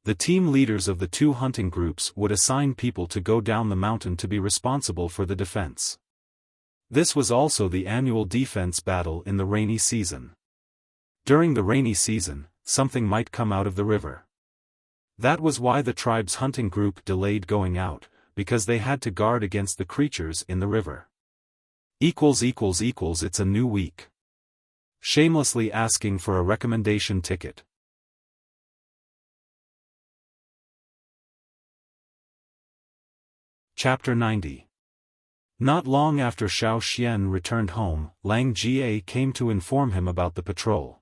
The team leaders of the two hunting groups would assign people to go down the mountain to be responsible for the defense. This was also the annual defense battle in the rainy season. During the rainy season, something might come out of the river. That was why the tribe's hunting group delayed going out, because they had to guard against the creatures in the river. It's a new week. Shamelessly asking for a recommendation ticket. Chapter 90. Not long after Xiaofan returned home, Lang Jie came to inform him about the patrol.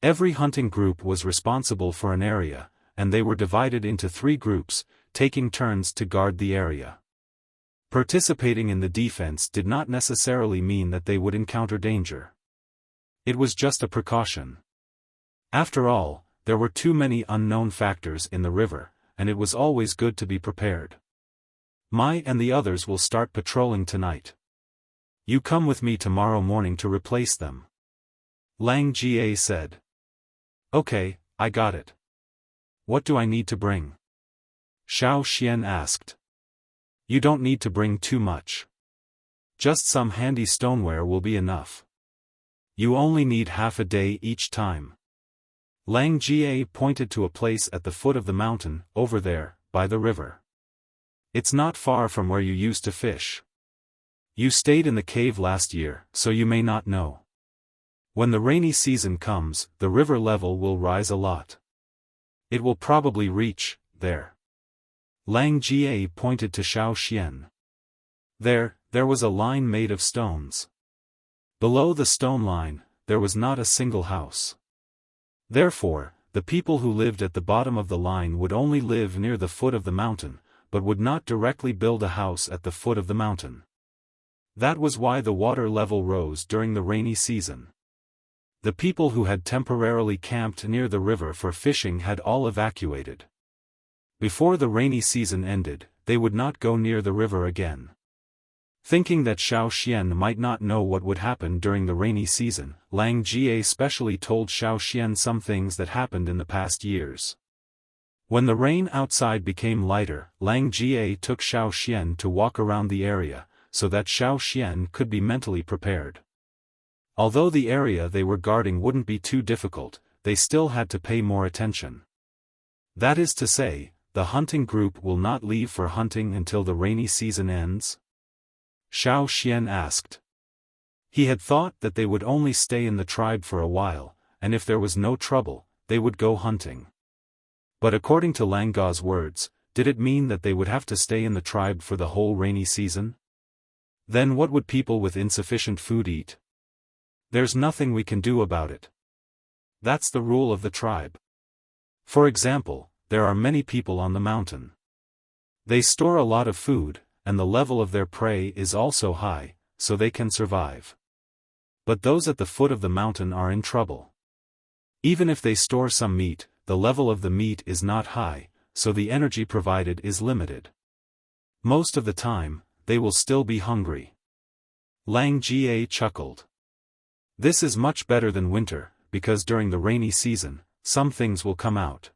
Every hunting group was responsible for an area, and they were divided into 3 groups, taking turns to guard the area. Participating in the defense did not necessarily mean that they would encounter danger. It was just a precaution. After all, there were too many unknown factors in the river, and it was always good to be prepared. Mai and the others will start patrolling tonight. You come with me tomorrow morning to replace them. Lang Jie said. Okay, I got it. What do I need to bring? Xiaofan asked. You don't need to bring too much. Just some handy stoneware will be enough. You only need half a day each time. Lang Jie pointed to a place at the foot of the mountain, over there, by the river. It's not far from where you used to fish. You stayed in the cave last year, so you may not know. When the rainy season comes, the river level will rise a lot. It will probably reach there. Lang Jie pointed to Xiaofan. There was a line made of stones. Below the stone line, there was not a single house. Therefore, the people who lived at the bottom of the line would only live near the foot of the mountain, but would not directly build a house at the foot of the mountain. That was why the water level rose during the rainy season. The people who had temporarily camped near the river for fishing had all evacuated. Before the rainy season ended, they would not go near the river again. Thinking that Xiaofan might not know what would happen during the rainy season, Lang Jie specially told Xiaofan some things that happened in the past years. When the rain outside became lighter, Lang Jie took Xiaofan to walk around the area, so that Xiaofan could be mentally prepared. Although the area they were guarding wouldn't be too difficult, they still had to pay more attention. That is to say, the hunting group will not leave for hunting until the rainy season ends? Xiaofan asked. He had thought that they would only stay in the tribe for a while, and if there was no trouble, they would go hunting. But according to Lang Ga's words, did it mean that they would have to stay in the tribe for the whole rainy season? Then what would people with insufficient food eat? There's nothing we can do about it. That's the rule of the tribe. For example, there are many people on the mountain. They store a lot of food, and the level of their prey is also high, so they can survive. But those at the foot of the mountain are in trouble. Even if they store some meat, the level of the meat is not high, so the energy provided is limited. Most of the time, they will still be hungry. Lang Jie chuckled. This is much better than winter, because during the rainy season, some things will come out.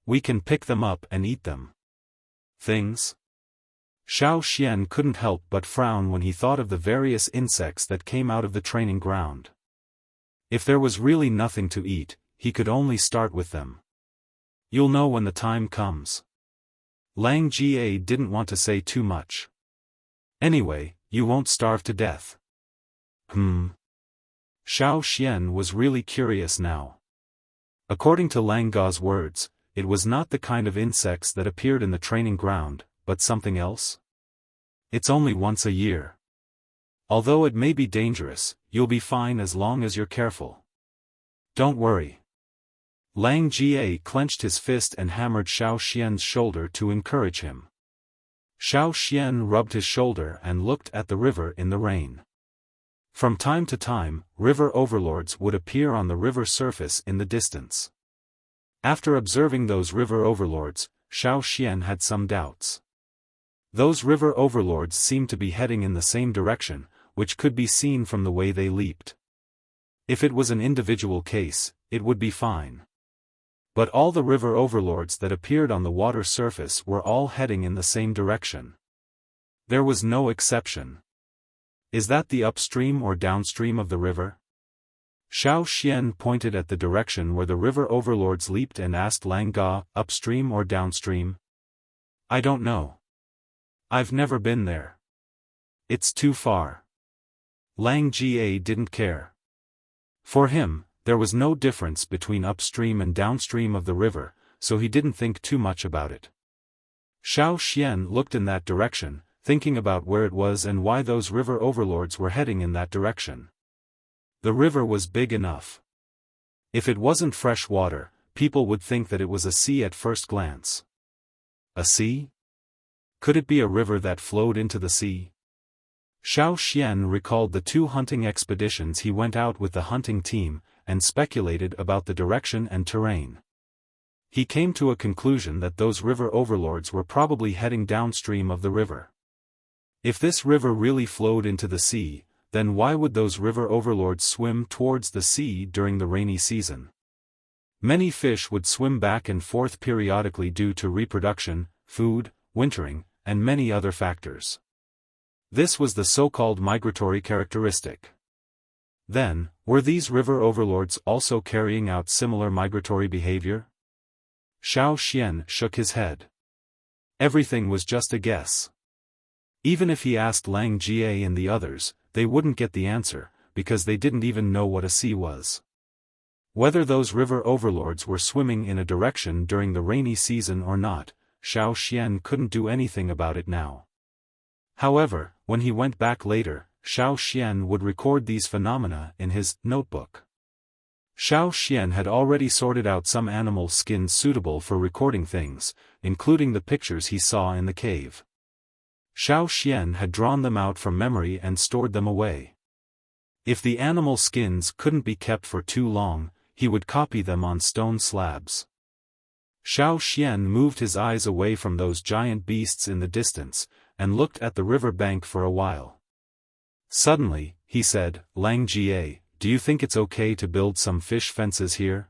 We can pick them up and eat them. things? Xiao Xian couldn't help but frown when he thought of the various insects that came out of the training ground. If there was really nothing to eat, he could only start with them. You'll know when the time comes. Lang Jie didn't want to say too much. Anyway, you won't starve to death. Xiao Xian was really curious now. According to Lang Ga's words, it was not the kind of insects that appeared in the training ground, but something else? It's only once a year. Although it may be dangerous, you'll be fine as long as you're careful. Don't worry. Lang Jie clenched his fist and hammered Xiao Xian's shoulder to encourage him. Xiao Xian rubbed his shoulder and looked at the river in the rain. From time to time, river overlords would appear on the river surface in the distance. After observing those river overlords, Xiao Xian had some doubts. Those river overlords seemed to be heading in the same direction, which could be seen from the way they leaped. If it was an individual case, it would be fine. But all the river overlords that appeared on the water surface were all heading in the same direction. There was no exception. Is that the upstream or downstream of the river? Xiao Xian pointed at the direction where the river overlords leaped and asked Lang Ga, upstream or downstream? I don't know. I've never been there. It's too far. Lang Jie didn't care. For him, there was no difference between upstream and downstream of the river, so he didn't think too much about it. Xiao Xian looked in that direction, thinking about where it was and why those river overlords were heading in that direction. The river was big enough. If it wasn't fresh water, people would think that it was a sea at first glance. A sea? Could it be a river that flowed into the sea? Xiao Xian recalled the 2 hunting expeditions he went out with the hunting team, and speculated about the direction and terrain. He came to a conclusion that those river overlords were probably heading downstream of the river. If this river really flowed into the sea, then why would those river overlords swim towards the sea during the rainy season? Many fish would swim back and forth periodically due to reproduction, food, wintering, and many other factors. This was the so-called migratory characteristic. Then, were these river overlords also carrying out similar migratory behavior? Xiao Xian shook his head. Everything was just a guess. Even if he asked Lang Jie and the others, they wouldn't get the answer, because they didn't even know what a sea was. Whether those river overlords were swimming in a direction during the rainy season or not, Xiao Xian couldn't do anything about it now. However, when he went back later, Xiao Xian would record these phenomena in his notebook. Xiao Xian had already sorted out some animal skins suitable for recording things, including the pictures he saw in the cave. Xiao Xian had drawn them out from memory and stored them away. If the animal skins couldn't be kept for too long, he would copy them on stone slabs. Xiao Xian moved his eyes away from those giant beasts in the distance, and looked at the river bank for a while. Suddenly, he said, Lang Jie, do you think it's okay to build some fish fences here?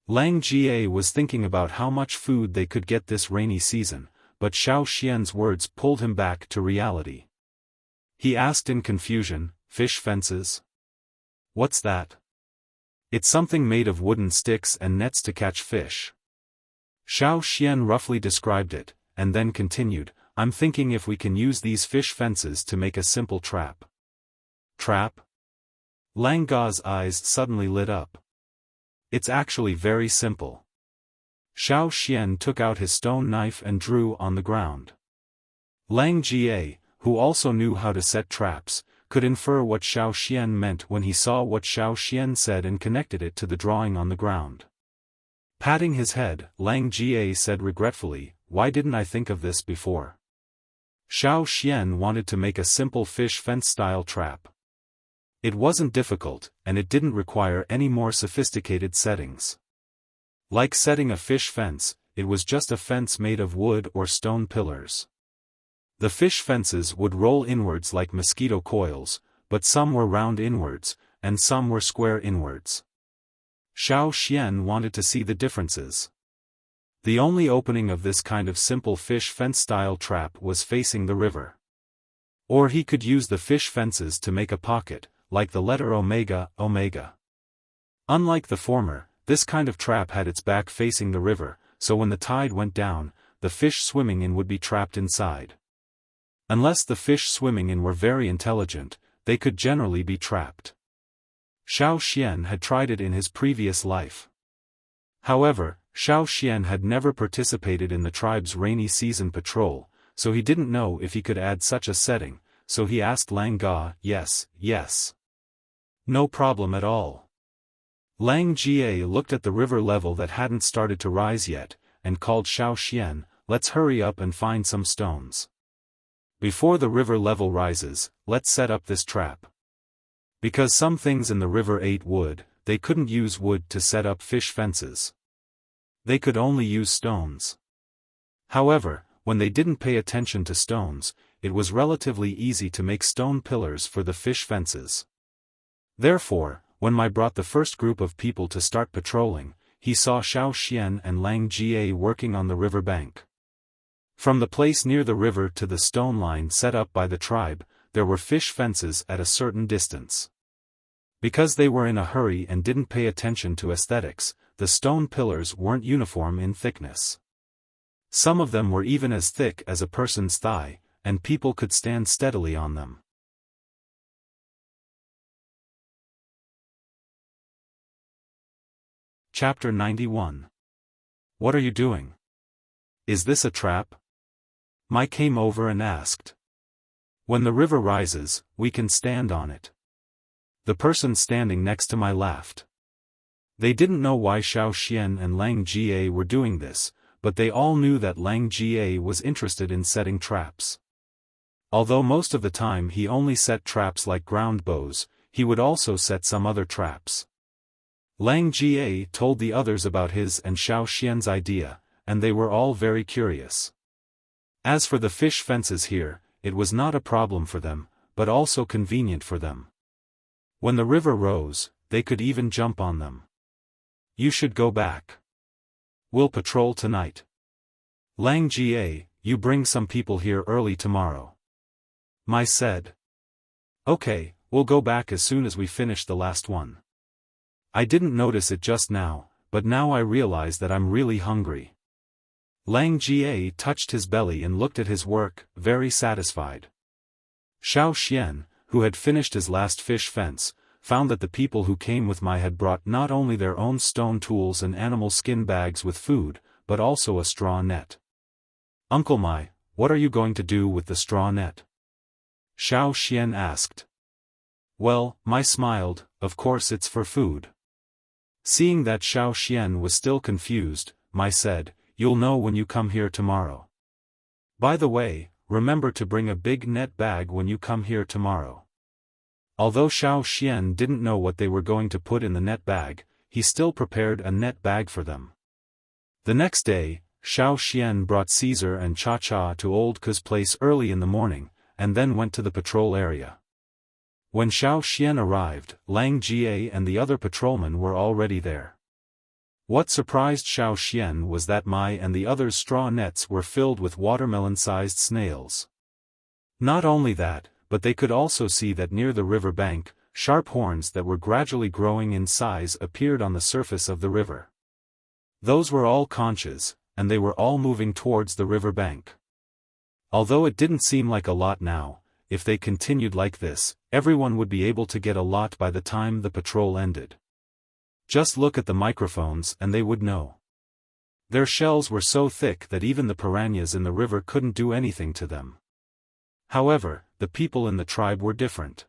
Lang Jie was thinking about how much food they could get this rainy season, but Xiao Xian's words pulled him back to reality. He asked in confusion, fish fences? What's that? It's something made of wooden sticks and nets to catch fish. Xiao Xian roughly described it, and then continued, I'm thinking if we can use these fish fences to make a simple trap. Trap? Lang Ga's eyes suddenly lit up. It's actually very simple. Xiao Xian took out his stone knife and drew on the ground. Lang Jie, who also knew how to set traps, could infer what Xiao Xian meant when he saw what Xiao Xian said and connected it to the drawing on the ground. Patting his head, Lang Jie said regretfully, why didn't I think of this before? Xiao Xian wanted to make a simple fish fence-style trap. It wasn't difficult, and it didn't require any more sophisticated settings. Like setting a fish fence, it was just a fence made of wood or stone pillars. The fish fences would roll inwards like mosquito coils, but some were round inwards, and some were square inwards. Xiao Xian wanted to see the differences. The only opening of this kind of simple fish fence-style trap was facing the river. Or he could use the fish fences to make a pocket, like the letter omega, omega. Unlike the former, this kind of trap had its back facing the river, so when the tide went down, the fish swimming in would be trapped inside. Unless the fish swimming in were very intelligent, they could generally be trapped. Xiaoxian had tried it in his previous life. However, Xiaoxian had never participated in the tribe's rainy season patrol, so he didn't know if he could add such a setting, so he asked Lang Ga. Yes, yes. No problem at all. Lang Jie looked at the river level that hadn't started to rise yet, and called Xiaoxian, let's hurry up and find some stones. Before the river level rises, let's set up this trap. Because some things in the river ate wood, they couldn't use wood to set up fish fences. They could only use stones. However, when they didn't pay attention to stones, it was relatively easy to make stone pillars for the fish fences. Therefore, when Mai brought the first group of people to start patrolling, he saw Xiaoxian and Lang Jie working on the river bank. From the place near the river to the stone line set up by the tribe, there were fish fences at a certain distance. Because they were in a hurry and didn't pay attention to aesthetics, the stone pillars weren't uniform in thickness. Some of them were even as thick as a person's thigh, and people could stand steadily on them. Chapter 91. What are you doing? Is this a trap? Mai came over and asked. When the river rises, we can stand on it. The person standing next to Mai laughed. They didn't know why Xiaoxian and Lang Jie were doing this, but they all knew that Lang Jie was interested in setting traps. Although most of the time he only set traps like ground bows, he would also set some other traps. Lang Jie told the others about his and Xiaoxian's idea, and they were all very curious. As for the fish fences here, it was not a problem for them, but also convenient for them. When the river rose, they could even jump on them. You should go back. We'll patrol tonight. Lang Jie, you bring some people here early tomorrow. Mai said. Okay, we'll go back as soon as we finish the last one. I didn't notice it just now, but now I realize that I'm really hungry. Lang Jie touched his belly and looked at his work, very satisfied. Xiaoxian, who had finished his last fish fence, found that the people who came with Mai had brought not only their own stone tools and animal skin bags with food, but also a straw net. Uncle Mai, what are you going to do with the straw net? Xiaoxian asked. Well, Mai smiled, of course it's for food. Seeing that Xiaoxian was still confused, Mai said, you'll know when you come here tomorrow. By the way, remember to bring a big net bag when you come here tomorrow. Although Xiaoxian didn't know what they were going to put in the net bag, he still prepared a net bag for them. The next day, Xiaoxian brought Caesar and Cha-Cha to Old Ke's place early in the morning, and then went to the patrol area. When Xiaoxian arrived, Lang Jie and the other patrolmen were already there. What surprised Xiaoxian was that Mai and the others' straw nets were filled with watermelon-sized snails. Not only that, but they could also see that near the river bank, sharp horns that were gradually growing in size appeared on the surface of the river. Those were all conches, and they were all moving towards the river bank. Although it didn't seem like a lot now, if they continued like this, everyone would be able to get a lot by the time the patrol ended. Just look at the microphones and they would know. Their shells were so thick that even the piranhas in the river couldn't do anything to them. However, the people in the tribe were different.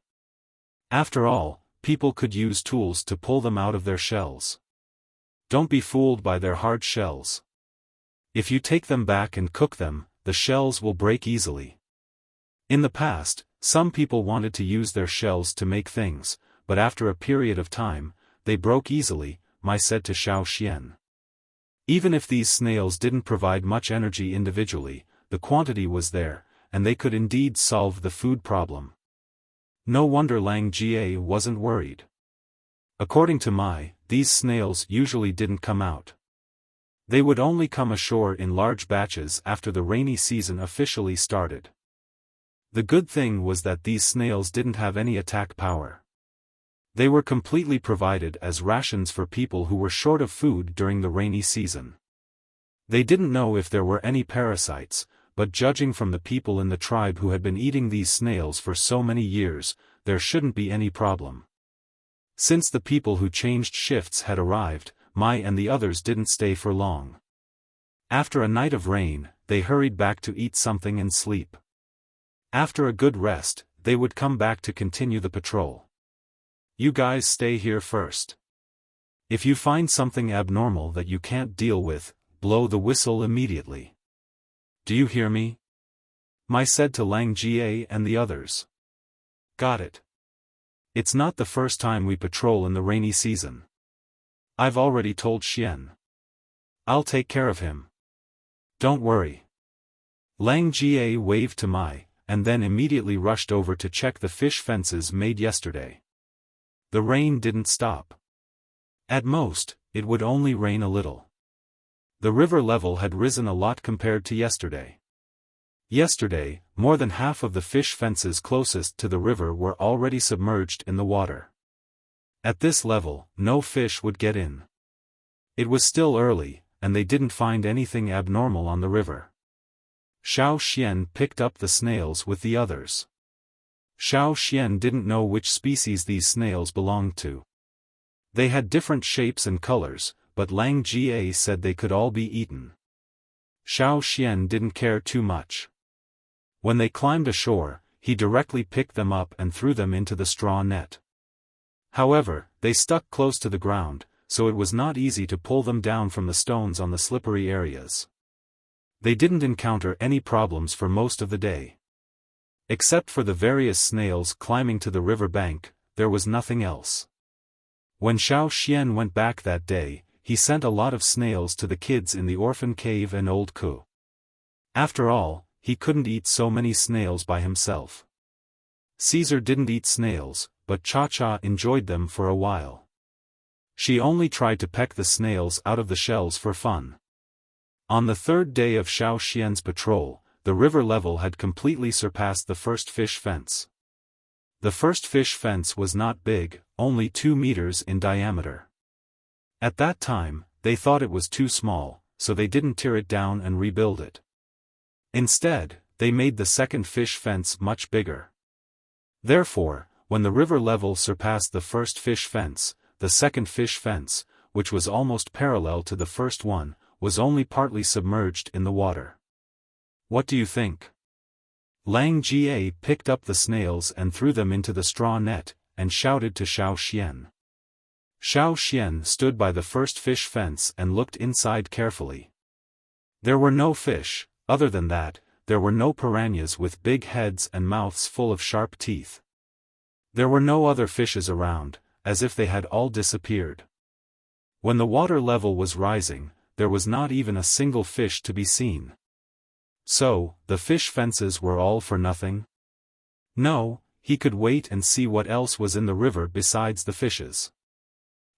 After all, people could use tools to pull them out of their shells. Don't be fooled by their hard shells. If you take them back and cook them, the shells will break easily. In the past, some people wanted to use their shells to make things, but after a period of time, they broke easily, Mai said to Xiaoxian. Even if these snails didn't provide much energy individually, the quantity was there, and they could indeed solve the food problem. No wonder Lang Jie wasn't worried. According to Mai, these snails usually didn't come out. They would only come ashore in large batches after the rainy season officially started. The good thing was that these snails didn't have any attack power. They were completely provided as rations for people who were short of food during the rainy season. They didn't know if there were any parasites, but judging from the people in the tribe who had been eating these snails for so many years, there shouldn't be any problem. Since the people who changed shifts had arrived, Mai and the others didn't stay for long. After a night of rain, they hurried back to eat something and sleep. After a good rest, they would come back to continue the patrol. You guys stay here first. If you find something abnormal that you can't deal with, blow the whistle immediately. Do you hear me? Mai said to Lang Jie and the others. Got it. It's not the first time we patrol in the rainy season. I've already told Xian. I'll take care of him. Don't worry. Lang Jie waved to Mai, and then immediately rushed over to check the fish fences made yesterday. The rain didn't stop. At most, it would only rain a little. The river level had risen a lot compared to yesterday. Yesterday, more than half of the fish fences closest to the river were already submerged in the water. At this level, no fish would get in. It was still early, and they didn't find anything abnormal on the river. Xiaofan picked up the snails with the others. Xiaofan didn't know which species these snails belonged to. They had different shapes and colors, but Lang Jie said they could all be eaten. Xiaofan didn't care too much. When they climbed ashore, he directly picked them up and threw them into the straw net. However, they stuck close to the ground, so it was not easy to pull them down from the stones on the slippery areas. They didn't encounter any problems for most of the day. Except for the various snails climbing to the river bank, there was nothing else. When Xiaofan went back that day, he sent a lot of snails to the kids in the orphan cave and old Ku. After all, he couldn't eat so many snails by himself. Caesar didn't eat snails, but Cha-Cha enjoyed them for a while. She only tried to peck the snails out of the shells for fun. On the third day of Xiaoxian's patrol, the river level had completely surpassed the first fish fence. The first fish fence was not big, only 2 meters in diameter. At that time, they thought it was too small, so they didn't tear it down and rebuild it. Instead, they made the second fish fence much bigger. Therefore, when the river level surpassed the first fish fence, the second fish fence, which was almost parallel to the first one, was only partly submerged in the water. What do you think? Lang Jie picked up the snails and threw them into the straw net, and shouted to Xiaofan. Xiaofan stood by the first fish fence and looked inside carefully. There were no fish. Other than that, there were no piranhas with big heads and mouths full of sharp teeth. There were no other fishes around, as if they had all disappeared. When the water level was rising, there was not even a single fish to be seen. So, the fish fences were all for nothing? No, he could wait and see what else was in the river besides the fishes.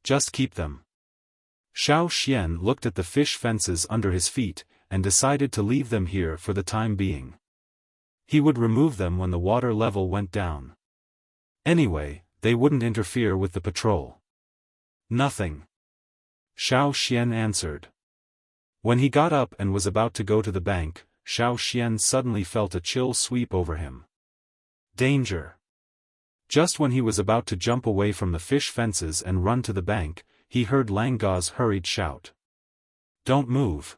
Just keep them. Xiaofan looked at the fish fences under his feet, and decided to leave them here for the time being. He would remove them when the water level went down. Anyway, they wouldn't interfere with the patrol. Nothing. Xiaofan answered. When he got up and was about to go to the bank, Xiaofan suddenly felt a chill sweep over him. Danger! Just when he was about to jump away from the fish fences and run to the bank, he heard Lang Ga's hurried shout. Don't move!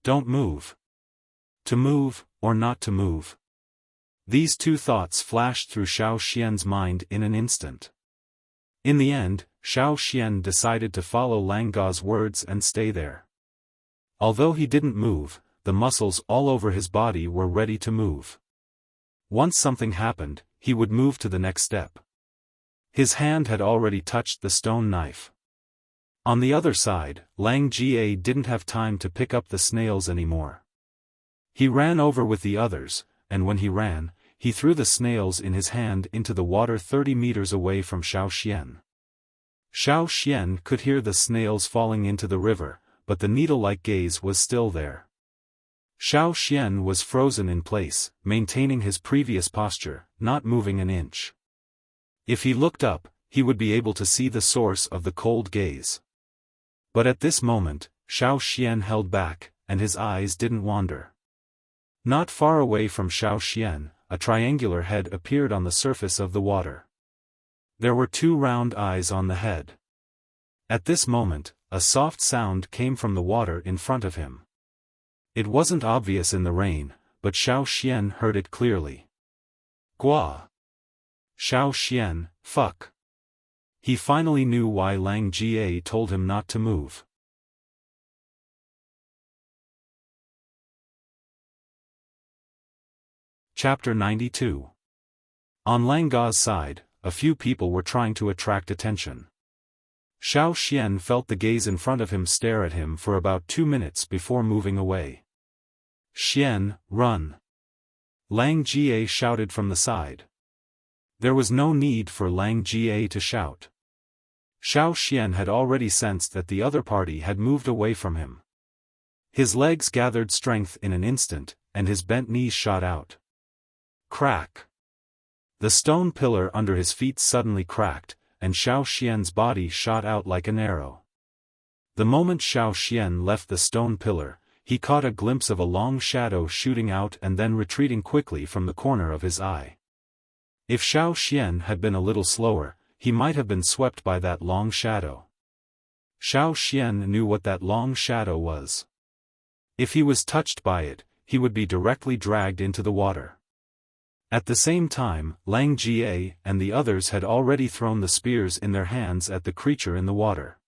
Don't move! To move, or not to move? These two thoughts flashed through Xiaoxian's mind in an instant. In the end, Xiaoxian decided to follow Lang Ga's words and stay there. Although he didn't move, the muscles all over his body were ready to move. Once something happened, he would move to the next step. His hand had already touched the stone knife. On the other side, Lang Jie didn't have time to pick up the snails anymore. He ran over with the others, and when he ran, he threw the snails in his hand into the water 30 meters away from Xiaoxian. Xiaoxian could hear the snails falling into the river, but the needle-like gaze was still there. Xiaofan was frozen in place, maintaining his previous posture, not moving an inch. If he looked up, he would be able to see the source of the cold gaze. But at this moment, Xiaofan held back, and his eyes didn't wander. Not far away from Xiaofan, a triangular head appeared on the surface of the water. There were 2 round eyes on the head. At this moment, a soft sound came from the water in front of him. It wasn't obvious in the rain, but Xiaofan heard it clearly. Gua! Xiaofan, fuck! He finally knew why Lang Jie told him not to move. Chapter 92. On Lang Ga's side, a few people were trying to attract attention. Xiaofan felt the gaze in front of him stare at him for about 2 minutes before moving away. "Xian, run!" Lang Jie shouted from the side. There was no need for Lang Jie to shout. Xiaofan had already sensed that the other party had moved away from him. His legs gathered strength in an instant, and his bent knees shot out. Crack! The stone pillar under his feet suddenly cracked, and Xiaofan's body shot out like an arrow. The moment Xiaofan left the stone pillar, he caught a glimpse of a long shadow shooting out and then retreating quickly from the corner of his eye. If Xiaofan had been a little slower, he might have been swept by that long shadow. Xiaofan knew what that long shadow was. If he was touched by it, he would be directly dragged into the water. At the same time, Lang Jie and the others had already thrown the spears in their hands at the creature in the water.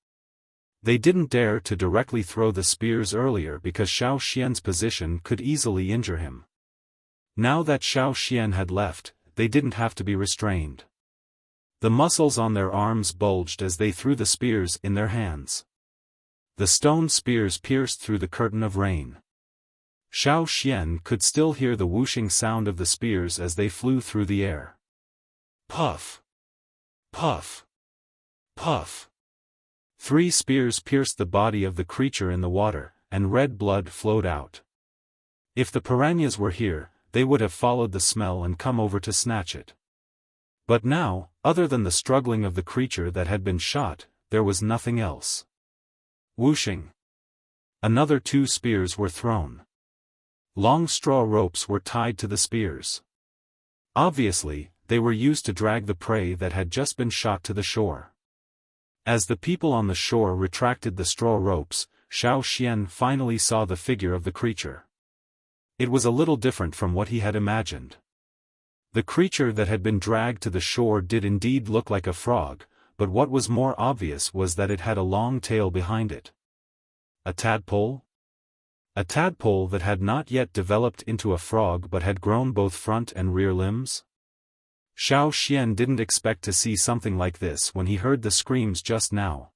They didn't dare to directly throw the spears earlier because Xiaofan's position could easily injure him. Now that Xiaofan had left, they didn't have to be restrained. The muscles on their arms bulged as they threw the spears in their hands. The stone spears pierced through the curtain of rain. Xiaofan could still hear the whooshing sound of the spears as they flew through the air. Puff! Puff! Puff! 3 spears pierced the body of the creature in the water, and red blood flowed out. If the piranhas were here, they would have followed the smell and come over to snatch it. But now, other than the struggling of the creature that had been shot, there was nothing else. Whooshing! Another 2 spears were thrown. Long straw ropes were tied to the spears. Obviously, they were used to drag the prey that had just been shot to the shore. As the people on the shore retracted the straw ropes, Xiaofan finally saw the figure of the creature. It was a little different from what he had imagined. The creature that had been dragged to the shore did indeed look like a frog, but what was more obvious was that it had a long tail behind it. A tadpole? A tadpole that had not yet developed into a frog but had grown both front and rear limbs? Xiaofan didn't expect to see something like this when he heard the screams just now.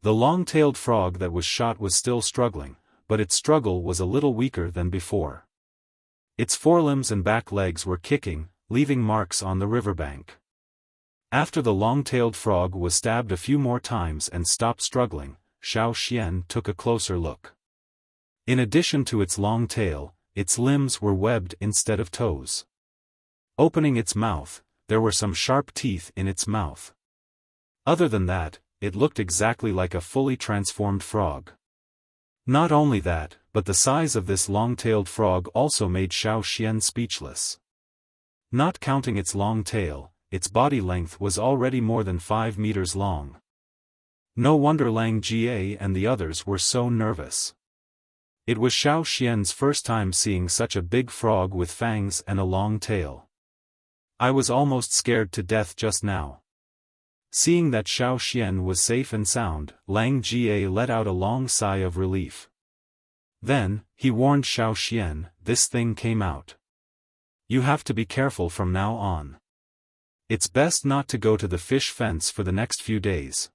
The long-tailed frog that was shot was still struggling, but its struggle was a little weaker than before. Its forelimbs and back legs were kicking, leaving marks on the riverbank. After the long-tailed frog was stabbed a few more times and stopped struggling, Xiaofan took a closer look. In addition to its long tail, its limbs were webbed instead of toes. Opening its mouth, there were some sharp teeth in its mouth. Other than that, it looked exactly like a fully transformed frog. Not only that, but the size of this long-tailed frog also made Xiaofan speechless. Not counting its long tail, its body length was already more than 5 meters long. No wonder Lang Jie and the others were so nervous. It was Xiaofan's first time seeing such a big frog with fangs and a long tail. I was almost scared to death just now. Seeing that Xiaofan was safe and sound, Lang Jie let out a long sigh of relief. Then, he warned Xiaofan, "This thing came out. You have to be careful from now on. It's best not to go to the fish fence for the next few days."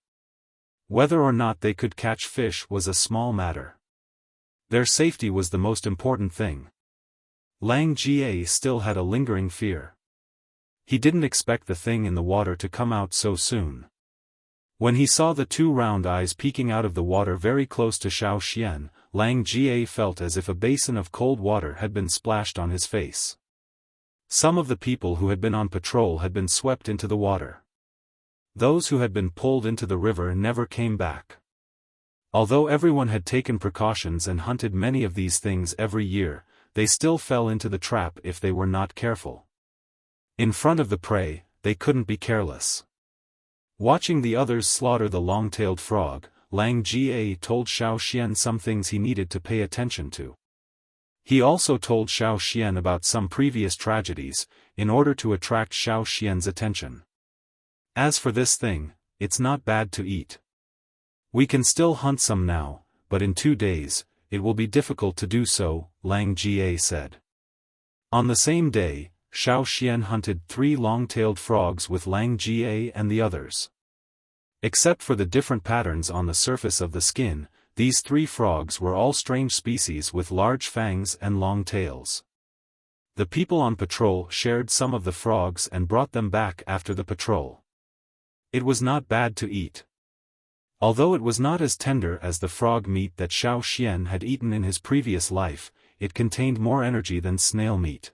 Whether or not they could catch fish was a small matter. Their safety was the most important thing. Lang Jie still had a lingering fear. He didn't expect the thing in the water to come out so soon. When he saw the two round eyes peeking out of the water very close to Xiaoxian, Lang Jie felt as if a basin of cold water had been splashed on his face. Some of the people who had been on patrol had been swept into the water. Those who had been pulled into the river never came back. Although everyone had taken precautions and hunted many of these things every year, they still fell into the trap if they were not careful. In front of the prey, they couldn't be careless. Watching the others slaughter the long-tailed frog, Lang Jie told Xiaoxian some things he needed to pay attention to. He also told Xiaoxian about some previous tragedies, in order to attract Xiaoxian's attention. As for this thing, it's not bad to eat. We can still hunt some now, but in 2 days, it will be difficult to do so, Lang Jie said. On the same day, Xiaoxian hunted 3 long-tailed frogs with Lang Jie and the others. Except for the different patterns on the surface of the skin, these 3 frogs were all strange species with large fangs and long tails. The people on patrol shared some of the frogs and brought them back after the patrol. It was not bad to eat. Although it was not as tender as the frog meat that Xiaoxian had eaten in his previous life, it contained more energy than snail meat.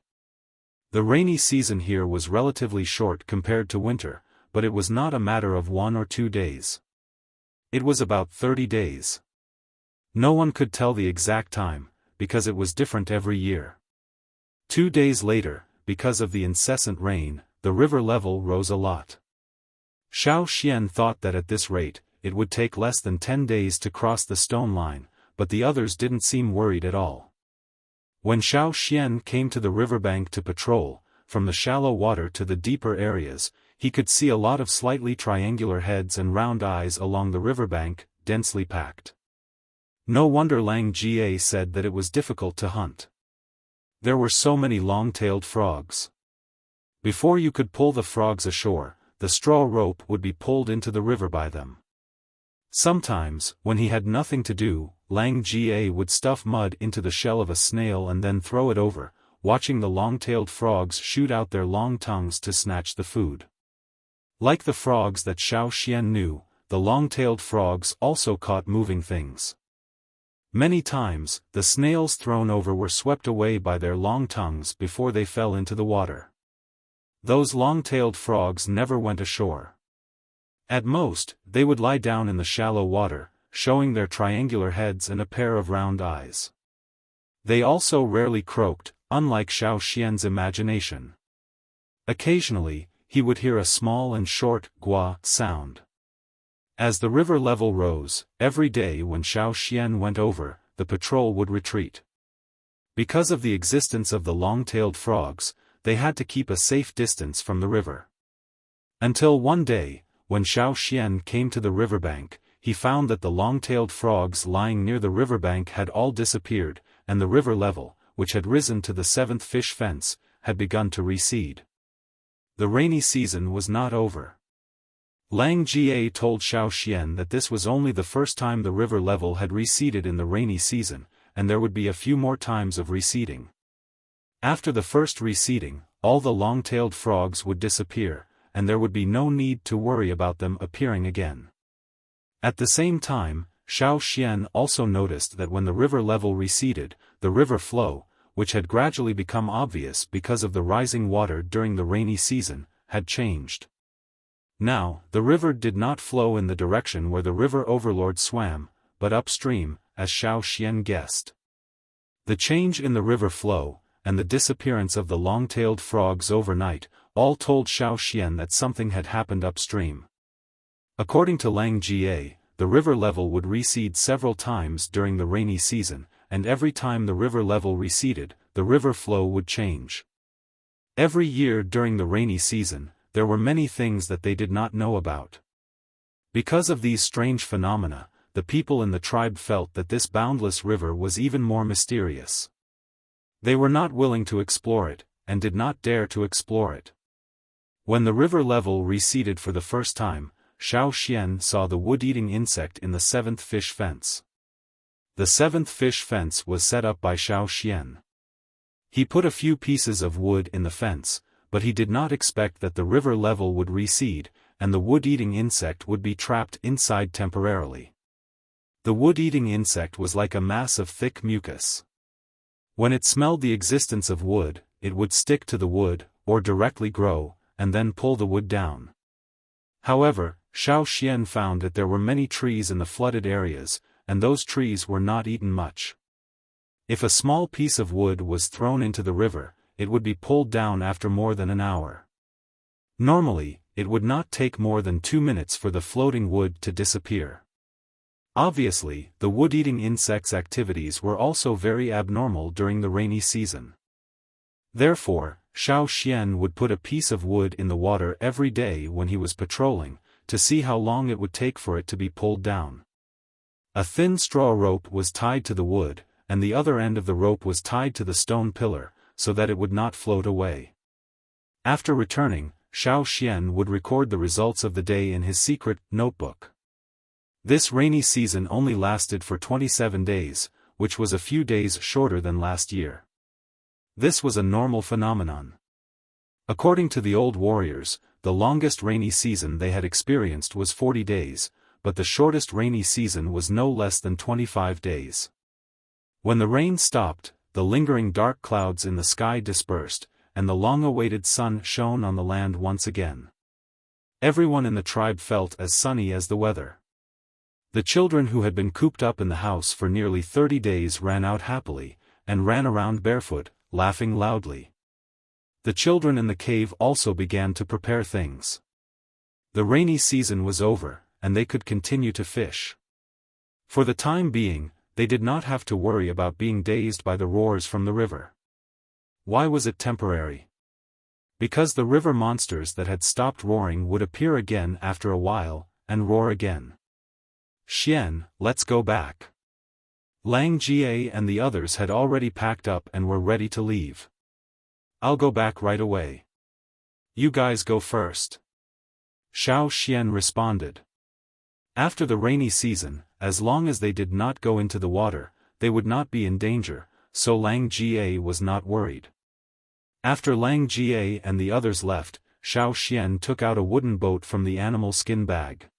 The rainy season here was relatively short compared to winter, but it was not a matter of 1 or 2 days. It was about 30 days. No one could tell the exact time, because it was different every year. 2 days later, because of the incessant rain, the river level rose a lot. Xiaoxian thought that at this rate, it would take less than 10 days to cross the stone line, but the others didn't seem worried at all. When Xiaoxian came to the riverbank to patrol, from the shallow water to the deeper areas, he could see a lot of slightly triangular heads and round eyes along the riverbank, densely packed. No wonder Lang Jie said that it was difficult to hunt. There were so many long-tailed frogs. Before you could pull the frogs ashore, the straw rope would be pulled into the river by them. Sometimes, when he had nothing to do, Lang Jie would stuff mud into the shell of a snail and then throw it over, watching the long-tailed frogs shoot out their long tongues to snatch the food. Like the frogs that Xiaoxian knew, the long-tailed frogs also caught moving things. Many times, the snails thrown over were swept away by their long tongues before they fell into the water. Those long-tailed frogs never went ashore. At most, they would lie down in the shallow water, showing their triangular heads and a pair of round eyes. They also rarely croaked, unlike Xiaoxian's imagination. Occasionally, he would hear a small and short gua sound. As the river level rose, every day when Xiaoxian went over, the patrol would retreat. Because of the existence of the long-tailed frogs, they had to keep a safe distance from the river. Until one day, when Xiaoxian came to the riverbank, he found that the long-tailed frogs lying near the riverbank had all disappeared, and the river level, which had risen to the 7th fish fence, had begun to recede. The rainy season was not over. Lang Jie told Xiaoxian that this was only the first time the river level had receded in the rainy season, and there would be a few more times of receding. After the first receding, all the long-tailed frogs would disappear, and there would be no need to worry about them appearing again. At the same time, Xiaoxian also noticed that when the river level receded, the river flow, which had gradually become obvious because of the rising water during the rainy season, had changed. Now, the river did not flow in the direction where the river overlord swam, but upstream, as Xiaoxian guessed. The change in the river flow, and the disappearance of the long-tailed frogs overnight, all told Xiaoxian that something had happened upstream. According to Lang Jie, the river level would recede several times during the rainy season, and every time the river level receded, the river flow would change. Every year during the rainy season, there were many things that they did not know about. Because of these strange phenomena, the people in the tribe felt that this boundless river was even more mysterious. They were not willing to explore it, and did not dare to explore it. When the river level receded for the first time, Xiaoxian saw the wood-eating insect in the 7th fish fence. The 7th fish fence was set up by Xiaoxian. He put a few pieces of wood in the fence, but he did not expect that the river level would recede, and the wood-eating insect would be trapped inside temporarily. The wood-eating insect was like a mass of thick mucus. When it smelled the existence of wood, it would stick to the wood, or directly grow, and then pull the wood down. However, Xiaofan found that there were many trees in the flooded areas, and those trees were not eaten much. If a small piece of wood was thrown into the river, it would be pulled down after more than an hour. Normally, it would not take more than 2 minutes for the floating wood to disappear. Obviously, the wood-eating insect's activities were also very abnormal during the rainy season. Therefore, Xiaofan would put a piece of wood in the water every day when he was patrolling, to see how long it would take for it to be pulled down. A thin straw rope was tied to the wood, and the other end of the rope was tied to the stone pillar, so that it would not float away. After returning, Xiaofan would record the results of the day in his secret notebook. This rainy season only lasted for 27 days, which was a few days shorter than last year. This was a normal phenomenon. According to the old warriors, the longest rainy season they had experienced was 40 days, but the shortest rainy season was no less than 25 days. When the rain stopped, the lingering dark clouds in the sky dispersed, and the long-awaited sun shone on the land once again. Everyone in the tribe felt as sunny as the weather. The children who had been cooped up in the house for nearly 30 days ran out happily, and ran around barefoot, laughing loudly. The children in the cave also began to prepare things. The rainy season was over, and they could continue to fish. For the time being, they did not have to worry about being dazed by the roars from the river. Why was it temporary? Because the river monsters that had stopped roaring would appear again after a while, and roar again. Xian, let's go back. Lang Jie and the others had already packed up and were ready to leave. I'll go back right away. You guys go first. Xiaofan responded. After the rainy season, as long as they did not go into the water, they would not be in danger, so Lang Jie was not worried. After Lang Jie and the others left, Xiaofan took out a wooden boat from the animal skin bag.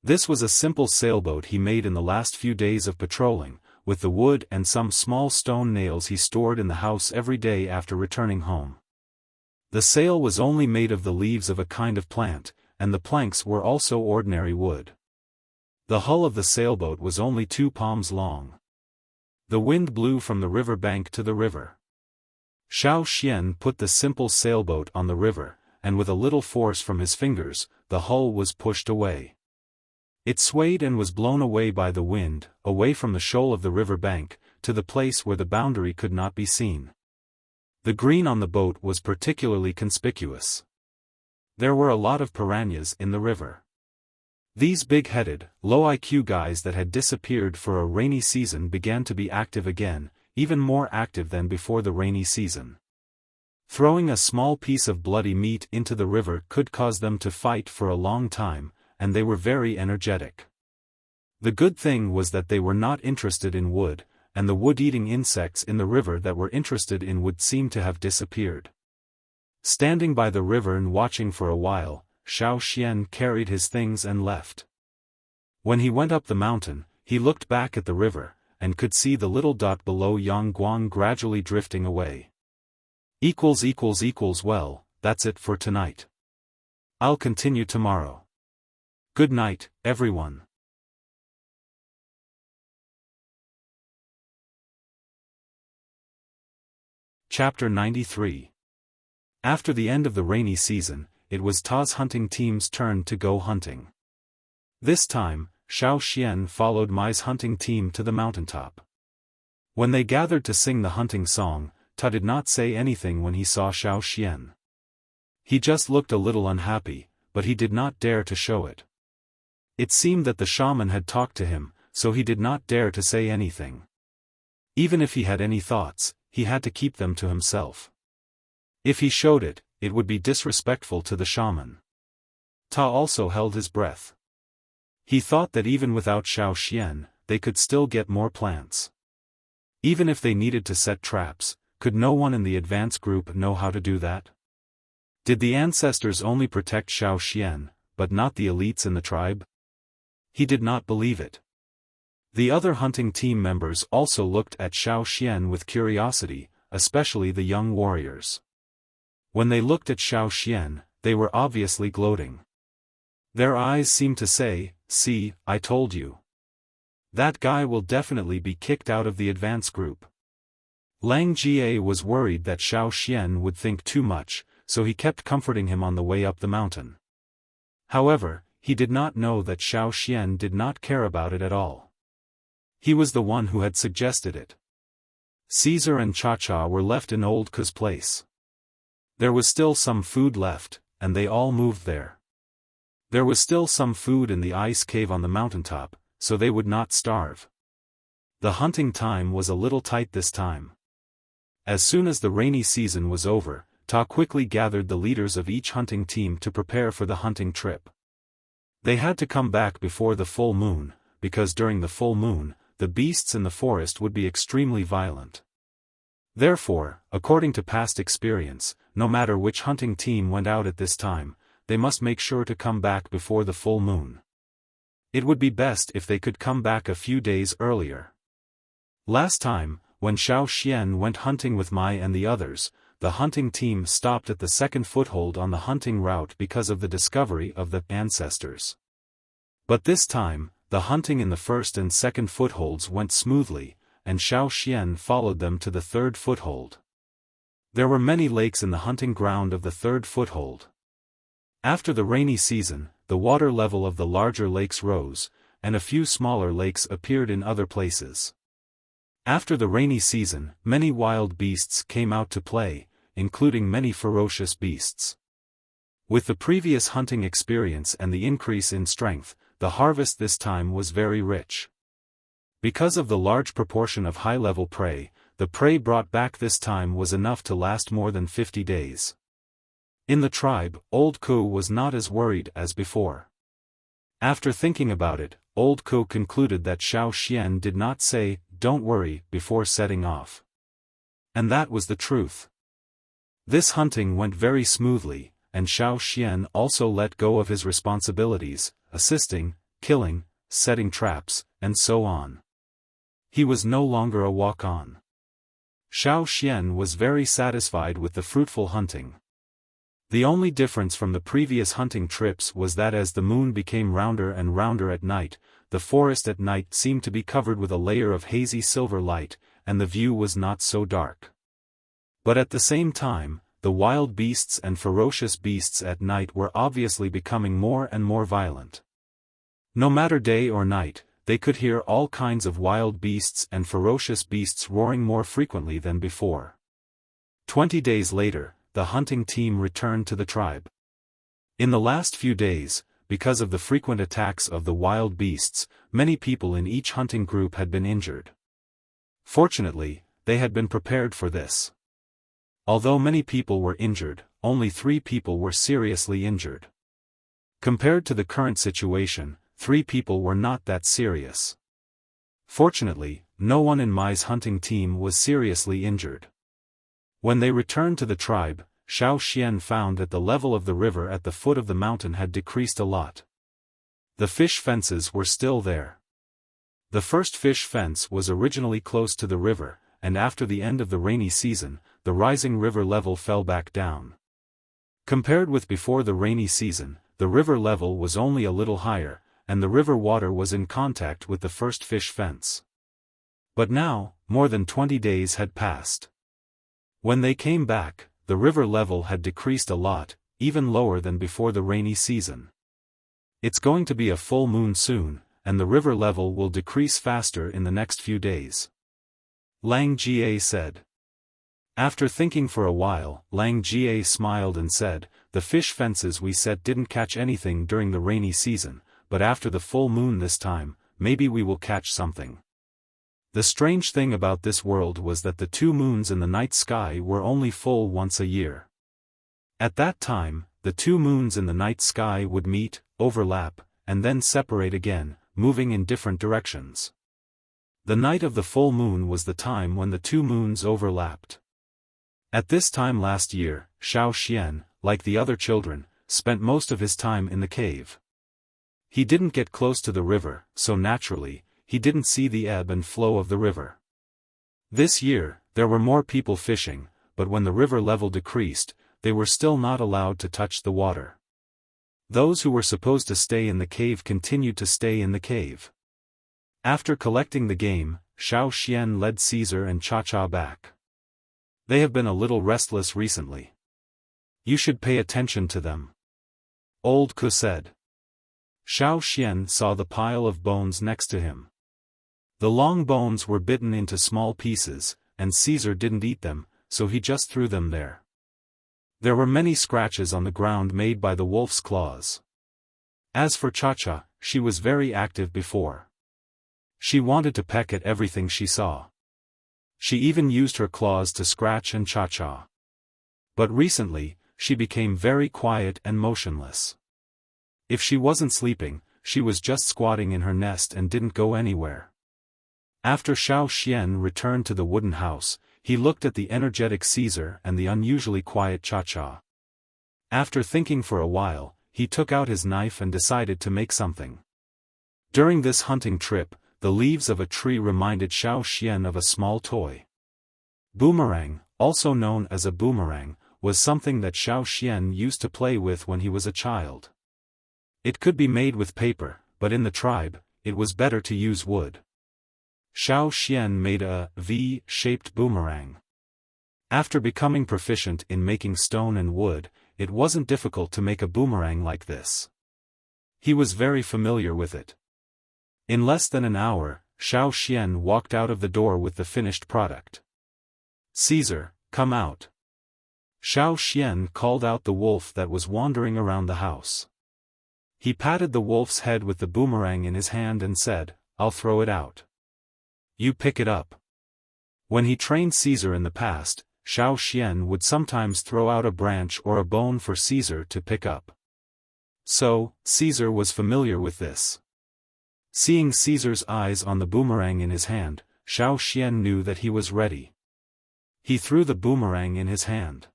This was a simple sailboat he made in the last few days of patrolling, with the wood and some small stone nails he stored in the house every day after returning home. The sail was only made of the leaves of a kind of plant, and the planks were also ordinary wood. The hull of the sailboat was only 2 palms long. The wind blew from the river bank to the river. Xiaofan put the simple sailboat on the river, and with a little force from his fingers, the hull was pushed away. It swayed and was blown away by the wind, away from the shoal of the river bank, to the place where the boundary could not be seen. The green on the boat was particularly conspicuous. There were a lot of piranhas in the river. These big-headed, low-IQ guys that had disappeared for a rainy season began to be active again, even more active than before the rainy season. Throwing a small piece of bloody meat into the river could cause them to fight for a long time, and they were very energetic. The good thing was that they were not interested in wood, and the wood-eating insects in the river that were interested in wood seemed to have disappeared. Standing by the river and watching for a while, Xiaofan carried his things and left. When he went up the mountain, he looked back at the river, and could see the little dot below Yangguang gradually drifting away. Well, that's it for tonight. I'll continue tomorrow. Good night, everyone. Chapter 93. After the end of the rainy season, it was Ta's hunting team's turn to go hunting. This time, Xiaofan followed Mai's hunting team to the mountaintop. When they gathered to sing the hunting song, Ta did not say anything when he saw Xiaofan. He just looked a little unhappy, but he did not dare to show it. It seemed that the shaman had talked to him, so he did not dare to say anything. Even if he had any thoughts, he had to keep them to himself. If he showed it, it would be disrespectful to the shaman. Ta also held his breath. He thought that even without Xiaofan, they could still get more plants. Even if they needed to set traps, could no one in the advance group know how to do that? Did the ancestors only protect Xiaofan, but not the elites in the tribe? He did not believe it. The other hunting team members also looked at Xiaoxian with curiosity, especially the young warriors. When they looked at Xiaoxian, they were obviously gloating. Their eyes seemed to say, "See, I told you. That guy will definitely be kicked out of the advance group." Lang Jie was worried that Xiaoxian would think too much, so he kept comforting him on the way up the mountain. However, he did not know that Xiaoxian did not care about it at all. He was the one who had suggested it. Caesar and Cha-Cha were left in Old Ku's place. There was still some food left, and they all moved there. There was still some food in the ice cave on the mountaintop, so they would not starve. The hunting time was a little tight this time. As soon as the rainy season was over, Ta quickly gathered the leaders of each hunting team to prepare for the hunting trip. They had to come back before the full moon, because during the full moon, the beasts in the forest would be extremely violent. Therefore, according to past experience, no matter which hunting team went out at this time, they must make sure to come back before the full moon. It would be best if they could come back a few days earlier. Last time, when Xiaoxian went hunting with Mai and the others, the hunting team stopped at the second foothold on the hunting route because of the discovery of the ancestors. But this time, the hunting in the first and second footholds went smoothly, and Xiaoxian followed them to the third foothold. There were many lakes in the hunting ground of the third foothold. After the rainy season, the water level of the larger lakes rose, and a few smaller lakes appeared in other places. After the rainy season, many wild beasts came out to play, including many ferocious beasts. With the previous hunting experience and the increase in strength, the harvest this time was very rich. Because of the large proportion of high-level prey, the prey brought back this time was enough to last more than 50 days. In the tribe, Old Ku was not as worried as before. After thinking about it, Old Ku concluded that Xiaoxian did not say, "Don't worry," before setting off. And that was the truth. This hunting went very smoothly, and Xiaoxian also let go of his responsibilities, assisting, killing, setting traps, and so on. He was no longer a walk-on. Xiaoxian was very satisfied with the fruitful hunting. The only difference from the previous hunting trips was that as the moon became rounder and rounder at night, the forest at night seemed to be covered with a layer of hazy silver light, and the view was not so dark. But at the same time, the wild beasts and ferocious beasts at night were obviously becoming more and more violent. No matter day or night, they could hear all kinds of wild beasts and ferocious beasts roaring more frequently than before. 20 days later, the hunting team returned to the tribe. In the last few days, because of the frequent attacks of the wild beasts, many people in each hunting group had been injured. Fortunately, they had been prepared for this. Although many people were injured, only 3 people were seriously injured. Compared to the current situation, 3 people were not that serious. Fortunately, no one in Mai's hunting team was seriously injured. When they returned to the tribe, Xiaoxian found that the level of the river at the foot of the mountain had decreased a lot. The fish fences were still there. The first fish fence was originally close to the river, and after the end of the rainy season, the rising river level fell back down. Compared with before the rainy season, the river level was only a little higher, and the river water was in contact with the first fish fence. But now, more than 20 days had passed. When they came back, the river level had decreased a lot, even lower than before the rainy season. It's going to be a full moon soon, and the river level will decrease faster in the next few days. Lang Jie said. After thinking for a while, Lang Jie smiled and said, "The fish fences we set didn't catch anything during the rainy season, but after the full moon this time, maybe we will catch something." The strange thing about this world was that the 2 moons in the night sky were only full once a year. At that time, the 2 moons in the night sky would meet, overlap, and then separate again, moving in different directions. The night of the full moon was the time when the 2 moons overlapped. At this time last year, Xiaoxian, like the other children, spent most of his time in the cave. He didn't get close to the river, so naturally, he didn't see the ebb and flow of the river. This year, there were more people fishing, but when the river level decreased, they were still not allowed to touch the water. Those who were supposed to stay in the cave continued to stay in the cave. After collecting the game, Xiaofan led Caesar and Cha-Cha back. They have been a little restless recently. You should pay attention to them. Old Ku said. Xiaofan saw the pile of bones next to him. The long bones were bitten into small pieces, and Caesar didn't eat them, so he just threw them there. There were many scratches on the ground made by the wolf's claws. As for Cha-Cha, she was very active before. She wanted to peck at everything she saw. She even used her claws to scratch and Cha-Cha. But recently, she became very quiet and motionless. If she wasn't sleeping, she was just squatting in her nest and didn't go anywhere. After Xiaofan returned to the wooden house, he looked at the energetic Caesar and the unusually quiet Cha-Cha. After thinking for a while, he took out his knife and decided to make something. During this hunting trip, the leaves of a tree reminded Xiaofan of a small toy. Boomerang, also known as a boomerang, was something that Xiaofan used to play with when he was a child. It could be made with paper, but in the tribe, it was better to use wood. Xiaofan made a V-shaped boomerang. After becoming proficient in making stone and wood, it wasn't difficult to make a boomerang like this. He was very familiar with it. In less than an hour, Xiaofan walked out of the door with the finished product. Caesar, come out. Xiaofan called out the wolf that was wandering around the house. He patted the wolf's head with the boomerang in his hand and said, I'll throw it out. You pick it up. When he trained Caesar in the past, Xiaofan would sometimes throw out a branch or a bone for Caesar to pick up. So, Caesar was familiar with this. Seeing Caesar's eyes on the boomerang in his hand, Xiaofan knew that he was ready. He threw the boomerang in his hand.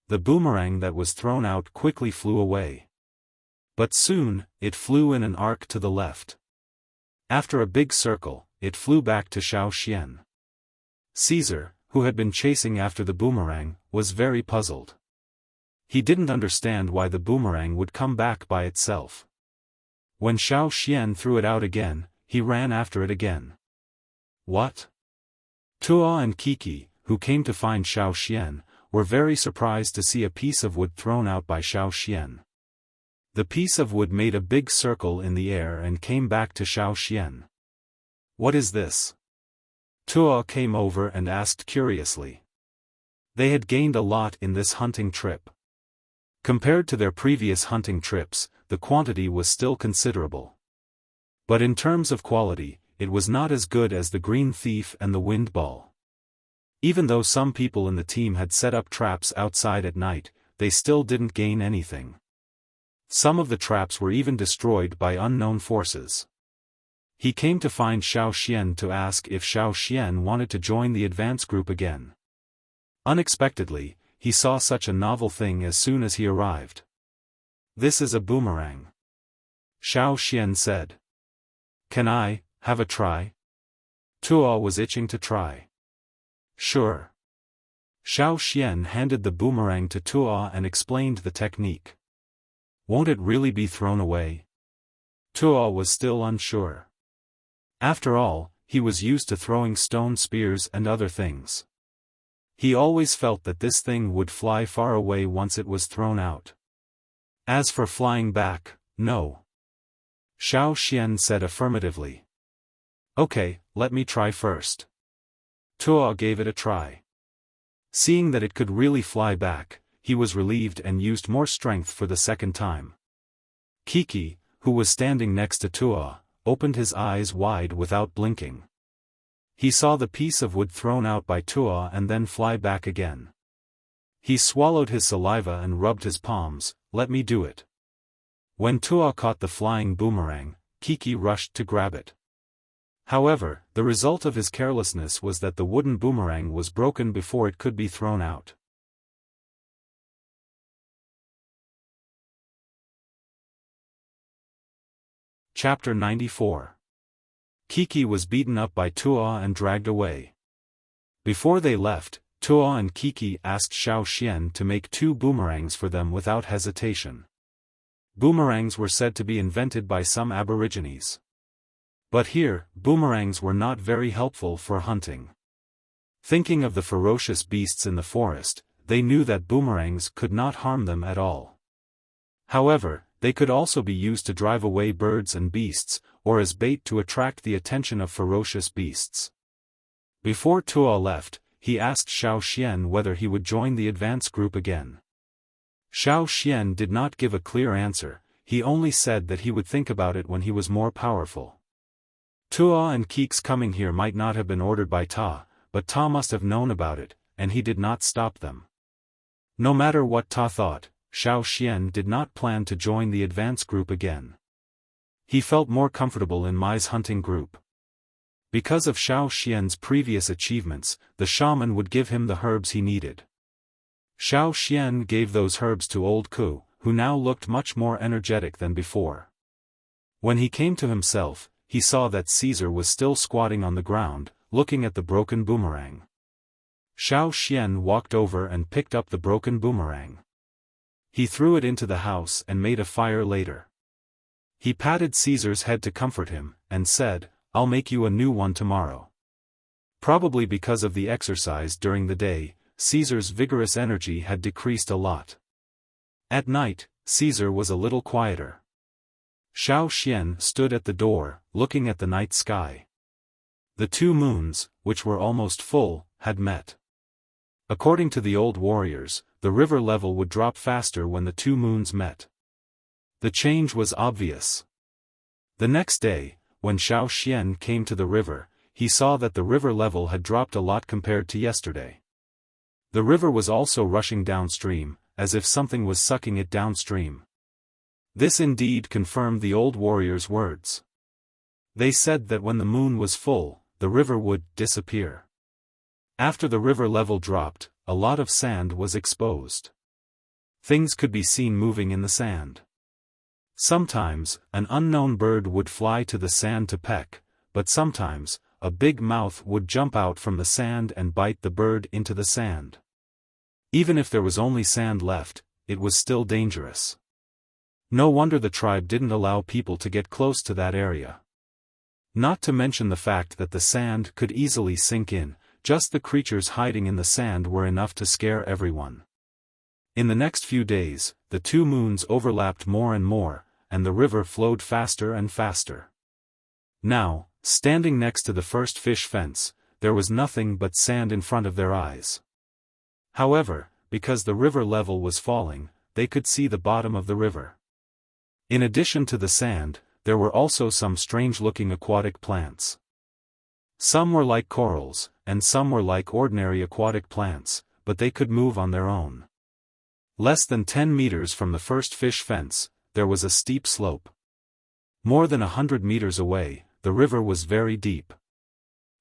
The boomerang that was thrown out quickly flew away. But soon, it flew in an arc to the left. After a big circle, it flew back to Xiaofan. Caesar, who had been chasing after the boomerang, was very puzzled. He didn't understand why the boomerang would come back by itself. When Xiaofan threw it out again, he ran after it again. What? Tuo and Kiki, who came to find Xiaofan, were very surprised to see a piece of wood thrown out by Xiaofan. The piece of wood made a big circle in the air and came back to Xiaofan. What is this? Tuo came over and asked curiously. They had gained a lot in this hunting trip. Compared to their previous hunting trips, the quantity was still considerable. But in terms of quality, it was not as good as the green thief and the wind ball. Even though some people in the team had set up traps outside at night, they still didn't gain anything. Some of the traps were even destroyed by unknown forces. He came to find Xiaofan to ask if Xiaofan wanted to join the advance group again. Unexpectedly, he saw such a novel thing as soon as he arrived. This is a boomerang. Xiaofan said. Can I have a try? Tuo was itching to try. Sure. Xiaofan handed the boomerang to Tuo and explained the technique. Won't it really be thrown away? Tuo was still unsure. After all, he was used to throwing stone spears and other things. He always felt that this thing would fly far away once it was thrown out. As for flying back, no. Xiaofan said affirmatively. Okay, let me try first. Tuo gave it a try. Seeing that it could really fly back, he was relieved and used more strength for the second time. Kiki, who was standing next to Tuo, opened his eyes wide without blinking. He saw the piece of wood thrown out by Tuo and then fly back again. He swallowed his saliva and rubbed his palms. Let me do it. When Tuo caught the flying boomerang, Kiki rushed to grab it. However, the result of his carelessness was that the wooden boomerang was broken before it could be thrown out. Chapter 94. Kiki was beaten up by Tuo and dragged away. Before they left, Tuo and Kiki asked Xiaofan to make 2 boomerangs for them without hesitation. Boomerangs were said to be invented by some aborigines. But here, boomerangs were not very helpful for hunting. Thinking of the ferocious beasts in the forest, they knew that boomerangs could not harm them at all. However, they could also be used to drive away birds and beasts, or as bait to attract the attention of ferocious beasts. Before Tuo left, he asked Xiaofan whether he would join the advance group again. Xiaofan did not give a clear answer, he only said that he would think about it when he was more powerful. Tuo and Kiki's coming here might not have been ordered by Ta, but Ta must have known about it, and he did not stop them. No matter what Ta thought, Xiaofan did not plan to join the advance group again. He felt more comfortable in Mai's hunting group. Because of Xiaofan's previous achievements, the shaman would give him the herbs he needed. Xiaofan gave those herbs to old Ku, who now looked much more energetic than before. When he came to himself, he saw that Caesar was still squatting on the ground, looking at the broken boomerang. Xiaofan walked over and picked up the broken boomerang. He threw it into the house and made a fire later. He patted Caesar's head to comfort him, and said, "I'll make you a new one tomorrow." Probably because of the exercise during the day, Caesar's vigorous energy had decreased a lot. At night, Caesar was a little quieter. Xiaofan stood at the door, looking at the night sky. The 2 moons, which were almost full, had met. According to the old warriors, the river level would drop faster when the 2 moons met. The change was obvious. The next day, when Xiaofan came to the river, he saw that the river level had dropped a lot compared to yesterday. The river was also rushing downstream, as if something was sucking it downstream. This indeed confirmed the old warriors' words. They said that when the moon was full, the river would disappear. After the river level dropped, a lot of sand was exposed. Things could be seen moving in the sand. Sometimes, an unknown bird would fly to the sand to peck, but sometimes, a big mouth would jump out from the sand and bite the bird into the sand. Even if there was only sand left, it was still dangerous. No wonder the tribe didn't allow people to get close to that area. Not to mention the fact that the sand could easily sink in, just the creatures hiding in the sand were enough to scare everyone. In the next few days, the 2 moons overlapped more and more, and the river flowed faster and faster. Now, standing next to the first fish fence, there was nothing but sand in front of their eyes. However, because the river level was falling, they could see the bottom of the river. In addition to the sand, there were also some strange-looking aquatic plants. Some were like corals, and some were like ordinary aquatic plants, but they could move on their own. Less than 10 meters from the first fish fence, there was a steep slope. More than 100 meters away, the river was very deep.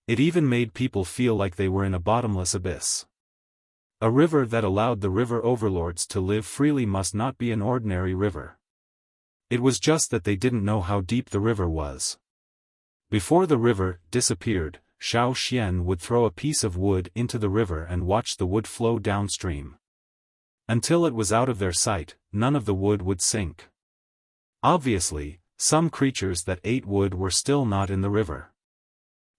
It even made people feel like they were in a bottomless abyss. A river that allowed the river overlords to live freely must not be an ordinary river. It was just that they didn't know how deep the river was. Before the river disappeared, Xiaofan would throw a piece of wood into the river and watch the wood flow downstream. Until it was out of their sight, none of the wood would sink. Obviously, some creatures that ate wood were still not in the river.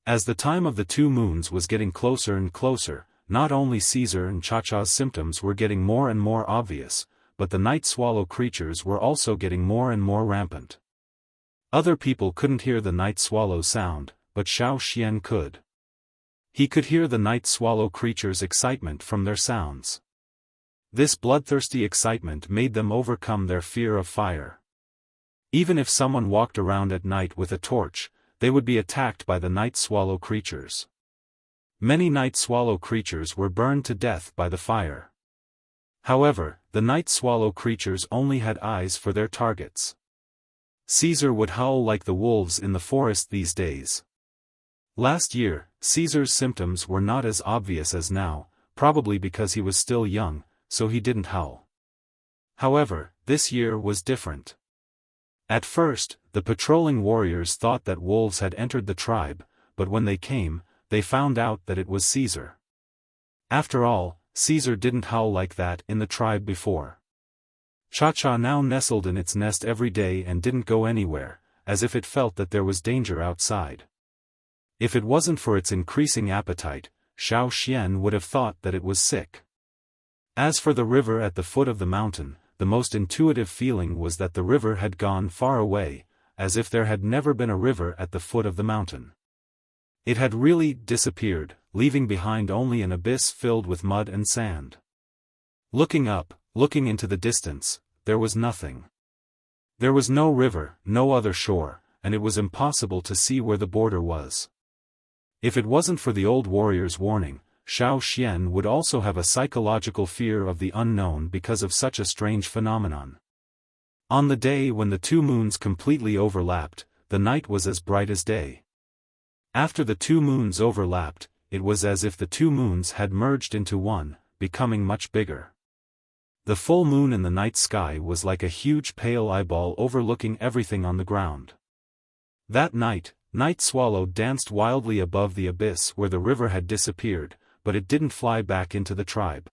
As the time of the 2 moons was getting closer and closer, not only Caesar and Cha-Cha's symptoms were getting more and more obvious, but the night swallow creatures were also getting more and more rampant. Other people couldn't hear the night swallow sound, but Xiaofan could. He could hear the night swallow creatures' excitement from their sounds. This bloodthirsty excitement made them overcome their fear of fire. Even if someone walked around at night with a torch, they would be attacked by the night swallow creatures. Many night swallow creatures were burned to death by the fire. However, the night swallow creatures only had eyes for their targets. Caesar would howl like the wolves in the forest these days. Last year, Caesar's symptoms were not as obvious as now, probably because he was still young, so he didn't howl. However, this year was different. At first, the patrolling warriors thought that wolves had entered the tribe, but when they came, they found out that it was Caesar. After all, Caesar didn't howl like that in the tribe before. Cha-Cha now nestled in its nest every day and didn't go anywhere, as if it felt that there was danger outside. If it wasn't for its increasing appetite, Xiaofan would have thought that it was sick. As for the river at the foot of the mountain, the most intuitive feeling was that the river had gone far away, as if there had never been a river at the foot of the mountain. It had really disappeared, leaving behind only an abyss filled with mud and sand. Looking up, looking into the distance, there was nothing. There was no river, no other shore, and it was impossible to see where the border was. If it wasn't for the old warrior's warning, Xiaofan would also have a psychological fear of the unknown because of such a strange phenomenon. On the day when the two moons completely overlapped, the night was as bright as day. After the two moons overlapped, it was as if the two moons had merged into one, becoming much bigger. The full moon in the night sky was like a huge pale eyeball overlooking everything on the ground. That night, Night Swallow danced wildly above the abyss where the river had disappeared, but it didn't fly back into the tribe.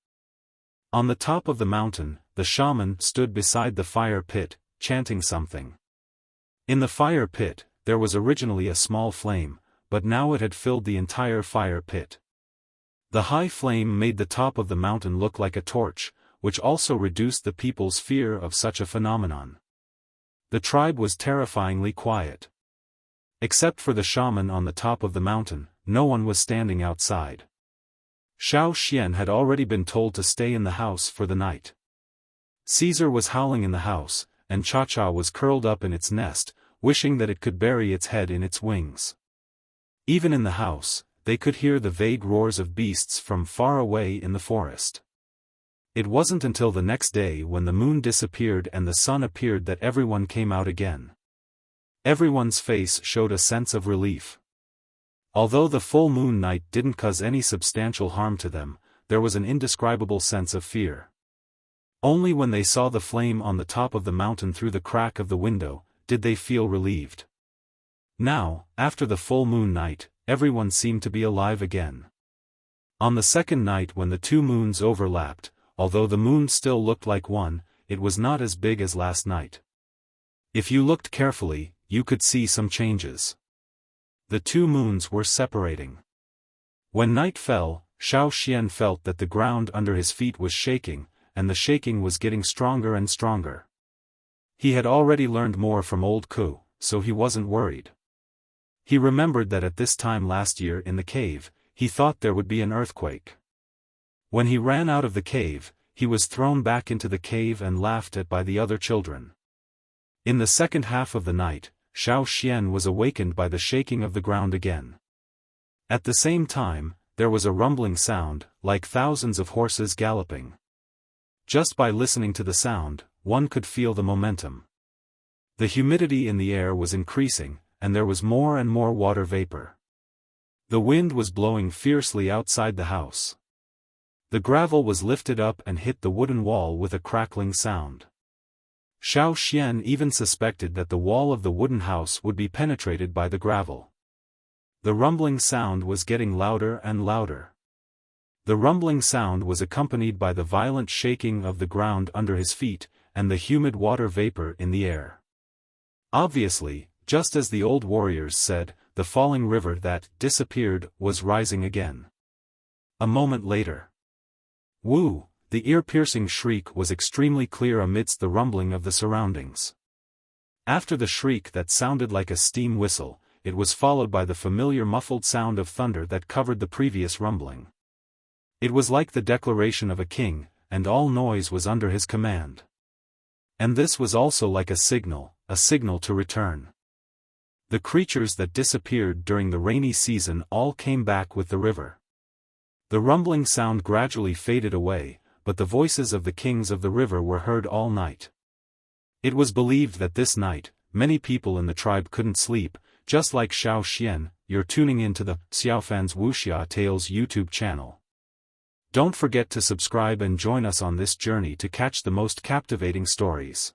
On the top of the mountain, the shaman stood beside the fire pit, chanting something. In the fire pit, there was originally a small flame, but now it had filled the entire fire pit. The high flame made the top of the mountain look like a torch, which also reduced the people's fear of such a phenomenon. The tribe was terrifyingly quiet. Except for the shaman on the top of the mountain, no one was standing outside. Xiaofan had already been told to stay in the house for the night. Caesar was howling in the house, and Cha-Cha was curled up in its nest, wishing that it could bury its head in its wings. Even in the house, they could hear the vague roars of beasts from far away in the forest. It wasn't until the next day when the moon disappeared and the sun appeared that everyone came out again. Everyone's face showed a sense of relief. Although the full moon night didn't cause any substantial harm to them, there was an indescribable sense of fear. Only when they saw the flame on the top of the mountain through the crack of the window, did they feel relieved. Now, after the full moon night, everyone seemed to be alive again. On the second night when the two moons overlapped, although the moon still looked like one, it was not as big as last night. If you looked carefully, you could see some changes. The two moons were separating. When night fell, Xiaofan felt that the ground under his feet was shaking, and the shaking was getting stronger and stronger. He had already learned more from old Ku, so he wasn't worried. He remembered that at this time last year in the cave, he thought there would be an earthquake. When he ran out of the cave, he was thrown back into the cave and laughed at by the other children. In the second half of the night, Xiaofan was awakened by the shaking of the ground again. At the same time, there was a rumbling sound, like thousands of horses galloping. Just by listening to the sound, one could feel the momentum. The humidity in the air was increasing, and there was more and more water vapor. The wind was blowing fiercely outside the house. The gravel was lifted up and hit the wooden wall with a crackling sound. Xiaofan even suspected that the wall of the wooden house would be penetrated by the gravel. The rumbling sound was getting louder and louder. The rumbling sound was accompanied by the violent shaking of the ground under his feet, and the humid water vapor in the air. Obviously, just as the old warriors said, the falling river that disappeared was rising again. A moment later. Woo! The ear-piercing shriek was extremely clear amidst the rumbling of the surroundings. After the shriek that sounded like a steam whistle, it was followed by the familiar muffled sound of thunder that covered the previous rumbling. It was like the declaration of a king, and all noise was under his command. And this was also like a signal to return. The creatures that disappeared during the rainy season all came back with the river. The rumbling sound gradually faded away, but the voices of the kings of the river were heard all night. It was believed that this night, many people in the tribe couldn't sleep, just like Xiaofan. You're tuning into the Xiaofan's Wuxia Tales YouTube channel. Don't forget to subscribe and join us on this journey to catch the most captivating stories.